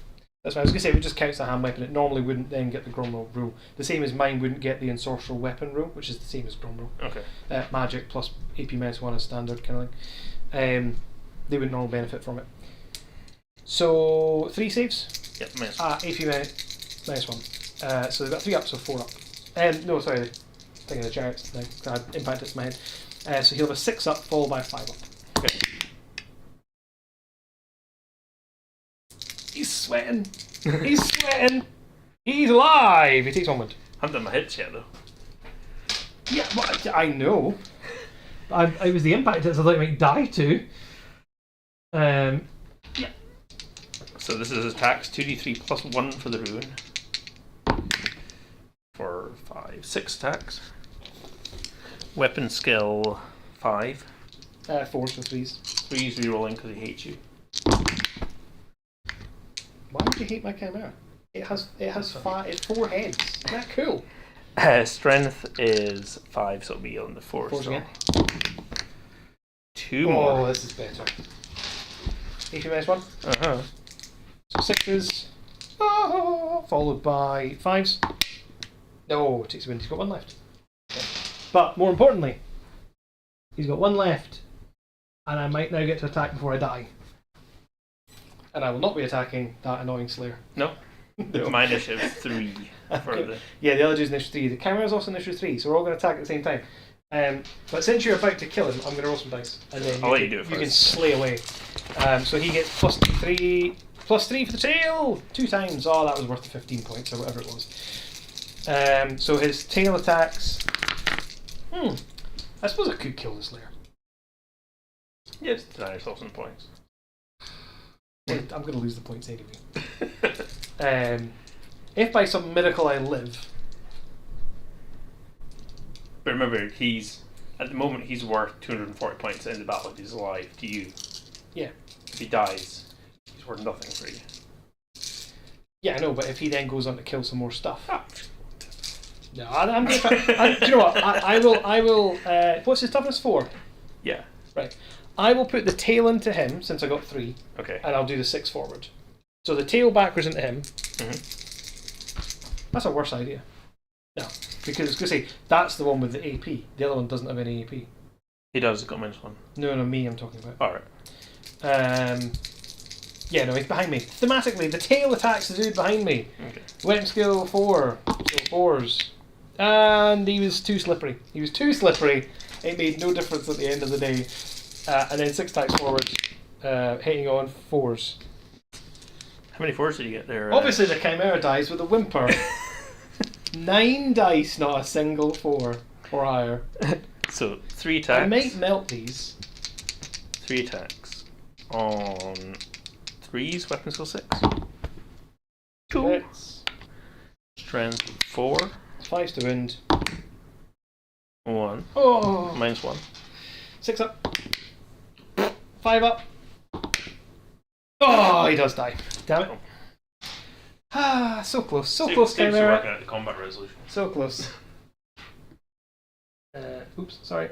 That's fine. I was going to say, it just counts the hand weapon. It normally wouldn't then get the Gromrel rule. The same as mine wouldn't get the ensorceral weapon rule, which is the same as Gromrel. Okay. Magic plus AP -1 as standard kind of thing. They wouldn't normally benefit from it. So 3 saves. Yep. Minus. AP -1. So they've got 3 up, so 4 up. No, sorry, thinking of the chariots now. I had impact hits in my head. So he'll have a 6 up, followed by a 5 up. Okay. He's sweating. He's sweating. He's alive. He takes 1 wound. I haven't done my hits yet though. Yeah, well, I know. It was the impact hits I thought he might die to. Yeah. So this is his attacks 2d3 plus 1 for the ruin. 4, 5, 6 attacks. Weapon skill 5. 4 so 3s. 3's rerolling because he hates you. Why would you hate my chimera? It has 5. It's 4 heads. Isn't that cool? Strength is 5, so it'll be on the 4. 4 again. 2 more. Oh, this is better. AP -1. Uh-huh. So 6s, followed by 5s. No, it takes a win. He's got 1 left. But more importantly, he's got 1 left, and I might now get to attack before I die. And I will not be attacking that annoying Slayer. No. No. My initiative 3 for the. Yeah, the other dude's initiative 3. The Chimera's also initiative 3, so we're all going to attack at the same time. But since you're about to kill him, I'm going to roll some dice, and then I'll let you do it you can first. slay away. So he gets +3 for the tail 2 times. Oh, that was worth the 15 points or whatever it was. So his tail attacks. I suppose I could kill the Slayer. Yeah, just deny yourself some points. I'm going to lose the points anyway. If by some miracle I live. But remember, at the moment he's worth 240 points in the battle if he's alive to you. Yeah. If he dies, he's worth nothing for you. Yeah, I know, but if he then goes on to kill some more stuff. No, I'm going to try. Do you know what? I will. What's his toughness 4? Yeah. Right. I will put the tail into him since I got 3. Okay. And I'll do the 6 forward. So the tail backwards into him. That's a worse idea. No, because it's going to say that's the one with the AP. The other one doesn't have any AP. He does. He's got -1. No, me. I'm talking about. All right. Yeah, no, he's behind me. Thematically, the tail attacks the dude behind me. Okay. Weapon skill 4, so 4s, and he was too slippery. It made no difference at the end of the day. And then 6 attacks forward, hitting on 4s. How many 4s did you get there? Obviously, the Chimera dies with a whimper. 9 dice, not a single 4 or higher. So 3 attacks. I might melt these. 3 attacks on 3s. Weapon skill 6. 2. Hits. Strength 4. 5 to wound. 1. Oh! -1. 6 up. 5 up. Oh, he does die. Damn it. Ah, so close. So close, Seems to Chimera. work out the combat resolution. So close. Oops, sorry.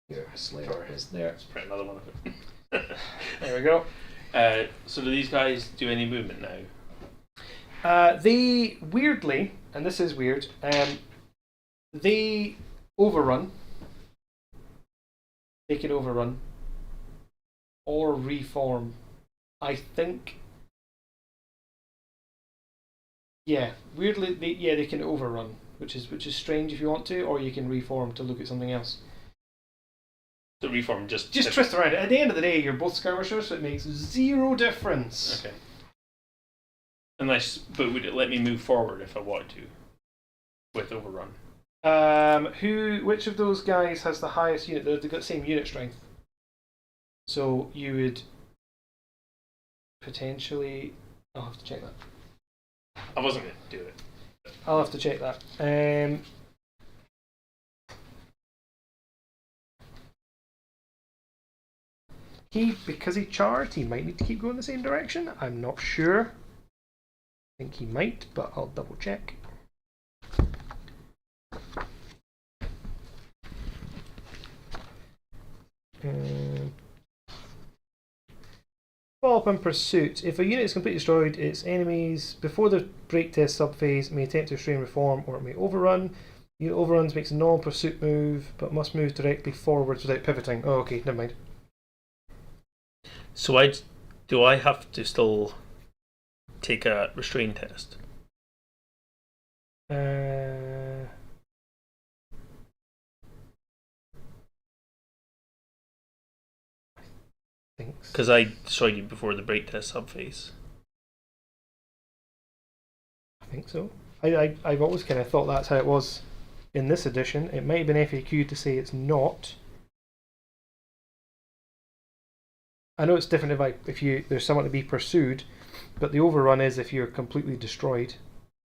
Your Slayer is there. Let's print another one of it. There we go. So do these guys do any movement now? They, weirdly, and this is weird, they overrun. They can overrun. Or reform. I think. Yeah, weirdly, they can overrun, which is strange if you want to, or you can reform to look at something else. So reform just Twist around. At the end of the day, you're both skirmishers, so it makes 0 difference. Okay. But would it let me move forward if I wanted to? With overrun. Which of those guys has the highest unit? They've got the same unit strength. So you would potentially. I'll have to check that. I wasn't going to do it. I'll have to check that. Because he charged, he might need to keep going the same direction. I'm not sure. I think he might, but I'll double check. Follow up and pursuit. If a unit is completely destroyed, its enemies before the break test subphase may attempt to restrain reform or it may overrun. Unit overruns makes a non-pursuit move, but must move directly forwards without pivoting. Oh, okay, never mind. So do I have to still take a restrain test? Because I destroyed you before the break test subphase. I think so. I've always kind of thought that's how it was in this edition. It might have been FAQ to say it's not. I know it's different if there's someone to be pursued, but the overrun is if you're completely destroyed.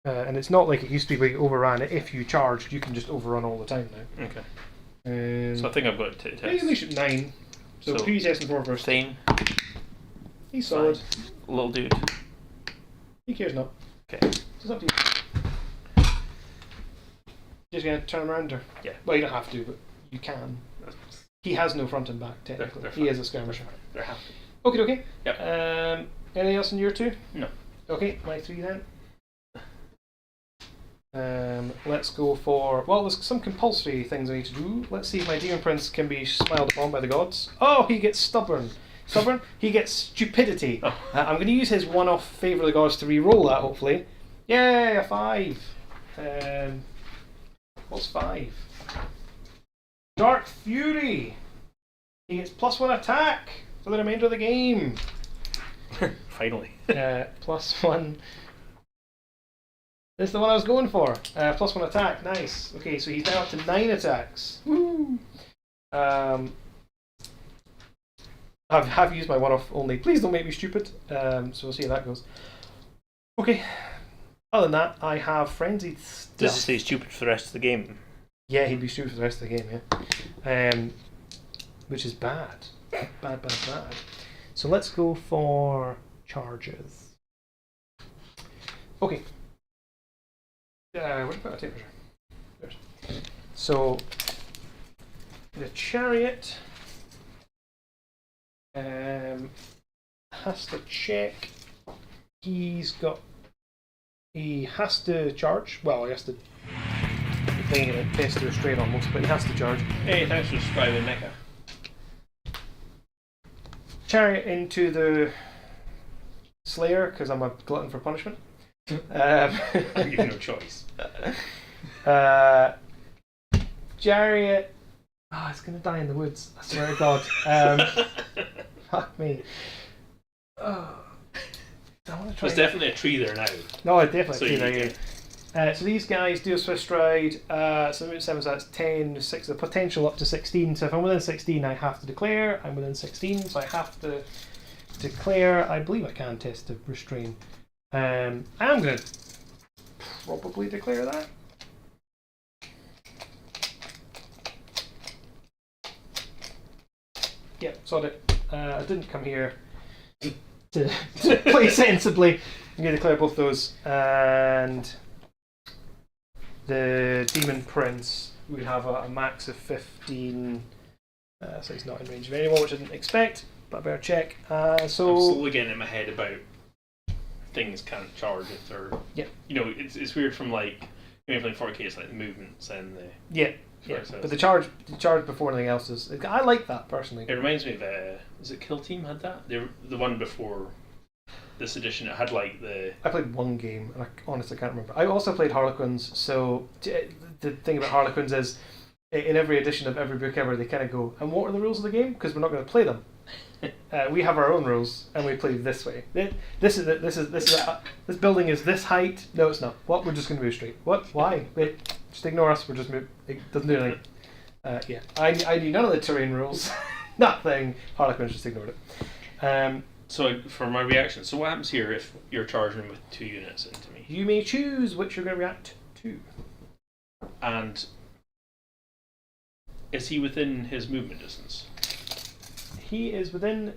And it's not like it used to be where you overran it. If you charged, you can just overrun all the time now. Okay. So I think I've got to test. Maybe at least 9. So 3 tests and 4 first. Same. He's solid. Little dude. He cares not. Okay. So it's up to you. Just gonna turn him around or? Yeah. Well, you don't have to, but you can. He has no front and back, technically. They're he is a skirmisher. They're happy. Okay. Yep. Anything else in your 2? No. Okay, my 3 then. Let's go for... Well, there's some compulsory things I need to do. Let's see if my Demon Prince can be smiled upon by the gods. Oh, he gets stubborn. Stubborn? He gets stupidity. Oh. I'm going to use his one-off favour of the gods to re-roll that, hopefully. Yay, a 5. What's 5? Dark Fury. He gets +1 attack for the remainder of the game. Finally. +1. This is the one I was going for. +1 attack. Nice. Okay, so he's now up to 9 attacks. Woo! I've used my one-off only. Please don't make me stupid. So we'll see how that goes. Okay. Other than that, I have frenzied stuff. Does he stay stupid for the rest of the game? Yeah, he'd be stupid for the rest of the game. Yeah. Which is bad. Bad. So let's go for charges. Okay. Where did I put my tape measure? So the chariot has to check. He has to charge. Well, he has to. Playing it at test to restrain almost, but he has to charge. Hey, thanks for subscribing, Mecha. Chariot into the Slayer because I'm a glutton for punishment. I give you no choice. Chariot. Oh, it's gonna die in the woods. I swear to God. Fuck me. Oh. I want to try. There's definitely a tree there now. No, I definitely So see you that. can- So these guys do a Swift Stride. So movement 7, so that's 10, 6, the potential up to 16. So if I'm within 16, I have to declare. I'm within 16, so I have to declare. I believe I can test to restrain. I'm going to probably declare that. Yep, sod it. I didn't come here to play sensibly. I'm going to declare both those. And the Demon Prince would have a max of 15. So he's not in range of anyone, which I didn't expect, but I better check. I'm So slowly getting in my head about things can't charge if they're. Yeah. You know, it's weird from like when you're playing 4K, it's like the movements and the. yeah, but the charge before anything else is. I like that personally. It reminds me of is it Kill Team had that? The one before this edition. It had like the. I played one game, and I honestly can't remember. I also played Harlequins, so the thing about Harlequins is, in every edition of every book ever, they kind of go, and what are the rules of the game? Because we're not going to play them. We have our own rules, and we play this way. This building is this height. No, it's not. What? We're just going to move straight. What? Why? Wait, just ignore us. We're just move. It doesn't do anything. Yeah, I knew none of the terrain rules. Nothing. Harlequins just ignored it. So for my reaction, so what happens here if you're charging with 2 units into me? You may choose which you're going to react to. And is he within his movement distance? He is within.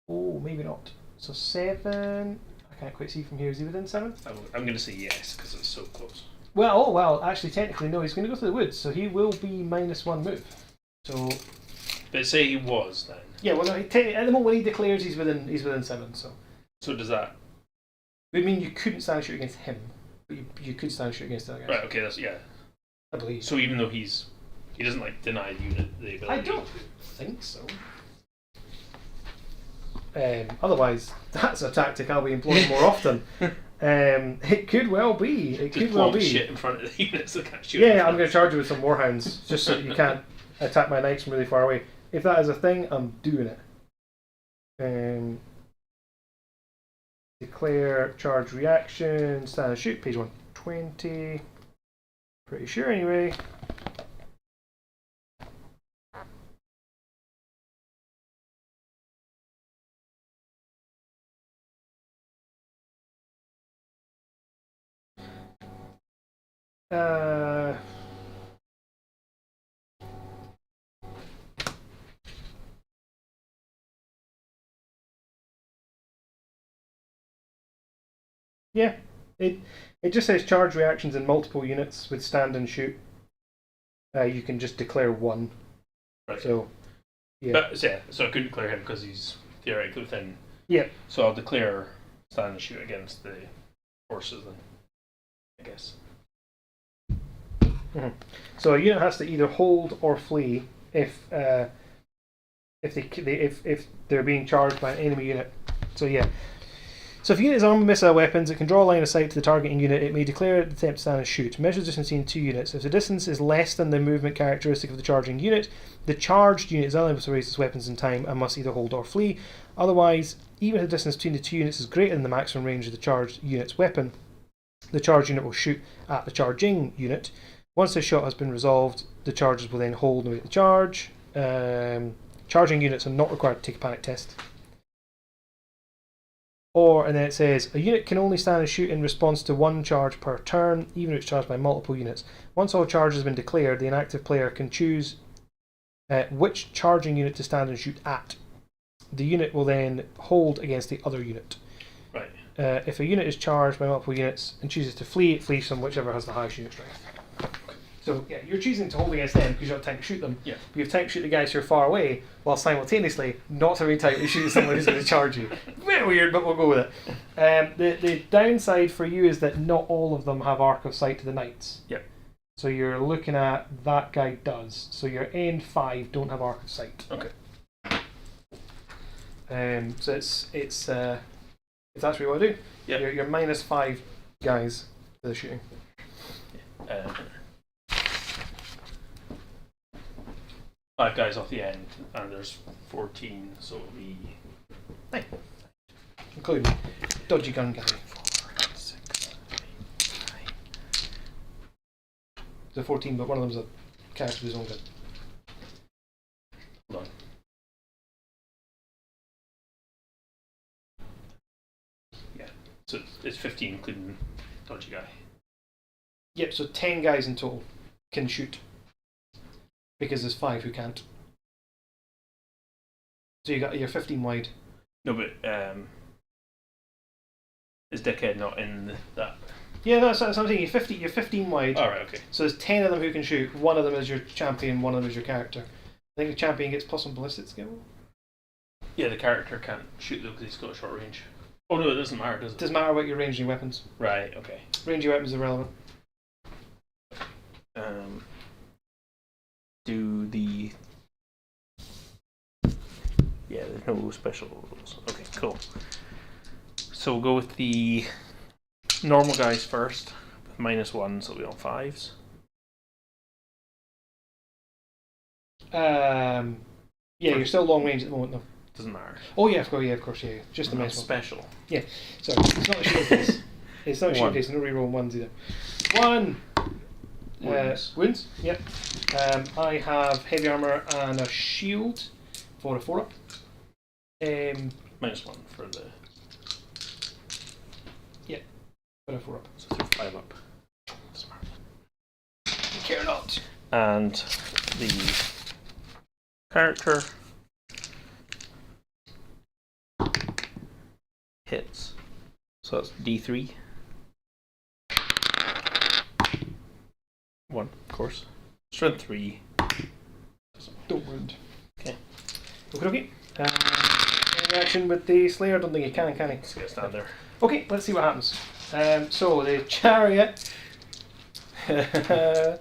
Oh, maybe not. So 7. I can't quite see from here. Is he within 7? I'm going to say yes because it's so close. Well. Actually, technically, no. He's going to go to the woods, so he will be -1 move. So. But say he was then. Yeah. Well, no. At the moment when he declares, he's within 7. So does that? it would mean you couldn't stand shoot against him, but you could stand shoot against the other guy. Right. Okay. That's yeah. I believe. So even though he doesn't like deny the unit the ability. I don't think so. Otherwise, that's a tactic I'll be employing more often. It could well be. It Just could well plonk be. shit in front of the units that can't shoot. Yeah, I'm going to charge you with some warhounds just so that you can't attack my knights from really far away. If that is a thing, I'm doing it. Declare charge reaction, stand and shoot, page 120. Pretty sure anyway. Yeah, it just says charge reactions in multiple units with stand and shoot. You can just declare one. Right. So, yeah. But yeah, so I couldn't declare him because he's theoretically within. Yeah. So I'll declare stand and shoot against the forces then, I guess. Mm-hmm. So a unit has to either hold or flee if they're being charged by an enemy unit. So yeah. So if a unit is armed with missile weapons, it can draw a line of sight to the targeting unit. It may declare it attempt to stand and shoot. Measures distance between two units. If the distance is less than the movement characteristic of the charging unit, the charged unit is unable to raise its weapons in time and must either hold or flee. Otherwise, even if the distance between the two units is greater than the maximum range of the charged unit's weapon, the charged unit will shoot at the charging unit. Once the shot has been resolved, the charges will then hold and await the charge. Charging units are not required to take a panic test. And then it says, a unit can only stand and shoot in response to one charge per turn, even if it's charged by multiple units. Once all charges have been declared, the inactive player can choose which charging unit to stand and shoot at. The unit will then hold against the other unit. Right. If a unit is charged by multiple units and chooses to flee, it flees from whichever has the highest unit strength. So yeah, you're choosing to hold against them because you have time to shoot them. Yeah. But you have time to shoot the guys who are far away, while simultaneously not having time to shoot someone who's going to charge you. Bit weird, but we'll go with it. The downside for you is that not all of them have arc of sight to the knights. Yep. So you're looking at that guy does. So your end 5 don't have arc of sight. Okay. So it's if that's what you want to do. Yep. You're -5 guys for the shooting. 5 guys off the end, and there's 14, so it'll be 9. Including dodgy gun guy. 4, 6, 8, 9. So 14, but one of them's a character with his own gun. Hold on. Yeah, so it's 15, including dodgy guy. Yep, so 10 guys in total can shoot. Because there's 5 who can't. So you're 15 wide. No, but is Dickhead not in that? Yeah, that's what I'm saying. You're 15 wide. Oh, right, okay. So there's 10 of them who can shoot. One of them is your champion, one of them is your character. I think the champion gets plus on ballistic skill. Yeah, the character can't shoot though because he's got a short range. Oh no, it doesn't matter, does it? Doesn't matter what your range of your weapons. Right, okay. Range of your weapons is irrelevant. Do the... Yeah, there's no special rules. Okay, cool. So we'll go with the normal guys first. With -1, so it'll be on 5s. Yeah, you're still long range at the moment though. Doesn't matter. Oh yeah, of course, yeah. Just the Not main one. special. Yeah, sorry, it's not a shield case. It's not a shield One. case, no reroll ones either. 1! Wounds. Wounds, yep. I have heavy armour and a shield for a 4-up. -1 for the... For a 4-up. So 5 up. Smart. You care not. And the character hits. So that's D3. 1, of course. Strength 3. Don't wound. Okay. Okay. Any action with the Slayer? I don't think you can he? Let's get a stand there. Okay, let's see what happens. So the chariot. Yeah,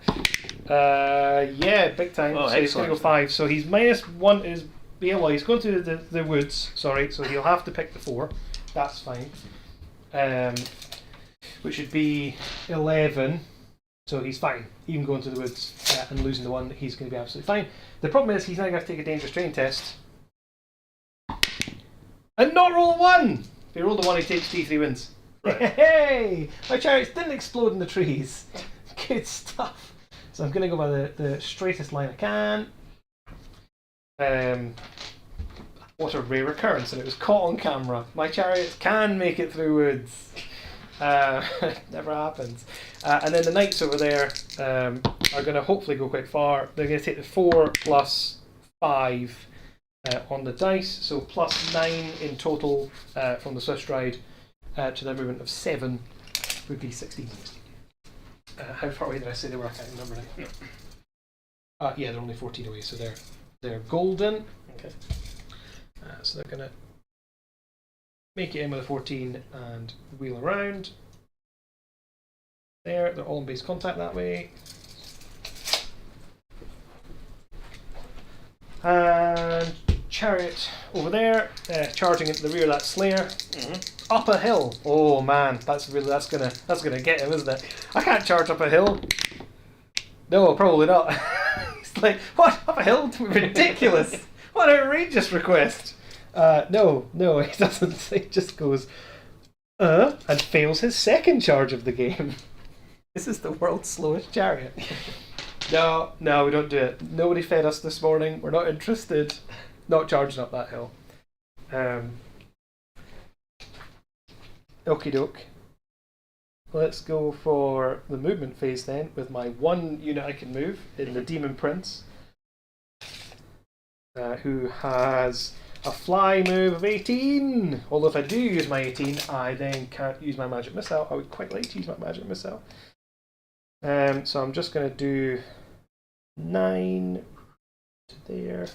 big time. Oh, so he's going to go 5. So he's -1 is... Yeah, well, he's going to the woods, sorry, so he'll have to pick the 4. That's fine. Which would be 11. So he's fine. Even going to the woods and losing the 1, he's going to be absolutely fine. The problem is he's now going to take a dangerous terrain test. And not roll a 1! If he rolled a 1, he takes D3 wins. Right. Hey! My chariots didn't explode in the trees. Good stuff. So I'm going to go by the straightest line I can. What a rare occurrence, and it was caught on camera. My chariots can make it through woods. Never happens. And then the knights over there are going to hopefully go quite far. They're going to take the 4 plus 5 on the dice, so plus 9 in total from the Swift Stride to their movement of 7 would be 16. How far away did I say they were? I can't remember now. Yeah, they're only 14 away, so they're golden. Okay. So they're going to make it in with a 14 and wheel around. There, they're all in base contact that way. And chariot over there, charging into the rear of that Slayer. Up a hill. Oh man, that's gonna get him, isn't it? I can't charge up a hill. No, probably not. It's like, what? Up a hill? Ridiculous! What an outrageous request. No, he doesn't. He just goes, and fails his second charge of the game. This is the world's slowest chariot. No, we don't do it. Nobody fed us this morning. We're not interested. Not charging up that hill. Okie doke. Let's go for the movement phase then, with my one unit I can move in the Demon Prince, who has a fly move of 18. Although if I do use my 18, I then can't use my magic missile. I would quite like to use my magic missile. So I'm just going to do 9 to there.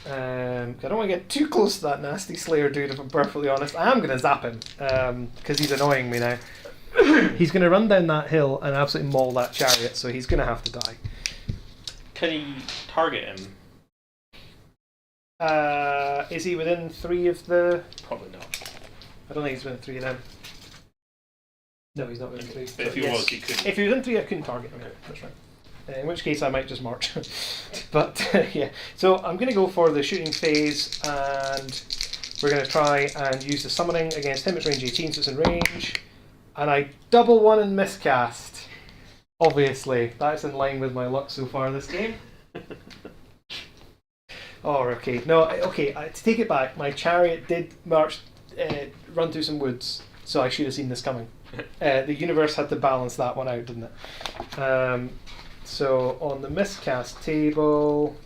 I don't want to get too close to that nasty Slayer dude, if I'm perfectly honest. I am going to zap him, because he's annoying me now. He's going to run down that hill and absolutely maul that chariot, so he's going to have to die. Can he target him? Is he within 3 of the... Probably not. I don't think he's within 3 of them. No, he's not within 3. But if he was, he could. If he was within 3, I couldn't target him. Okay. That's right. In which case I might just march. But yeah, so I'm going to go for the shooting phase, and we're going to try and use the summoning against him. It's range 18, so it's in range. And I double one and miscast. Obviously, that's in line with my luck so far this game. Oh, okay. No, okay, to take it back, my chariot did run through some woods, so I should have seen this coming. The universe had to balance that one out, didn't it? So on the miscast table,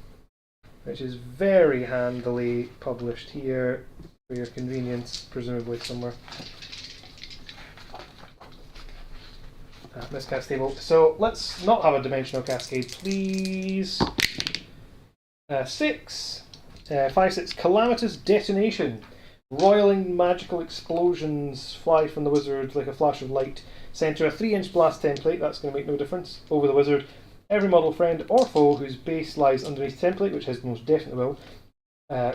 which is very handily published here for your convenience, presumably somewhere. Miscast table. So let's not have a dimensional cascade, please. 6. 5, 6. Calamitous detonation. Roiling magical explosions fly from the wizard like a flash of light. Center a 3-inch blast template, that's going to make no difference, over the wizard. Every model friend or foe whose base lies underneath template, which has most definitely will,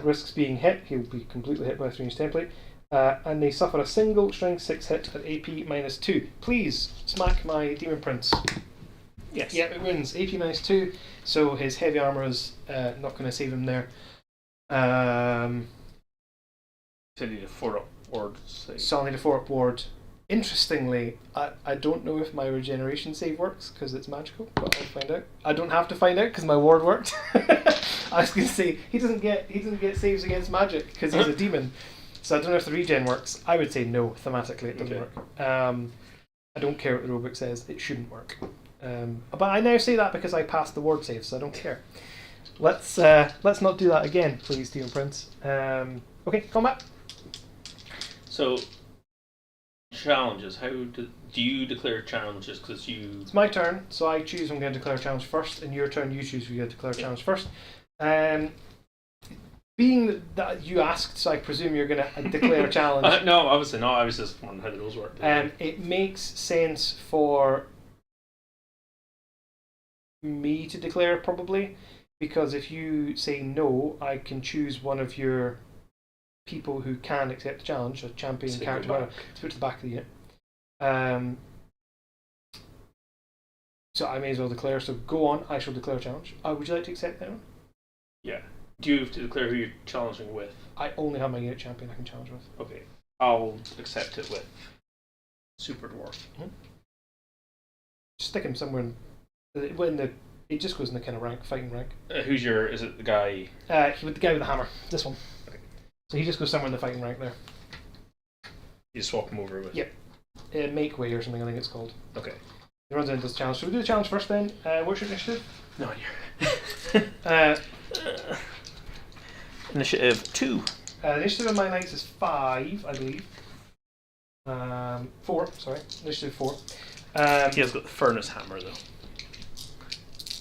risks being hit. He'll be completely hit by a 3-inch template. And they suffer a single strength 6 hit at AP -2. Please smack my Demon Prince. Yes. Yeah, it wins. AP -2, so his heavy armour is not going to save him there. So you need a 4-up ward. So I'll need a 4-up ward. Interestingly, I don't know if my regeneration save works because it's magical, but I'll find out. I don't have to find out because my ward worked. I was going to say he doesn't get saves against magic because he's a demon. So I don't know if the regen works. I would say no. Thematically, it doesn't work. I don't care what the rulebook says. It shouldn't work. But I now say that because I passed the ward save, so I don't care. Let's not do that again, please, Demon Prince. Okay, combat. So. Challenges. How do you declare challenges? Because you. It's my turn, so I choose I'm going to declare a challenge first. In your turn, you choose if you're going to declare a challenge first. Being that you asked, so I presume you're going to declare a challenge. No, obviously not. I was just wondering how the rules work. It makes sense for me to declare, probably, because if you say no, I can choose one of your people who can accept the challenge, a champion So character, go back. to put to the back of the unit. So I may as well declare. So go on, I shall declare a challenge. Would you like to accept that one? Yeah. Do you have to declare who you're challenging with? I only have my unit champion I can challenge with. Okay. I'll accept it with Super Dwarf. Just stick him somewhere it just goes in the kind of fighting rank. Is it the guy? With the guy with the hammer, this one. Okay. So he just goes somewhere in the fighting rank there. You swap him over with? Yep. Make way or something, I think it's called. Okay. He runs into this challenge. Should we do the challenge first then? What's your initiative? No idea. Initiative 2. The initiative of my knights is 5, I believe. 4, sorry. Initiative 4. He has got the furnace hammer though.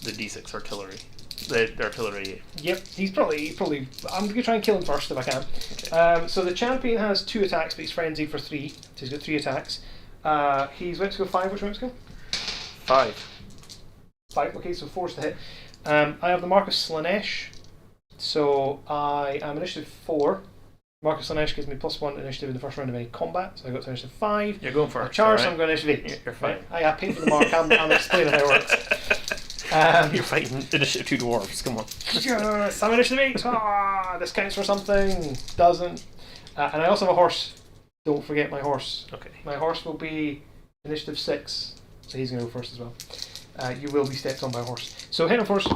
The D6 artillery. The artillery. Yep, he's probably. I'm going to try and kill him first if I can. Okay. So the champion has 2 attacks, but he's frenzied for 3. So he's got 3 attacks. He's meant to go 5. Which one to go? 5. 5. Okay, so 4's to hit. I have the Mark of Slanesh, so I am initiative 4. Mark of Slanesh gives me +1 initiative in the first round of any combat, so I got to initiative 5. You're going for I it. charge, right? so I'm going to initiative 8. You're fine. I paid for the mark. I'm explaining how it works. You're fighting initiative 2 dwarves. Come on. Yes, I'm initiative 8. This counts for something. Doesn't. And I also have a horse. Don't forget my horse. Okay. My horse will be initiative 6, so he's going to go first as well. You will be stepped on by a horse. So hit him first.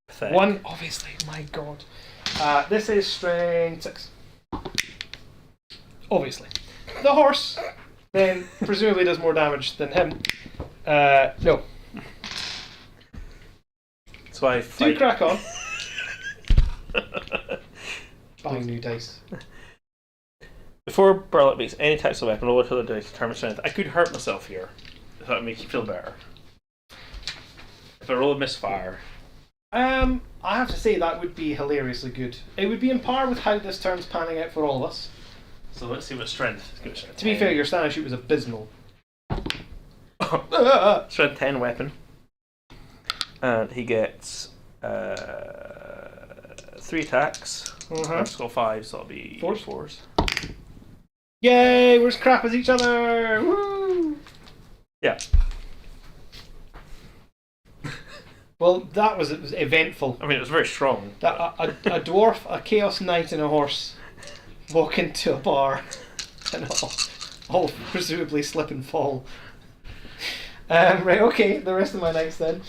Pathetic. 1, obviously. My God. This is strength 6. Obviously. The horse then presumably does more damage than him. No. So I Do fight. crack on. Buying new dice. Before Burlap makes any types of weapon, roll a dice to determine strength. I could hurt myself here. If that would make you feel better. If I roll a misfire. I have to say that would be hilariously good. It would be in par with how this turn's panning out for all of us. So let's see what strength. Let's go To be fair, your Spanish shoot was abysmal. Strength 10 weapon. And he gets 3 attacks. Uh-huh. Skull 5, so that'll be 4s. Yay! We're as crap as each other! Woo! Yeah. Well, it was eventful. I mean, it was very strong. That a dwarf, a chaos knight, and a horse walk into a bar and all presumably slip and fall. Right, okay, the rest of my knights then.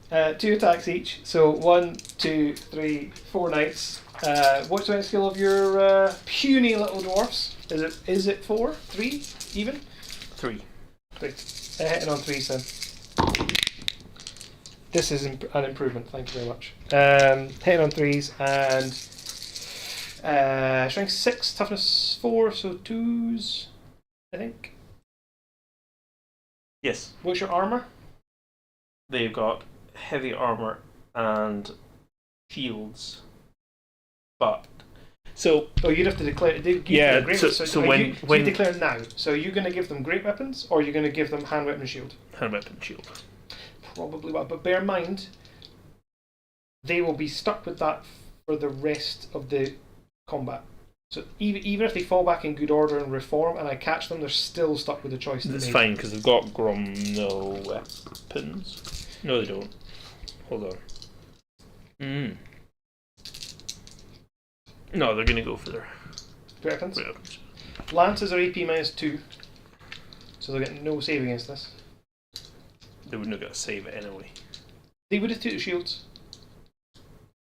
2 attacks each, so 1, 2, 3, 4 knights. What's the next skill of your puny little dwarfs? Is it 4? 3? Even? 3. Great. Hitting on 3s then. This is an improvement, thank you very much. Hitting on 3s and strength 6, toughness 4, so 2s, I think. Yes. What's your armour? They've got heavy armor and shields. But so Oh, you'd have to declare. Yeah, Great so- weapons. so are when- you, when- you declare now. So are you going to give them great weapons, or are you going to give them hand weapon and shield? hand weapon shield. Probably well, but bear in mind, they will be stuck with that for the rest of the combat. So even if they fall back in good order and reform, and I catch them, they're still stuck with the choice. That's they made. fine because they've got no weapons. No, they don't. Hold on. No, they're gonna go for their Great weapons. weapons. Lances are AP -2, so they'll get no save against this. They wouldn't have got to save it anyway. They would have 2 shields.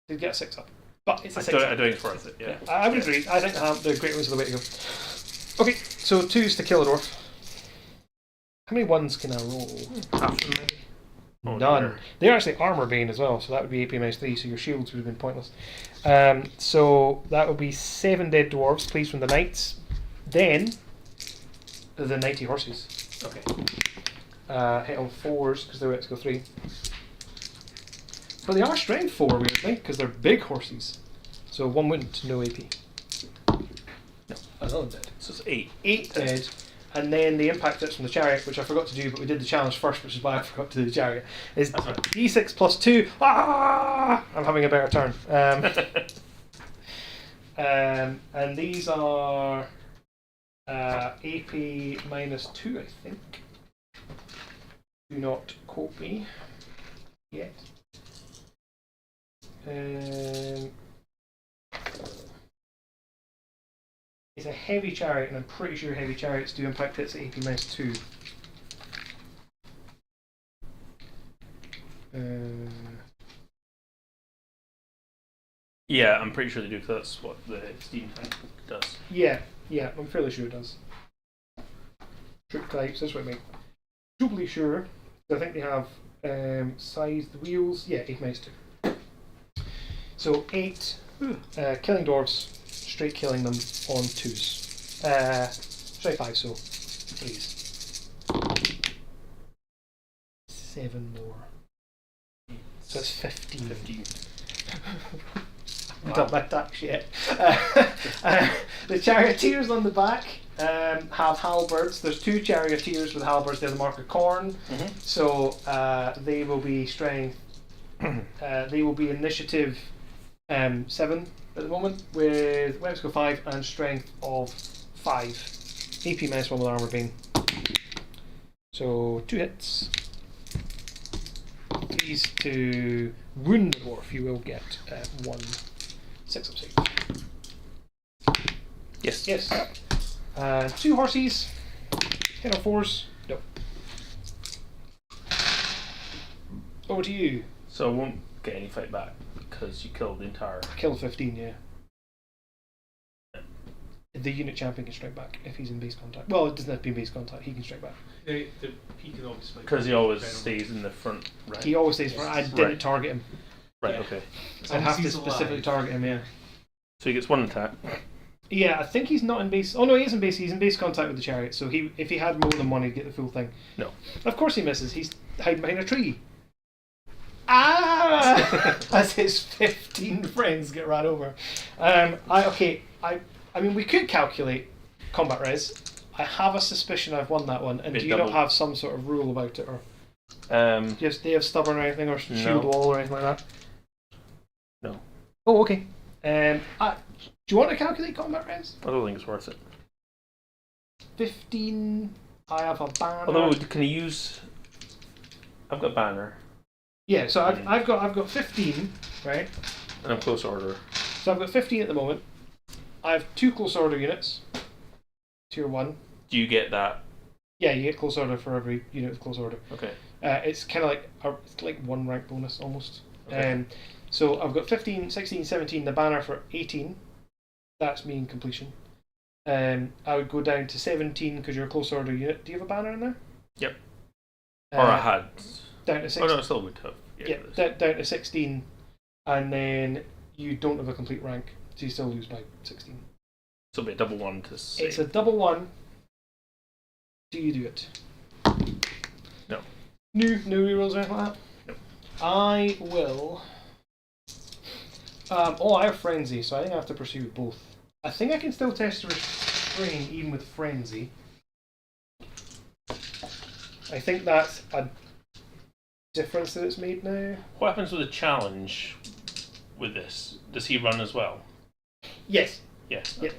They'd get a 6 up, but it's a I 6 don't, up. I don't think it's worth it. Yeah. I would agree. I think the great ones are the way to go. Okay, so 2s to kill a dwarf. How many 1s can I roll? Half of them maybe. Oh, None. dear. They're actually armor bane as well, so that would be AP -3, so your shields would have been pointless. So that would be 7 dead dwarves, please, from the knights. Then, the knighty horses. Okay. Hit on 4s, because they're about to go 3. But they are strength 4, weirdly, because they're big horses. So 1 wound, no AP. No, another dead. So it's 8. 8 dead, and then the impact hits from the chariot, which I forgot to do, but we did the challenge first, which is why I forgot to do the chariot, is That's right. D6 plus 2. Ah! I'm having a better turn. And these are AP -2, I think. Do not quote me yet. It's a heavy chariot, and I'm pretty sure heavy chariots do impact hits at AP -2. Yeah, I'm pretty sure they do because that's what the steam tank does. Yeah, I'm fairly sure it does. Troop types, that's what I mean. Doubly sure. I think they have sized wheels. Yeah, AP -2. So 8 killing dwarves, straight killing them on 2s. Straight 5, so 3s. 7 more. So it's 15. 15. Wow. Done my tax yet. The charioteers on the back have halberds. There's 2 charioteers with halberds. They're the mark of Corn. So they will be strength. They will be initiative 7 at the moment with weapons go 5 and strength of 5. AP minus 1 with armor being. So 2 hits. Please to wound the dwarf. You will get 1 6 of 6. Yes. Yes. 2 horses. Hit on 4s. No. Over to you. So I won't get any fight back because you killed the entire. Kill 15, yeah. The unit champion can strike back if he's in base contact. Well, it doesn't have to be in base contact. He can strike back. He can obviously. Because he always stays in the front, right? He always stays front. I didn't Right. target him. Right. Yeah. Okay. I'd have to specifically target him. Yeah. So he gets 1 attack. Yeah, I think he's not in base. Oh no, he is in base. He's in base contact with the chariot. So if he had more than 1, he'd get the full thing. No. Of course he misses. He's hiding behind a tree. Ah! As his 15 friends get ran over. I mean, we could calculate combat res. I have a suspicion I've won that one. And do you not have some sort of rule about it, or just they have stubborn or anything, or shield wall or anything like that? No. Oh, okay. Do you want to calculate combat res? I don't think it's worth it. 15. I have a banner. Although, can he use? I've got banner. Yeah, so I've got 15, right? And I'm close order. So I've got 15 at the moment. I have 2 close order units. Tier 1. Do you get that? Yeah, you get close order for every unit with close order. Okay. It's kind of like 1 rank bonus almost. Okay. So I've got 15, 16, 17, the banner for 18. That's me in completion. I would go down to 17 because you're a close order unit. Do you have a banner in there? Yep. Or I had. Down to 16. Oh no, I still would have. Yeah, down to 16, and then you don't have a complete rank, so you still lose by 16. So it'll be a double 1 to save. It's a double 1. Do you do it? No. No rerolls or anything like that? No. I will. I have Frenzy, so I think I have to pursue with both. I think I can still test Restrain even with Frenzy. I think that's a difference that it's made now. What happens with a challenge with this? Does he run as well? Yes. Yes. Yep.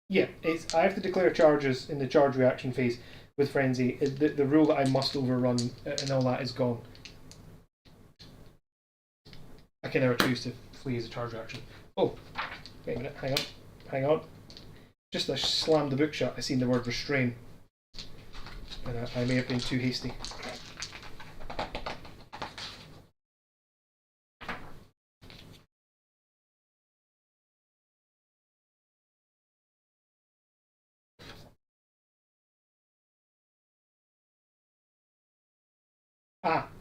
Yeah, I have to declare charges in the charge reaction phase with Frenzy. The rule that I must overrun and all that is gone. I can never choose to flee as a charge reaction. Oh, wait a minute, hang on. Just as I slammed the book shut, I seen the word restrain. And I may have been too hasty.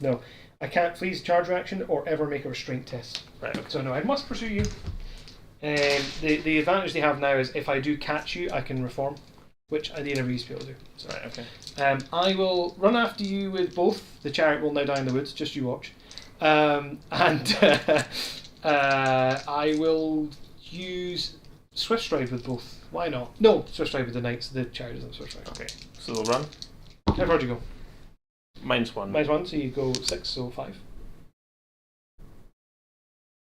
No. I can't freeze charge reaction or ever make a restraint test. Right. Okay. So no, I must pursue you. The advantage they have now is if I do catch you, I can reform, which I never used to be able to do. So, Right. Okay. I will run after you with both. The chariot will now die in the woods. Just you watch. I will use Swift Stride with both. Why not? No, Swift Stride with the knights. The chariot doesn't have Swift Stride. Okay. So they'll run. How far do you go? -1. -1, so you go 6, so 5.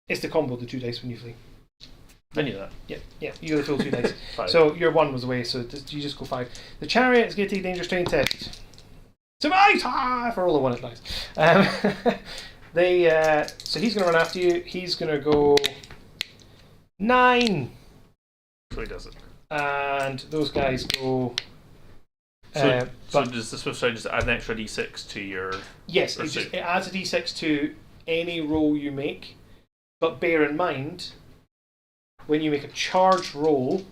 It's the combo of the 2 dice when you flee. I knew that. Yeah, you got the full 2 dice. 5. So your 1 was away, so you just go 5. The chariot is going to take dangerous terrain test. Survive! For all the 1 it dies. So he's going to run after you. He's going to go 9. So he does it. And those guys go. So But does the Swift Stride just add an extra d6 to your? yes, it adds a d6 to any roll you make. But bear in mind, when you make a charge roll,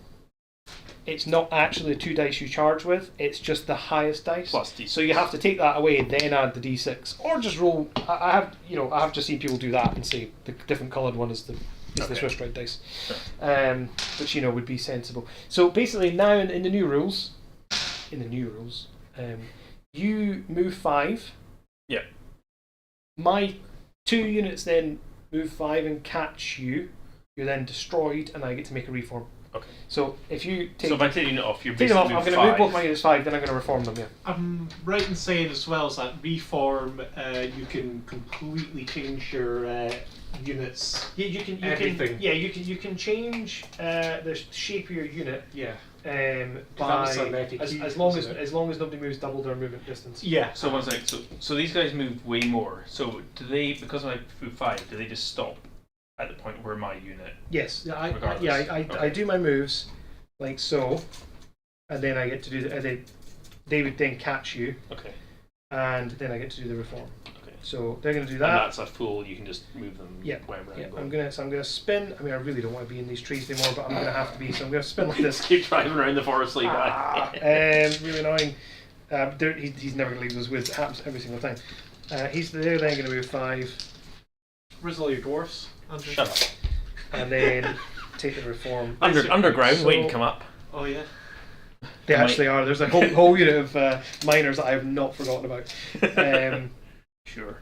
it's not actually the 2 dice you charge with, it's just the highest dice. Plus d6. So you have to take that away, then add the d6. Or just roll. I have just seen people do that and say the different coloured one is the Swift Stride dice. Sure. Which would be sensible. So basically now in the new rules, in the new rules. You move 5. Yeah. My 2 units then move 5 and catch you. You're then destroyed, and I get to make a reform. Okay. So if you take So if I take a unit off, you're take them basically off, I'm move going to move 5. both my units 5, then I'm going to reform them. Yeah. I'm right in saying as well is that reform, you can completely change your units. Yeah, you can. Everything. You can change the shape of your unit. Yeah. By was magnetic as cube, long as wasn't it? as long as nobody moves double their movement distance. Yeah. So one second. So these guys move way more. So do they, because I move 5, do they just stop at the point where my unit? Yes. I Regardless. I Okay. I do my moves like so, and then I get to do they would then catch you, Okay. and then I get to do the reform. Okay. So they're going to do And that. that's a full. You can just move them. Yeah, Wherever Yeah, I go. I'm gonna spin. I mean, I really don't want to be in these trees anymore, but I'm gonna have to be. So I'm gonna spin like this. Keep driving around the forest like that. Really annoying. He's never gonna leave us with. It happens every single time. They're then gonna move 5, Where's all your dwarfs? Andrew? Shut up. and then take the reform. Underground, So- waiting to come up. Oh yeah. They actually are. There's a whole unit of miners that I have not forgotten about. Sure.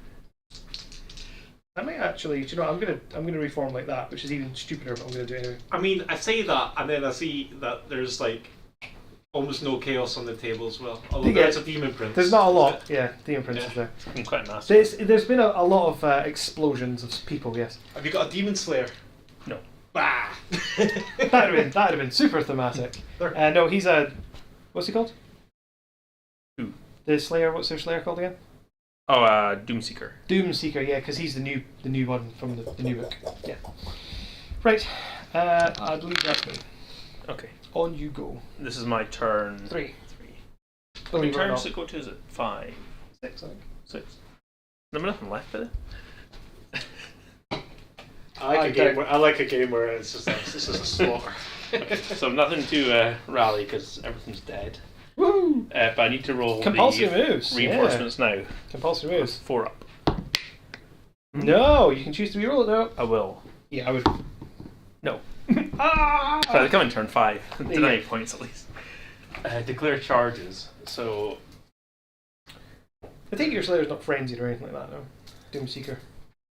I might actually. Do you know? I'm gonna reform like that, which is even stupider. But I'm gonna do it anyway. I mean, I say that, and then I see that there's like almost no chaos on the table as well. Although Yeah. there's a demon prince. There's not a lot. Yeah, Demon Prince is there. I'm quite nasty. There's been a lot of explosions of people. Yes. Have you got a demon slayer? No. Bah. That'd have been super thematic. No, he's a. What's he called? Who? The Slayer. What's their Slayer called again? Oh, Doomseeker. Doomseeker. Yeah, because he's the new one from the new book. Yeah. Right. I believe that's me. Okay. On you go. This is my turn. 3. How many Believe it or turns not. does it go to? Is it 5? 6, I think. 6? There's nothing left of it. I like a game where it's just a slaughter. So I've nothing to rally because everything's dead. Woo! But I need to roll Compulsory the moves. reinforcements now. Compulsory With moves. 4 up. No, you can choose to reroll it though. I will. Yeah, I would. No. Ah! So they come in turn 5. Deny Yeah. points at least. Declare charges. So I think your Slayer's not frenzied or anything like that, no. Doomseeker.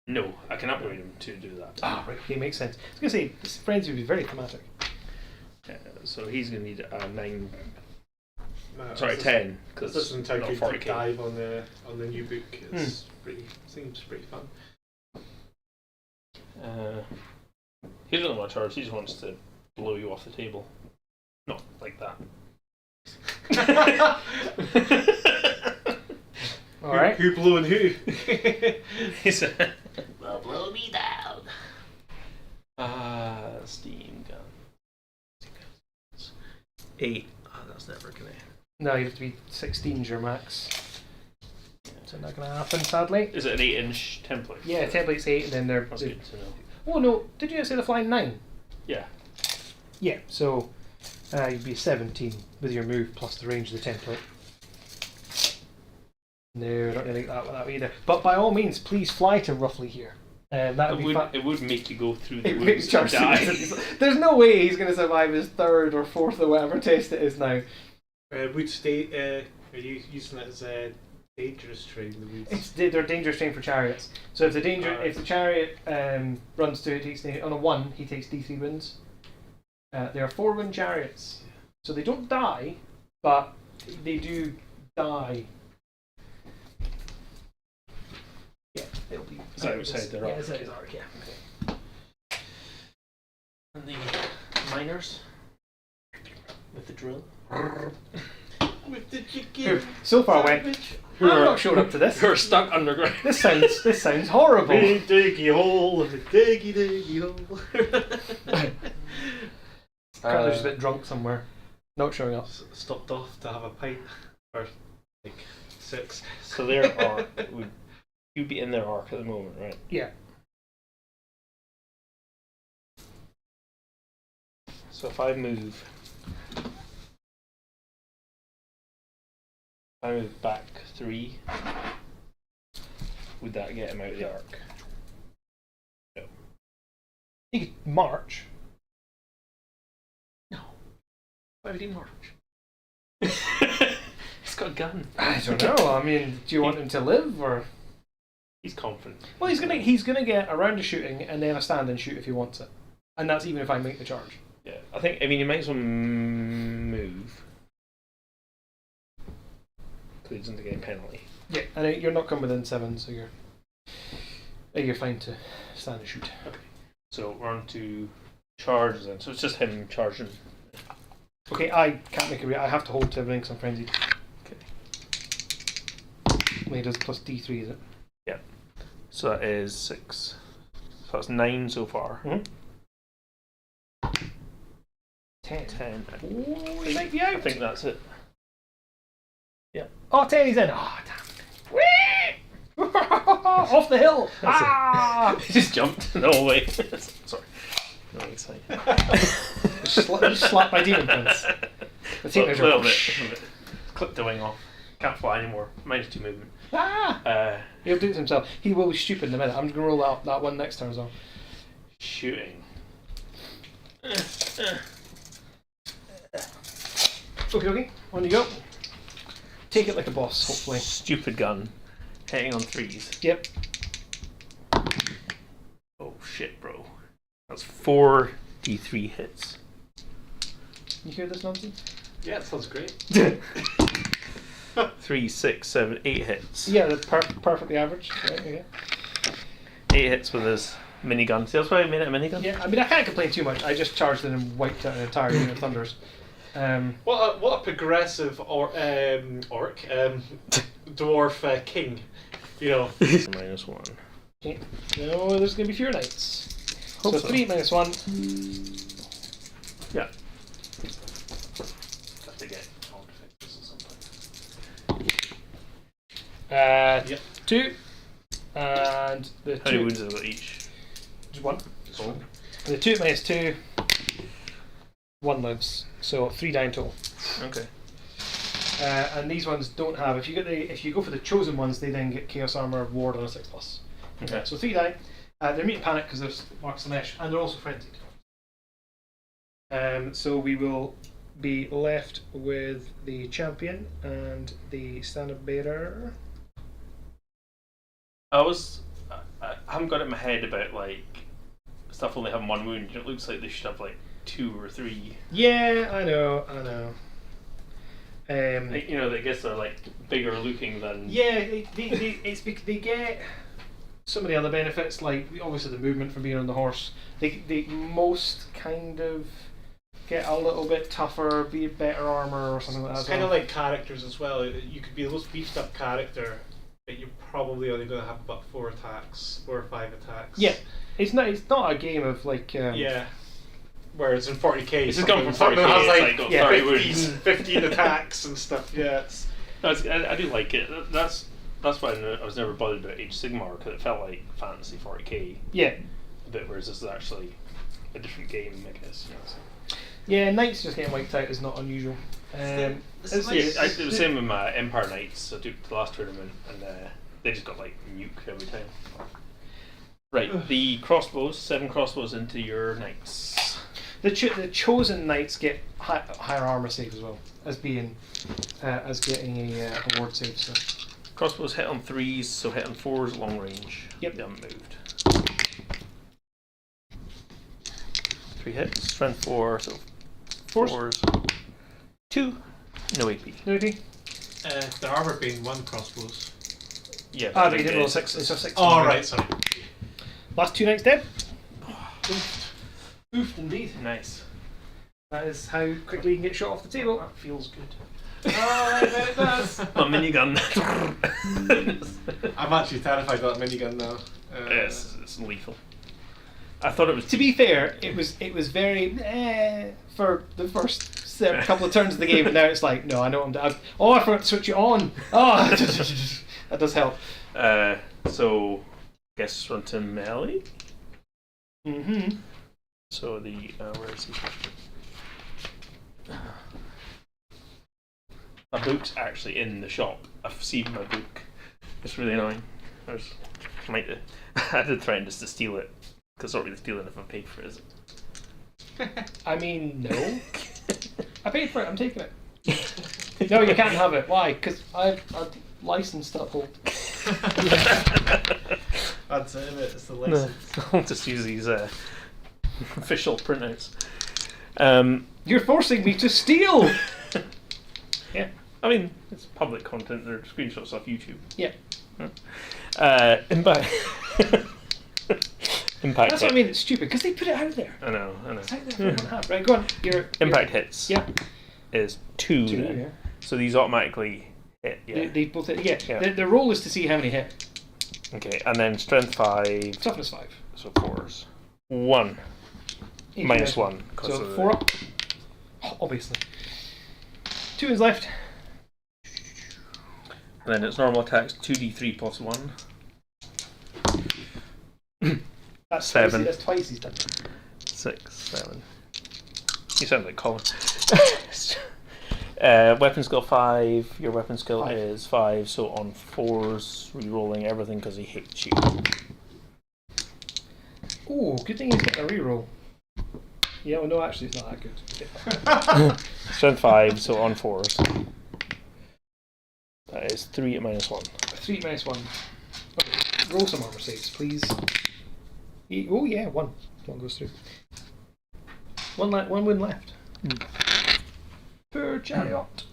no, I can upgrade him to do that. Ah, right. Okay, makes sense. I was gonna say this frenzy would be very thematic. So he's going to need a 9. No, Sorry, this- 10. This Because isn't a not good 40k. dive on the new book. It's seems pretty fun. He doesn't want to charge. He just wants to blow you off the table. Not like that. All right. Who blowing who? He's a Well, blow me down. steam gun. 8. Oh, that's never gonna. No, you have to be 16's your max. So not gonna happen, sadly. Is it an 8-inch template? Yeah, template's 8, and then they're. That's good to know. Oh no! Did you say the flying 9? Yeah. Yeah. So you'd be 17 with your move plus the range of the template. No, not gonna make that either. But by all means, please fly to roughly here. That would be fun. It would make you go through the It woods makes and Charles die. There's no way he's going to survive his 3rd or 4th or whatever test it is now. Wood state. Are you using it as a dangerous terrain? The woods. They're dangerous terrain for chariots. So if the Alright. if the chariot runs to it, takes on a 1, he takes D3 wins. They are 4-win chariots, so they don't die, but they do die. Yeah, it'll be. Is that outside their Yeah, arc? outside his arc. Yeah. And the miners with the drill. With the chicken. So far went. I'm not showing up to this. Who are stuck underground. This sounds horrible. Big diggy hole, a diggy hole. Apparently just a bit drunk somewhere. Not showing up. Stopped off to have a pint for like 6. So their arc would you'd be in their arc at the moment, right? Yeah. So if I move back 3, would that get him out of the arc? You could march. Why would he march? got a gun. I don't know. I mean, do you want him to live or? He's confident. Well, he's gonna get a round of shooting and then a stand and shoot if he wants it, and that's even if I make the charge. Yeah, I mean, you might as well move. So he doesn't get a penalty. Yeah, and you're not coming within 7, so you're fine to stand and shoot. Okay. So we're on to charge then. So it's just him charging. Okay, I can't make I have to hold to everything because I'm frenzied. Okay. He does plus D3, is it? Yeah. So that is 6. So that's 9 so far. Mm-hmm. 10. 10. Oh, he might be out. I think that's it. Yeah. Oh, 10, he's in. Oh, damn. Whee! Off the hill. That's it. He just jumped the whole way. Sorry. Really excited. Just slapped my demon prince. The A little bit. Clipped the wing off. Can't fly anymore. -2 movement. He'll do it himself. He will be stupid in a minute. I'm just going to roll out that one next turn as well. Shooting. Okay, on you go. Take it like a boss, hopefully. Stupid gun. Hitting on 3s. Yep. Oh shit, bro. That's 4 D3 hits. You hear this nonsense? Yeah, it sounds great. 3, 6, 7, 8 hits. Yeah, that's perfectly average. Right, okay. 8 hits with his minigun. See, that's why I made it a minigun? Yeah, I mean, I can't complain too much. I just charged in and wiped out an entire unit of Thunders. What a progressive dwarf king, you know. -1. Okay. No, there's going to be fewer knights. Hope So so. 3 -1. Yeah. Have to get sound effects or something. Yep. 2. And the How many 2. wounds have I got each? Just 1. Oh. And the 2 -2. 1 lives. So 3 die in total. Okay. And these ones don't have. If you go for the chosen ones, they then get Chaos Armor Ward on a 6+. Okay. So 3 die. They're immune panic because there's Marks of Mesh, and they're also frenzied. So we will be left with the champion and the standard bearer. I haven't got it in my head about like stuff only having 1 wound. It looks like they should have like 2 or 3. Yeah, I know. Like, you know, I guess they're like bigger looking than. Yeah, they get some of the other benefits, like obviously the movement from being on the horse. They most kind of get a little bit tougher, be better armor or something like that. It's kind of like characters as well. You could be the most beefed up character, but you're probably only going to have about 4 or 5 attacks. Yeah, it's not a game of like. Yeah. Whereas in 40k, It's just going from 40k, has it's like, like got 30 wounds. 15 attacks and stuff. Yeah, it's I do like it. That's why I was never bothered about Age of Sigmar, because it felt like fantasy 40k. Yeah. A bit, whereas this is actually a different game, I guess. You know, so. Yeah, Knights just getting wiped out is not unusual. It was the same with my Empire Knights. I took the last tournament, and they just got like nuke every time. Right, the crossbows, 7 crossbows into your knights. The chosen knights get higher armor save as well as being as getting a ward save. So Crossbows hit on 3s, so hit on 4s long range. Yep. They haven't moved. 3 hits, strength 4, so 4s. 2, no AP. no AP. the armor being 1 crossbows. Yeah. Ah, but you didn't roll 6. It's a 6. Oh, right, sorry. Last 2 knights dead. Oofed indeed. Nice. That is how quickly you can get shot off the table. That feels good. Oh, I bet it does. My minigun. I'm actually terrified of that minigun now. It's lethal. I thought it was. To be fair, it was very for the first couple of turns of the game, but now it's like, no, I know I'm down. Oh, I forgot to switch it on. Oh, that does help. So, guess run to melee. Mm-hmm. So the where is he? My book's actually in the shop. I've seen my book. It's really annoying. I did threaten just to steal it, because it's not really stealing if I paid for it, is it? I mean, no. I paid for it. I'm taking it. No, you can't have it. Why? Because I've licensed that whole. That's it, isn't it? It's the license. I'll just use these official printouts. You're forcing me to steal! Yeah, I mean, it's public content, they're screenshots off YouTube. Yeah. Impact. Impact That's hit. what I mean, it's stupid, because they put it out there. I know. It's out there for everyone to have. Right, go on. Impact hits Yep. is 2 2, then. yeah. So these automatically hit, yeah. They both hit. Yeah. Yeah. The roll is to see how many hit. Okay, and then strength 5, Toughness 5. so 4s. 1. Minus 1. So 4 up. Obviously. 2 is left. And then its normal attacks 2d3 plus 1. That's 7. That's twice he's done. 6, 7. You sound like Colin. Weapon skill 5. Your weapon skill 5. is 5, so on 4s, re-rolling everything because he hates you. Ooh, good thing he's getting a reroll. Yeah, well, no, actually, it's not that good. Strength 5, so on 4s. That is 3 at minus 1. 3 minus 1. Okay, roll some armor saves, please. Oh, yeah, 1. 1 goes through. One win left. Poor chariot.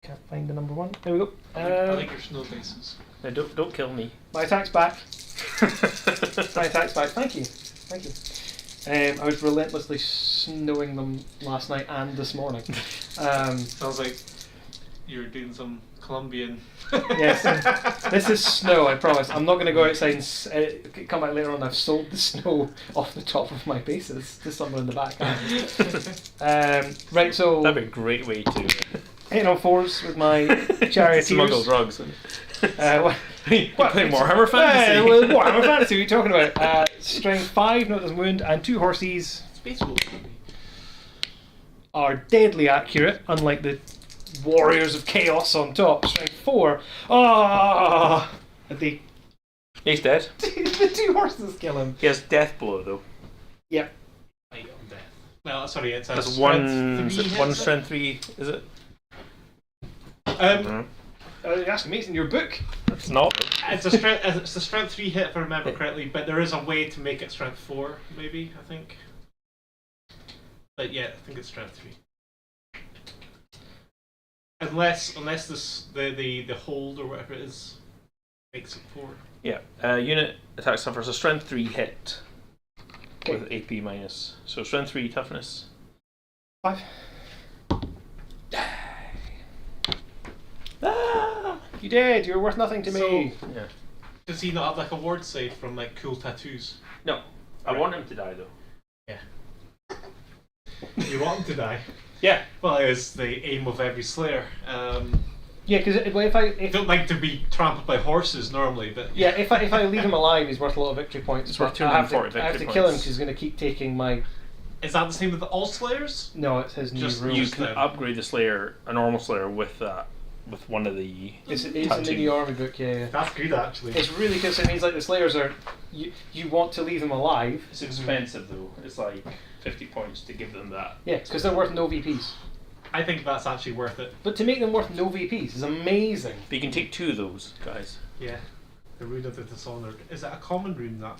Can't find the number 1. There we go. I like your snow faces. Now don't kill me. My attack's back. My attack's back. Thank you. Thank you. I was relentlessly snowing them last night and this morning. Sounds like you're doing some Colombian. Yes, this is snow, I promise. I'm not going to go outside and come back later on. I've sold the snow off the top of my bases to someone in the back. Right, so That'd be a great way to hitting on 4s with my charioteers. smuggle drugs. What? Playing Warhammer Fantasy. Well, Warhammer Fantasy, what are you talking about? Strength 5, no it doesn't wound, and 2 horses Space Wolf. are deadly accurate, unlike the Warriors of Chaos on top. Strength 4. Ah! The He's dead. 2 horses kill him. He has death blow though. Yep. Well, sorry, it's a That's strength 3 one hit, strength 3, is it? You're asking me, it's in your book. It's not. It's a strength 3 hit if I remember correctly, but there is a way to make it strength 4, maybe, I think. But yeah, I think it's strength 3. Unless the hold or whatever it is makes it 4. Yeah. Unit attack suffers a strength 3 hit Okay. with AP minus. So strength 3 toughness. 5. Ah! You did. You're worth nothing to me. Yeah. Does he not have like a ward save from like cool tattoos? No. I want him to die though. You want him to die? Yeah. Well, it was the aim of every Slayer. Yeah, because if I don't like to be trampled by horses normally, but if I leave him alive, he's worth a lot of victory points. It's worth But I have 240 I have to victory kill him points. because he's going to keep taking my. is that the same with all Slayers? No, it's his new Just rules. You can then. upgrade the Slayer, a normal Slayer, with that, with one of the. It's in the tattoo. new army book. Yeah. That's good actually. It's really because it means like the Slayers are. You want to leave them alive. It's expensive though. It's like 50 points to give them that. Yeah, because they're worth no VPs. I think that's actually worth it. But to make them worth no VPs is amazing. But you can take 2 of those, guys. Yeah. The Rune of the Dishonored. Is it a common rune that?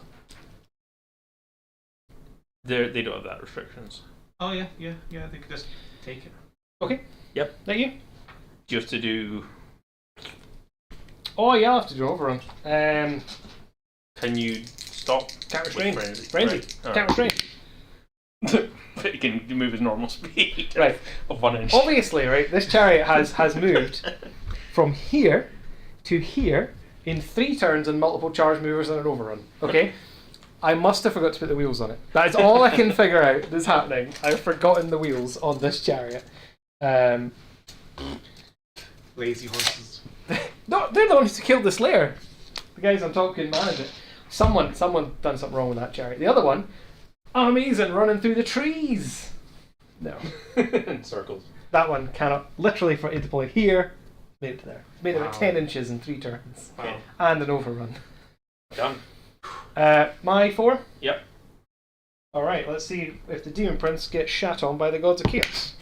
They don't have that restrictions. Oh yeah. I think just take it. Okay. Yep. Thank you. Do you have to do? Oh yeah, I'll have to do overrun. Can you stop? Can't with restrain. frenzy? Frenzy. Right. Oh. Can't restrain. But you can move his normal speed. Right. Of 1 inch. Obviously, right, this chariot has moved from here to here in 3 turns and multiple charge movers and an overrun. Okay? I must have forgot to put the wheels on it. That is all I can figure out that's happening. I've forgotten the wheels on this chariot. Lazy horses. No, they're the ones who killed the Slayer. The guys on top couldn't manage it. Someone done something wrong with that chariot. The other one, amazing, running through the trees. No. In circles. That one cannot, literally for it to point here, made it to there. Made it about Wow. 10 inches in 3 turns. Wow. And an overrun. Done. My 4? Yep. Alright, let's see if the Demon Prince gets shat on by the Gods of Chaos.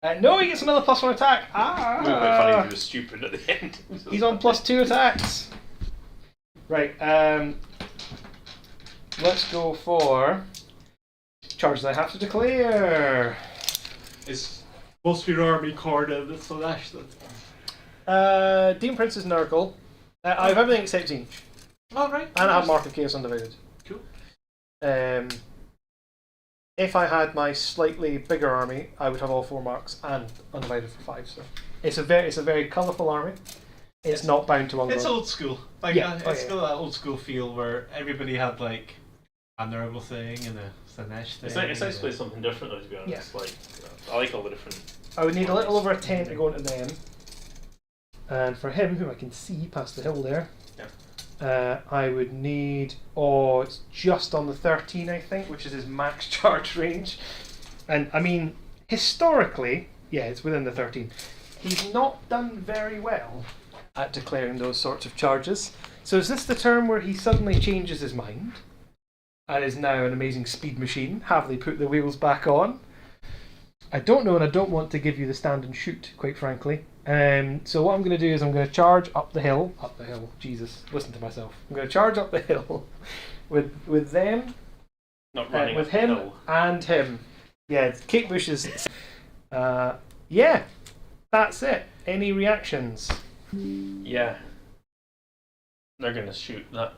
No, he gets another +1 attack. It would be funny if he was stupid at the end. He's on +2 attacks. Right. Let's go for charges I have to declare. Is most of your army cornered the Slanesh then? Demon Prince is Nurgle. I have everything except Zinch. Oh, right. And I have Mark of Chaos Undivided. Cool. If I had my slightly bigger army, I would have all 4 marks and Undivided for 5. So it's a very colourful army. It's not bound to one. It's god. old school. Like Yeah. it's got that old school feel where everybody had like a Nurgle thing and a Slanesh thing. It's nice to play something different, though, to be honest. Yeah. Like, I like all the different. I would need a little over a 10 to go into them. And for him, who I can see past the hill there, I would need, it's just on the 13, I think, which is his max charge range. And I mean, historically, it's within the 13. He's not done very well at declaring those sorts of charges. So is this the term where he suddenly changes his mind and is now an amazing speed machine? Have they put the wheels back on? I don't know, and I don't want to give you the stand and shoot, quite frankly. So what I'm going to do is I'm going to charge up the hill. Jesus, listen to myself. I'm going to charge up the hill with them, Not running with up the him hill. and him. Yeah, it's Kate Bush's. Yeah, that's it. Any reactions? Yeah. They're going to shoot that.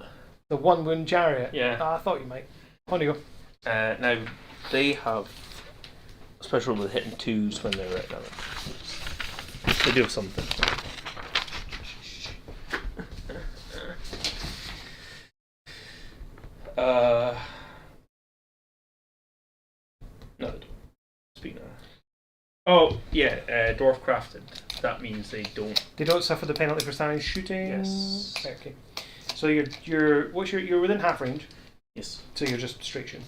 The 1 wound chariot. Yeah. I thought you might. On you go. Now, they have a special rule with hitting 2s when they're right now. They do have something. No, they don't. Speak now. Oh, yeah, dwarf crafted. That means they don't. They don't suffer the penalty for standing shooting. Yes. Okay. So you're within half range. Yes. So you're just straight shooting.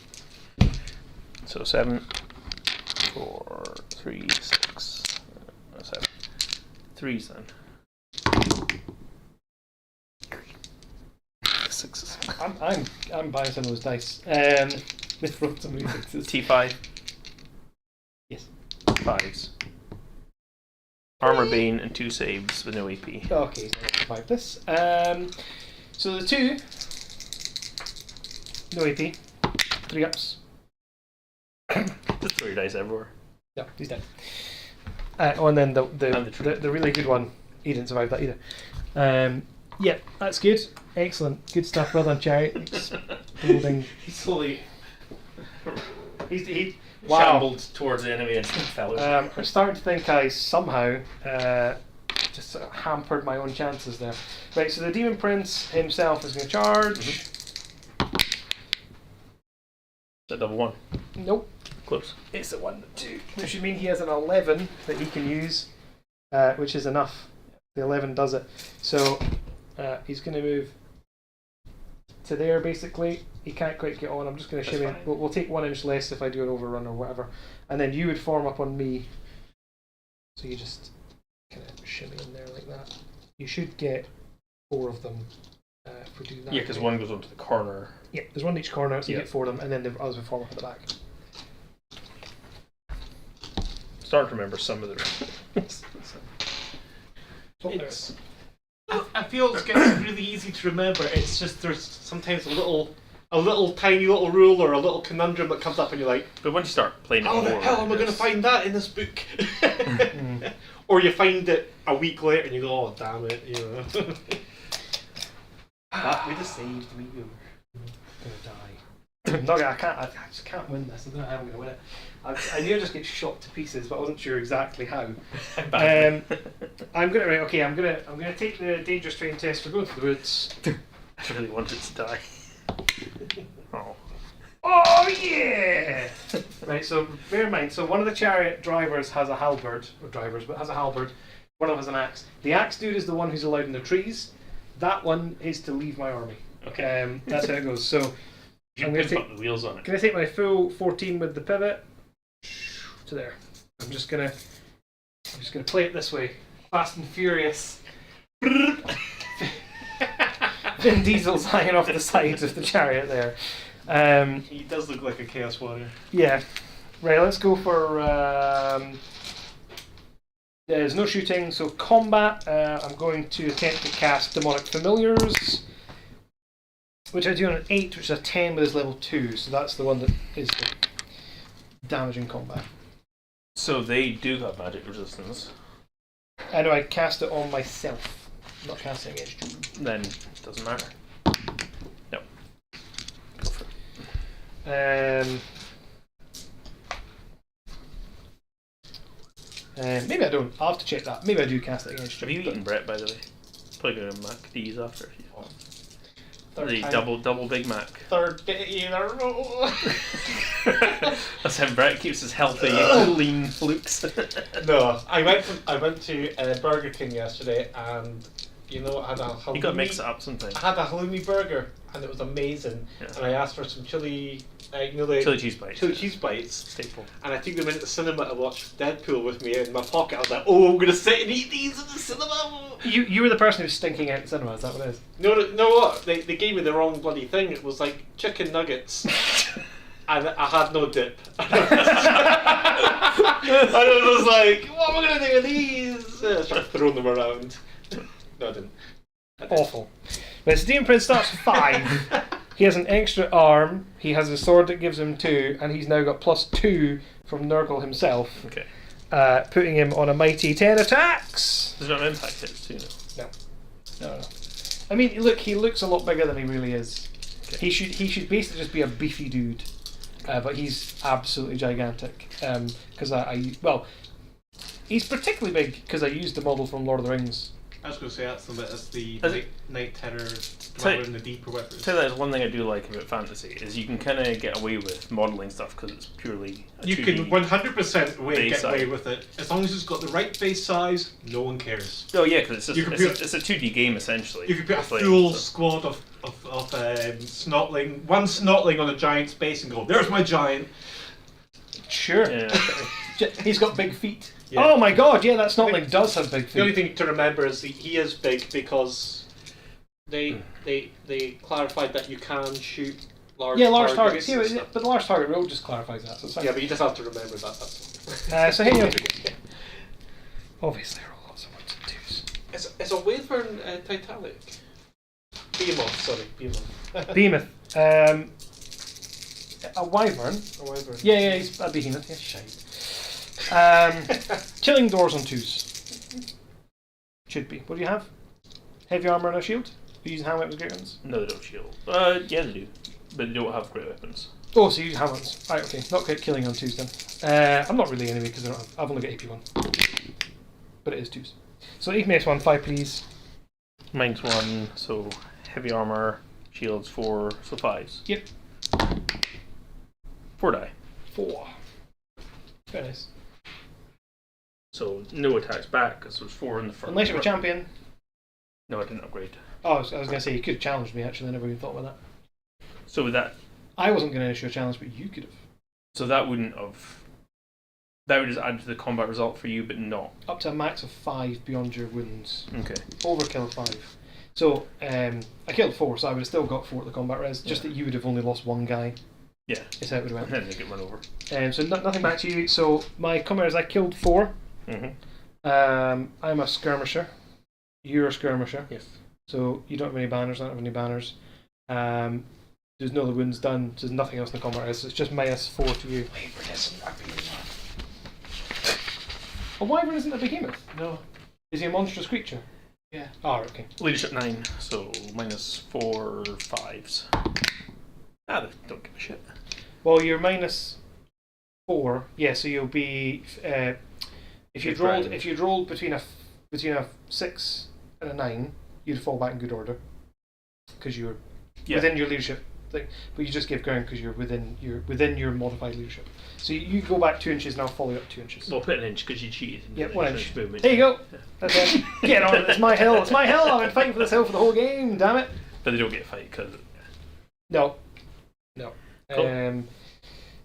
So 7, 4, 3, 6, 7. 3s then. 6s. I'm buying some of those dice. Let's roll some of these sixes. T5. Yes. 5s. Armor Bane and 2 saves with no AP. Okay, so let's survive this. So the 2, no AP, 3 ups. Just throw your dice everywhere. Yeah, he's dead. And then And the really good one, he didn't survive that either. Yeah, that's good. Excellent. Good stuff. Well done, Chariot. Exploding. He slowly Wow. shambled towards the enemy and fell over. I'm starting to think I somehow just sort of hampered my own chances there. Right, so the Demon Prince himself is going to charge. Is that double 1? Nope. Close. It's a 1 2, which should mean he has an 11 that he can use, which is enough. The 11 does it. So he's going to move to there basically. He can't quite get on. I'm just going to That's shimmy. fine. We'll take 1 inch less if I do an overrun or whatever. And then you would form up on me. So you just kind of shimmy in there like that. You should get 4 of them for doing that. Yeah, because 1 goes onto the corner. Yeah, there's 1 in each corner, so you Yeah. get 4 of them, and then the others will form up at the back. Starting to remember some of the. It's, I feel it's getting really easy to remember. It's just there's sometimes a little tiny little rule or a little conundrum that comes up, and you're like, But once you start playing it how the more, hell am I going to it's- find that in this book? Or you find it a week later and you go, oh damn it, you know. That would have saved me. I'm gonna die. I just can't win this. I don't know how I'm gonna win it. I knew I'd just get shot to pieces, but I wasn't sure exactly how. I'm gonna take the dangerous terrain test for going through the woods. I really wanted to die. Oh. Oh yeah! Right, so bear in mind, so one of the chariot drivers has a halberd, has a halberd. One of them has an axe. The axe dude is the one who's allowed in the trees. That one is to leave my army. Okay. That's how it goes. So You I'm gonna can put the wheels on it. can I take my full 14 with the pivot to there? I'm just gonna play it this way. Fast and Furious. Vin Diesel's hanging off the sides of the chariot there. He does look like a Chaos Warrior. Yeah. Right, let's go for There's no shooting, so combat. I'm going to attempt to cast Demonic Familiars, which I do on an 8, which is a 10 with his level 2. So that's the one that is the damage in combat. So they do have magic resistance. I know I cast it on myself. I'm not casting against you. Then it doesn't matter. No. Go for it. Maybe I don't. I'll have to check that. Maybe I do cast it against you. Have you eaten Brett, by the way? Probably going to Mac D's after. The time. double Big Mac. Third day in a row. That's how Brett keeps his healthy, lean flukes. No, I went to Burger King yesterday, and you know, I had a halloumi. You got to mix it up sometimes. I had a halloumi burger, and it was amazing. Yeah. And I asked for some chili, the Chili cheese bites. chili cheese bites. Staple. And I took them into the cinema to watch Deadpool with me in my pocket. I was like, oh, I'm gonna sit and eat these in the cinema. You were the person who's stinking out the cinema. Is that what it is? No, what? They gave me the wrong bloody thing. It was like chicken nuggets. And I had no dip. And I was like, what am I going to do with these? I started throwing them around. No, I didn't. Awful. But Demon Prince starts 5. He has an extra arm. He has a sword that gives him 2, and he's now got +2 from Nurgle himself, Okay. putting him on a mighty 10 attacks. There's no impact hits too, no? No. I mean, look, he looks a lot bigger than he really is. Okay. He should basically just be a beefy dude, but he's absolutely gigantic. Because he's particularly big because I used the model from Lord of the Rings. I was going to say that's the Is it- Night Terror, Tell- Dweller in the Deep or whatever. I'll tell you, that's one thing I do like about fantasy is you can kind of get away with modelling stuff because it's purely a You 2D. can 100% base get away size. with it. As long as it's got the right base size, no one cares. Oh yeah, because You can it's a 2D game essentially. You could put a It's like- full squad of snotling, one snotling on a giant space and go, there's my giant. Sure. Yeah. He's got big feet. Yeah. Oh my god, yeah, that Snotling does have big The only feet. thing to remember is that he is big because they clarified that you can shoot large targets. Yeah, and stuff. but the large target rule just clarifies that. So it's fine. Yeah, but you just have to remember that. That's all. So here you go. Obviously, there are lots of 1s and 2s. It's a Wyvern Titanic. Behemoth, sorry, Behemoth. Behemoth. A wyvern. A Wyvern. Yeah, he's a behemoth. Yeah, shite. Killing doors on 2s. Should be. What do you have? Heavy armor and a shield? Are you using hand weapons, great ones? No, they don't shield. Yeah, they do, but they don't have great weapons. Oh, so you use hand weapons. Right, okay. Not great killing on 2s then. I'm not really anyway because I've only got AP1. But it is 2s. So AP-1, 5 please. Mine's 1, so heavy armor, shields 4, so 5s. Yep. 4 die. 4. Very nice. So no attacks back because there's 4 in the front. Unless you're a champion. No, I didn't upgrade. Oh, I was going to say you could have challenged me actually. I never even thought about that. So with that, I wasn't going to issue a challenge, but you could have. so that wouldn't have. That would just add to the combat result for you, but not. Up to a max of 5 beyond your wounds. Okay. Overkill 5. So I killed 4, so I would have still got 4 at the combat res. Just that you would have only lost 1 guy. Yeah. Is how it would have And went. then they get run over. So nothing back to you. So my combat is I killed 4. Mm-hmm. I'm a skirmisher. You're a skirmisher. Yes. So you don't have any banners. I don't have any banners. There's no other wounds done. So there's nothing else in the combat res. So it's just -4 to you. Wyvern isn't a behemoth. A wyvern isn't a behemoth. No. Is he a monstrous creature? Yeah. Oh, okay. Leadership 9, so -4 5s. They don't give a shit. Well, you're -4. Yeah, so you'll be if you'd rolled between a 6 and a 9, you'd fall back in good order because you're within your leadership thing. But you just give ground because you're within your modified leadership. So you go back 2 inches and I'll follow you up 2 inches. Well, put an inch because you cheated. Yeah, 1 inch. Movement. There you go. That's it. Get on it. It's my hill. It's my hill. I've been fighting for this hill for the whole game. Damn it. But they don't get a fight because. No. Cool.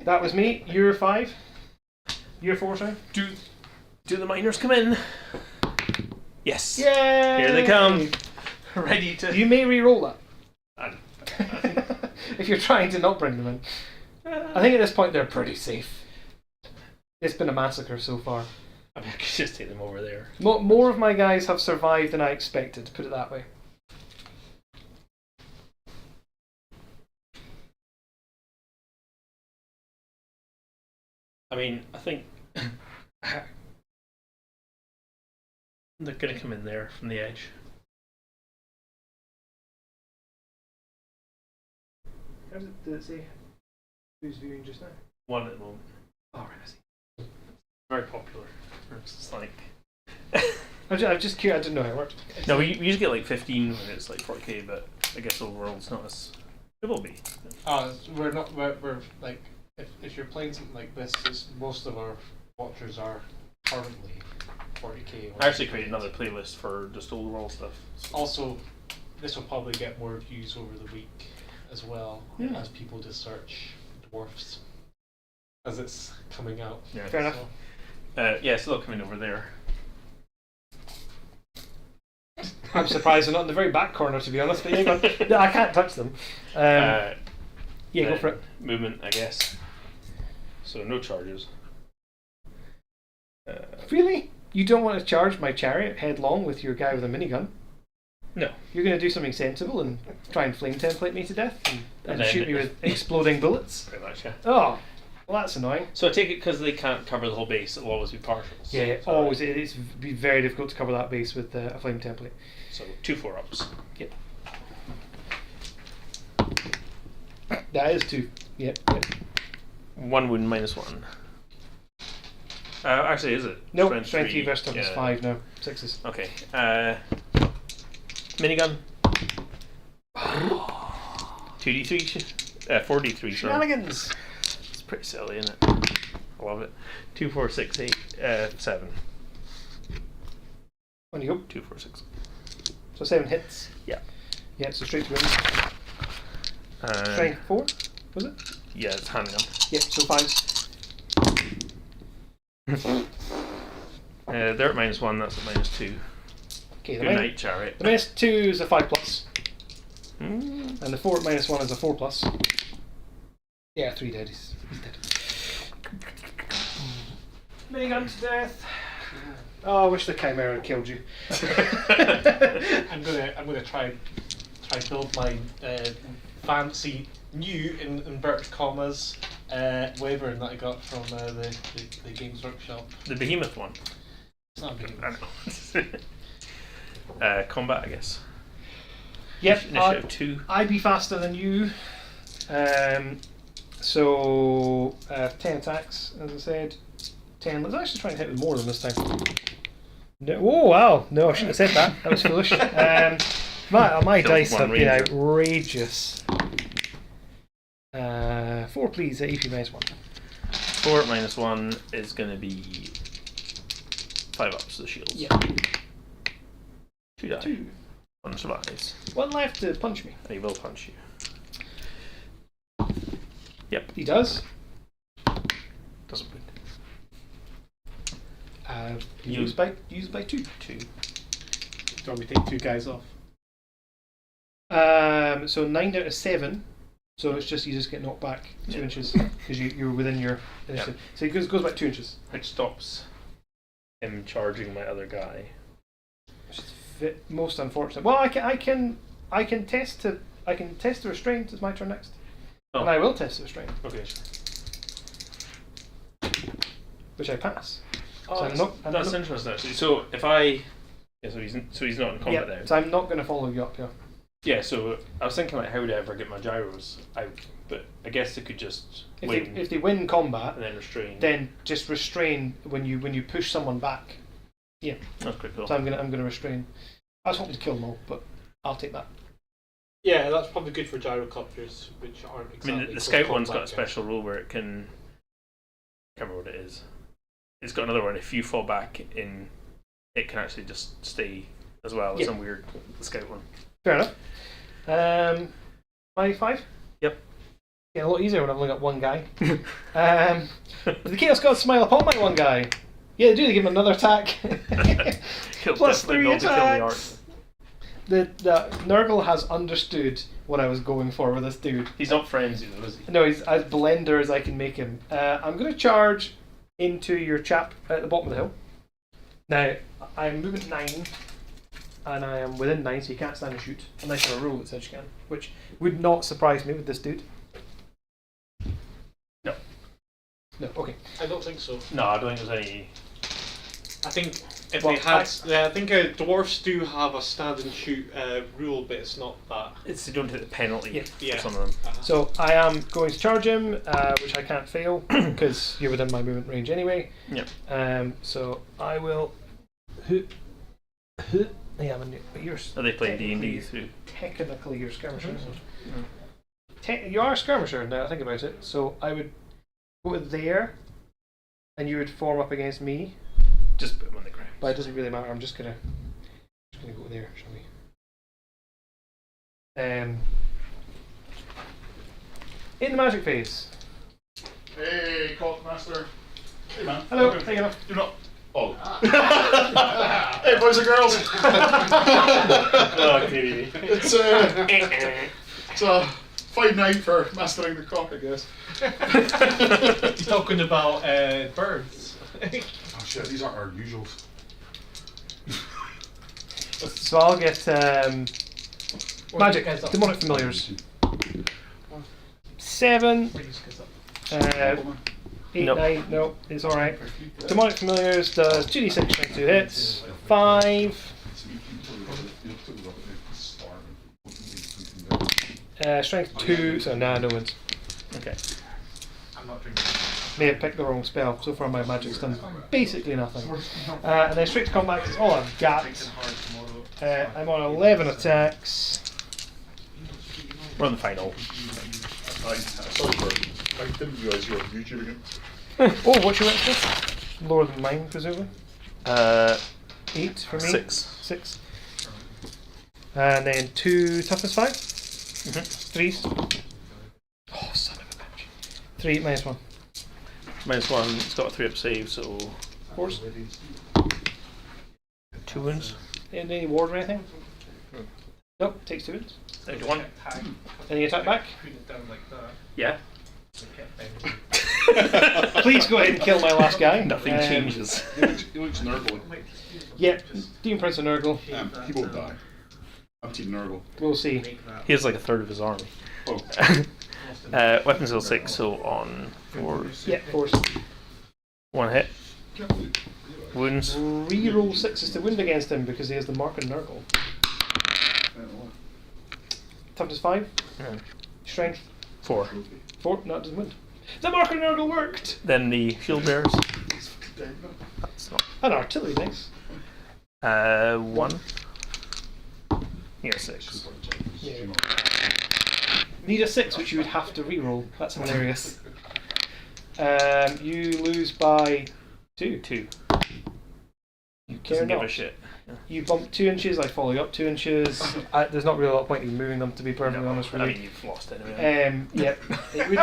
That was me. You're 5. You're 4, sorry. Do the miners come in? Yes. Yay! Here they come. Ready to. You may re-roll that. I- If you're trying to not bring them in. I think at this point they're pretty safe. It's been a massacre so far. I mean, I could just take them over there. More of my guys have survived than I expected, put it that way. I mean, I think they're going to come in there from the edge. Did it say who's viewing just now? One at the moment. Oh, right, I see. Very popular. It's just like... I'm just curious, I didn't know how it worked. No, we usually get like 15 when it's like 40k, but I guess Old World's not as... It will be. We're like, if you're playing something like this, most of our watchers are currently 40k. I actually created another playlist for just Old World stuff. So. Also, this will probably get more views over the week as well, as people just search dwarfs as it's coming out. Yeah. Fair enough. Yeah, it's still coming over there. I'm surprised they're not in the very back corner, to be honest. But yeah, no, I can't touch them. Yeah, go for it. Movement, I guess. So no charges. Really? You don't want to charge my chariot headlong with your guy with a minigun? No. You're going to do something sensible and try and flame template me to death and then shoot me with exploding bullets? Pretty much, yeah. Oh, well, that's annoying. So I take it because they can't cover the whole base, it'll always be partials. Yeah, So, always. It's be very difficult to cover that base with a flame template. So 2 4-ups. Yep. That is 2. Yep. 1 wound -1. Actually, is it? No, strength 3 versus toughness 5 now. 6s. Okay. Minigun. 2d3. 4d3. Sorry. Shenanigans! It's pretty silly, isn't it? I love it. 2 4 6 8 7. On you go. 2 4 6. So 7 hits. Yeah. Yeah, so straight to win. Uh, Strength 4, was it? Yeah, it's handgun. Yep, so 5s. They're at -1. That's at -2. Okay, Good night, chariot. the -2 is a 5+. Mm. And the 4 at -1 is a 4+. Yeah, 3 dead. He's dead. Minigun to death. Oh, I wish the Chimera had killed you. I'm gonna try build my fancy new in inverted commas wyvern that I got from the Games Workshop. The behemoth one. It's not big. I know. Combat, I guess. Yep, Initiative 2. I'd be faster than you. So 10 attacks, as I said. 10. Let's actually try and hit with more of them this time. No, oh wow! No, I shouldn't have said that. That was foolish. My dice one have been ranger. outrageous. 4, please. At EP -1. 4 at -1 is going to be 5 ups to the shields. Yeah. 2 die. 2. 1 survives. 1 left to punch me. He will punch you. Yep. He does. Doesn't wound. Used by 2. 2. Do you want me to take 2 guys off? So 9 out of 7. So it's just you just get knocked back 2 inches because you're within your initiative. So it goes back 2 inches. Which stops him charging my other guy. Which is most unfortunate. Well, I can test the restraint. It's my turn next, and I will test the restraint, Okay, sure. which I pass. Oh, So that's interesting actually. So if I, so he's not in combat Yeah, now. so I'm not going to follow you up here. Yeah, so I was thinking like how would I ever get my gyros out, but I guess they could just win If they win combat, and then restrain. then just restrain when you push someone back. Yeah, That's pretty cool. so I'm gonna restrain. I was hoping to kill them all, but I'll take that. Yeah, that's probably good for gyrocopters, which aren't I exactly. mean, the scout one's got a combat special rule where it can. I can't remember what it is. It's got another one. If you fall back in, it can actually just stay as well. It's Yeah. some weird scout one. Fair enough. 5. Yep. Getting a lot easier when I've only got one guy. The Chaos Gods smile upon my one guy. Yeah, they do. They give him another attack. Plus 3 attacks. The Nurgle has understood what I was going for with this dude. He's not frenzied, is he? No, he's as blender as I can make him. I'm going to charge into your chap at the bottom of the hill. Now, I'm moving 9, and I am within 9, so you can't stand and shoot, unless you're a rule that says you can, which would not surprise me with this dude. No. No, okay. I don't think so. No, I don't think there's any. I think if Well, they had, I think dwarfs do have a stand and shoot rule, but it's not that. It's they don't take the penalty Yeah. for some of them. So I am going to charge him, which I can't fail, because you're within my movement range anyway. Yep. So I will... Yeah, but you're Are they playing D&D through? technically you're skirmisher. You are a skirmisher now I think about it. So I would go there, and you would form up against me. Just put them on the ground. But it doesn't really matter. I'm just gonna go there, shall we? In the magic phase. Hey, Cult Master. Hey, man. Hello. Okay. How you doing? Do not. Oh. Hey, boys and girls. Oh, clearly. It's a fine night for mastering the cock, I guess. You're talking about birds. Oh shit, these aren't our usuals. So I'll get magic demonic familiars. 7. 8, Nope. 9, no, it's alright. Demonic Familiars does 2d6 strength 2 hits, 5, strength 2, so nah, no one's. Okay. I'm not drinking. May have picked the wrong spell, so far my magic's done basically nothing. And then straight to combat is all I've got. I'm on 11 attacks. We're on the final. Sorry for. I didn't realise you were on YouTube again. Oh, what's your extra? Lower than mine, presumably. 8 for me. 6. And then 2 toughness 5. 3s. Oh, son of a bitch. 3 minus 1. -1. It's got a 3-up save, so 4s. 2 wounds. Any ward or anything? Nope, takes 2 wounds. Down to 1. Any attack back? Yeah. Please go ahead and kill my last guy. Nothing changes. He looks Nurgle. Yep, Demon Prince of Nurgle. He won't die. I'm Team Nurgle. We'll see. He has like a third of his army. Oh. Weapons level 6, so on 4. Yeah, 4s. 1 hit. Wounds. Reroll 6s to wound against him because he has the mark of Nurgle. Toughness 5. Strength 4. 4. No, it doesn't wound. The mark of Nurgle worked! Then the shield bearers. That's not. An artillery dice. 1. Here, 6. Yeah. Need a 6, which you would have to reroll. That's hilarious. You lose by 2. 2. You care Doesn't give not. a shit. You bump 2 inches, I follow you up 2 inches. There's not really a lot of point in moving them, to be perfectly honest with I you. mean, you've lost anyway. Yep. It would,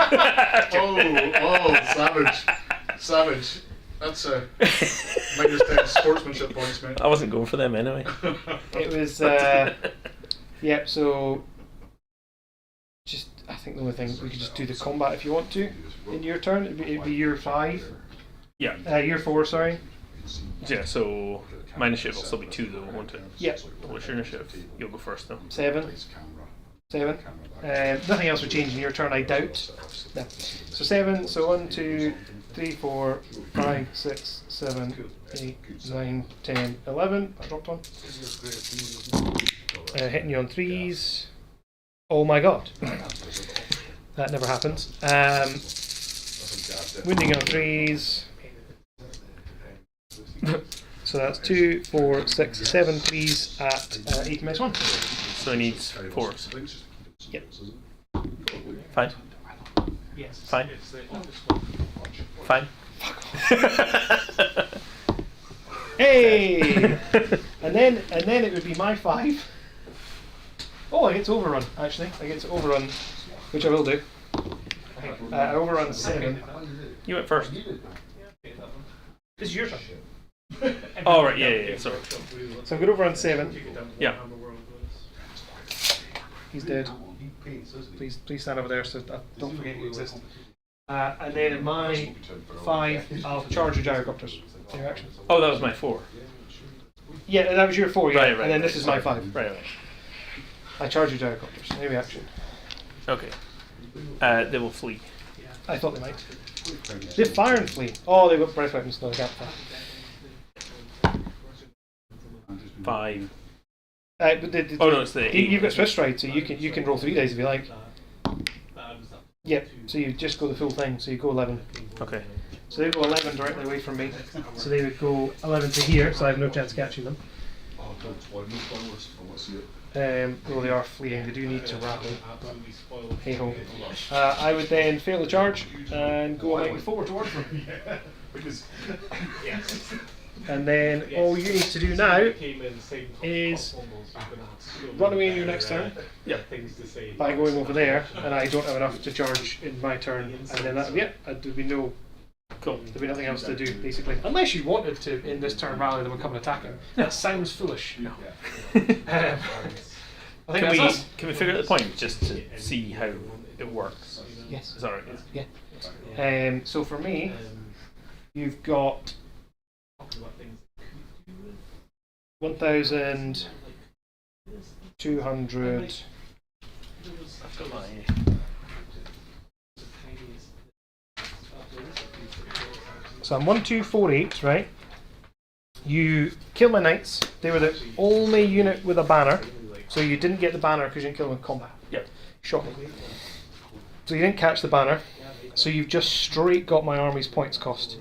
Oh, savage. Savage. That's a -10 sportsmanship points, mate. I wasn't going for them anyway. it was, yep, so just, I think the only thing, we could just do the combat if you want to in your turn. It'd be year 5. Yeah. Year 4, sorry. Yeah, so my initiative will still be 2 though, won't it? Yep. What's your initiative? You'll go first though. 7. 7. Nothing else would change in your turn, I doubt. No. So 7, so 1, 2, 3, 4, 5, 6, 7, 8, 9, 10, 11. I dropped one. Hitting you on 3s. Oh my god. That never happens. Wounding on 3s. So that's 2, 4, 6, 7 3s at 8 minus 1. So he needs 4s. Yep. Fine. Yes. Fine. Fine. Hey! and then it would be my 5. Oh, I get to overrun, actually. I get to overrun, which I will do. I overrun 7. You went first. This is your turn. Oh, right, yeah, sorry. So I'm going to overrun 7. Yeah. He's dead. Please stand over there so I don't forget you exist. And then in my 5, I'll charge your gyrocopters. Your action. Oh, that was my 4. Yeah, that was your 4, yeah. Right, and then right, this is my 5. Right. I charge you gyrocopters. Any reaction? Okay. They will flee. I thought they might. They fire and flee. Oh, they've got breath weapons. No, they can't fire. 5. But Oh no, it's the 8. you've got Swift Stride, so you can roll 3 days if you like. Yep. So you just go the full thing. So you go 11. Okay. So they go 11 directly away from me. So they would go 11 to here. So I have no chance of catching them. Well, they are fleeing. They do need to rattle. Hey ho. I would then fail the charge and go a mighty forward towards them. And then all you need to do now is run away in your next turn by going over there, and I don't have enough to charge in my turn, and then that'll be it. There'll be no. Cool. There'll be nothing else to do, basically. Unless you wanted to, in this turn, rally them and come and attack him. That sounds foolish. No. I think that's us. Can we figure out the point just to see how it works? Yes. Is that right? Yeah. So for me, you've got 1,200. I've got my. So I'm 1,248, right? You kill my knights. They were the only unit with a banner, so you didn't get the banner because you didn't kill them in combat. Yep. Shocking. So you didn't catch the banner. So you've just straight got my army's points cost,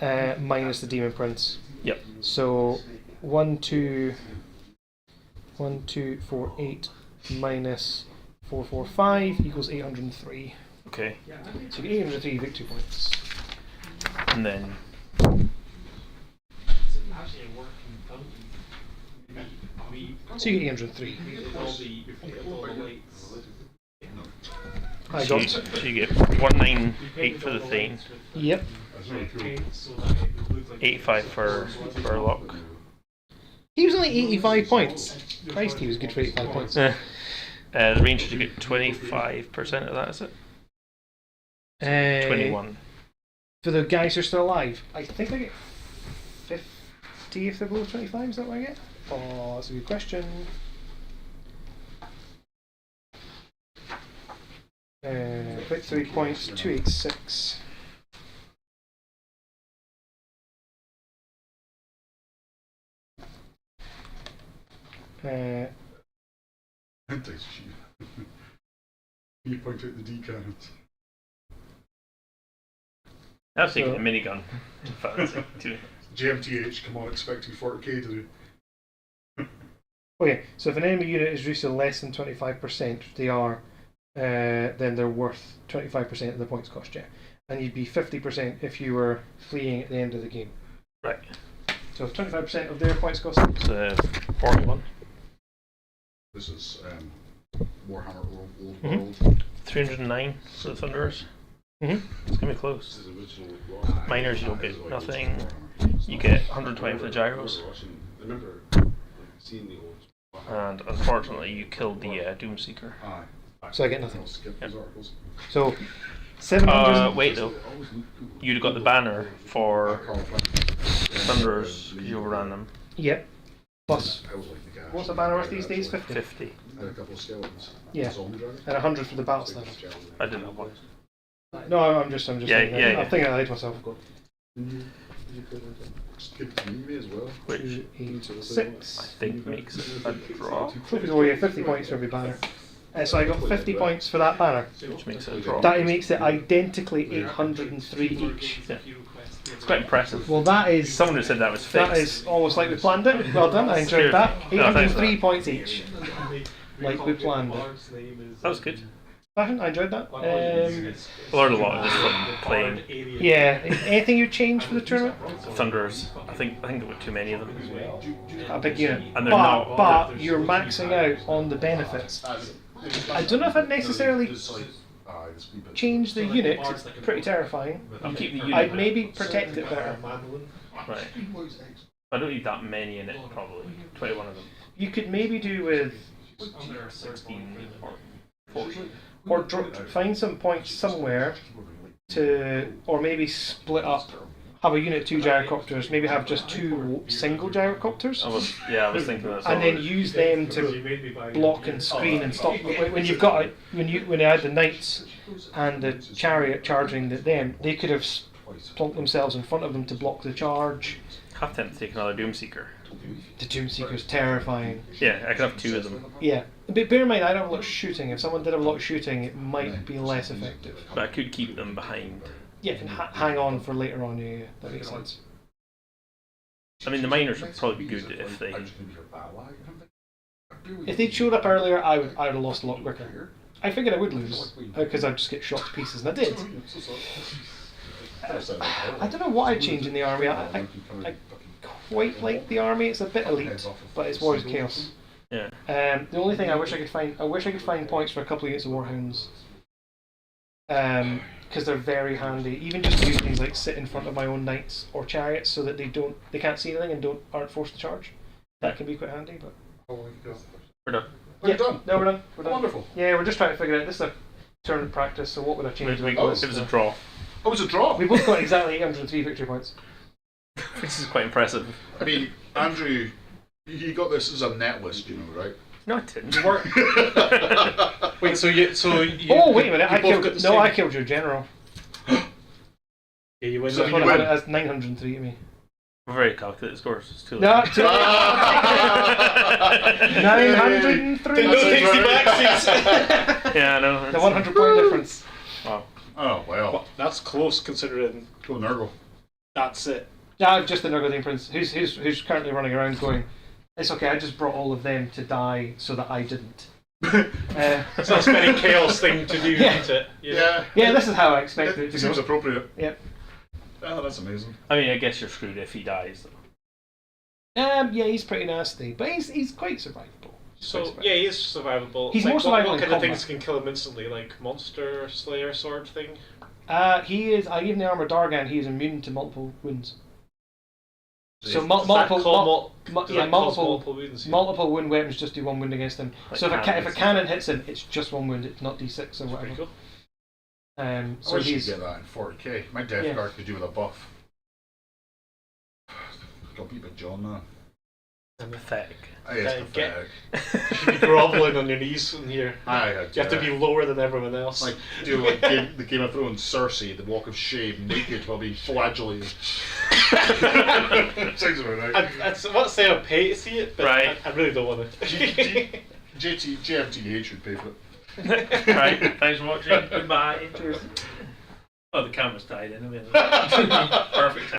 minus the Demon Prince. Yep. So 1,248 minus 445 equals 803. Okay. So you get 803 victory points. And then. So you get 803. I So got. you get 198 for the Thane. Yep. 85 for Burlock. He was only 85 points. Christ, he was good for 85 points. The Rangers, you get 25% of that, is it? 21. For the guys who are still alive, I think I get 50 if they're below 25. Is that what I get? Oh, that's a good question. Victory points 286. You point out the D count. I was taking a minigun. GMTH, come on, expecting 40k to do. Okay, so if an enemy unit is reduced to less than 25%, they are, then they're worth 25% of the points cost, yeah. And you'd be 50% if you were fleeing at the end of the game. Right. So 25% of their points cost. It's 41. This is Warhammer Old World. 309 for the Thunderers. It's gonna be close. Miners, you'll get nothing. You get 120 for the gyros. And unfortunately, you killed the Doomseeker. So I get nothing. Yep. So 700. Wait though. You'd got the banner for Thunderers because you overran them. Yep. Plus, what's the banner worth these days? 50. 50. And a couple of skeletons. Yeah. And 100 for the battle staff. I didn't have one. No, I'm just Yeah, thinking. yeah. I'm thinking I to myself. Just give it to me as well. Which 2, 8, I 6. think makes it a draw. Oh yeah, 50 points for every banner. So I got 50 points for that banner. Which makes it a draw. That makes it identically 803 each. Yeah. It's quite impressive. Well, that is Someone who said that was fixed. that is almost like we planned it. Well done, I enjoyed that. No, thanks for 803 that. points each, like we planned it. That was good. I enjoyed that. I learned a lot just from playing Yeah. Anything you changed for the tournament? Thunderers. I think there were too many of them. A big unit. And they're not- But you're maxing out on the benefits. I don't know if I'd necessarily change the unit. 'Cause it's pretty terrifying. You keep the unit. I'd maybe protect it better. Right. I don't need that many in it, probably. 21 of them. You could maybe do with 16 or 14. or find some points somewhere to, or maybe split up have a unit of 2 gyrocopters, maybe have just 2 single gyrocopters, I was thinking that. and then use them to block and screen and stop. When you've got when you had the knights and the chariot charging them, they could have plonked themselves in front of them to block the charge. Have to take another Doomseeker. The Doomseeker's terrifying. Yeah, I could have 2 of them. Yeah, but bear in mind I don't have a lot of shooting. If someone did have a lot of shooting, it might be less effective. But I could keep them behind. Yeah, and hang on for later on. Yeah, that makes sense. I mean, the miners would probably be good if they. If they'd showed up earlier, I would have lost a lot quicker. I figured I would lose because I'd just get shot to pieces, and I did. I don't know what I'd change in the army. I quite like the army. It's a bit elite, but it's Warriors of Chaos. Yeah. The only thing I wish I could find points for a couple of units of Warhounds. Because they're very handy. Even just to do things like sit in front of my own knights or chariots so that they can't see anything and aren't forced to charge. That can be quite handy. But We're done. We're done. No, we're done. We're done. Wonderful. Yeah, we're just trying to figure out. This is a turn of practice. So what would I change? It was a draw. Oh, it was a draw. We both got exactly 803 victory points. This is quite impressive. I mean, Andrew, you got this as a net list, you know, right? No, it didn't. Wait, so you Oh wait a minute! I both got the killed. No, same- I killed your general. Yeah, you win. So That's you what win. That's 903 to me. We're very calculated scores. It's too late. No, 903. No tasty backsies. Yeah, I know. The 100 point difference. Wow. Oh, well. That's close considering Go Nurgle. that's it. Yeah, just the Nurgle Prince, who's currently running around going, it's okay, I just brought all of them to die so that I didn't. It's not a very chaos thing to do, Yeah. isn't it? Yeah, this is how I expected it to Seems go. appropriate. Yep. Oh, that's amazing. I mean, I guess you're screwed if he dies. Yeah, he's pretty nasty, but he's quite survivable. So yeah, he is survivable. He's like, more what survivable in kind of combat. things can kill him instantly, like monster slayer sword thing? He is. I gave him the armor Dargan. He is immune to multiple wounds. So Does that multiple cause multiple wounds? Yeah. multiple wound weapons just do 1 wound against him. Like So if a cannons. cannon hits him, it's just 1 wound. It's not d6 or Pretty whatever. cool. I So wish you'd he's. get that in 40k. My Death Yeah. Guard could do with a buff. Got beat by John now. Pathetic. It's Get- pathetic. You should be groveling on your knees in here. You You have to be lower than everyone else. like do like the Game of Thrones Cersei, the Walk of Shame, naked while being flagellated. Sounds about right. I want to say I'd pay to see it, but Right. I really don't want to. GMTH should pay for it. Right. Thanks for watching. Goodbye. Cheers. Oh, the camera's tied in. Perfect.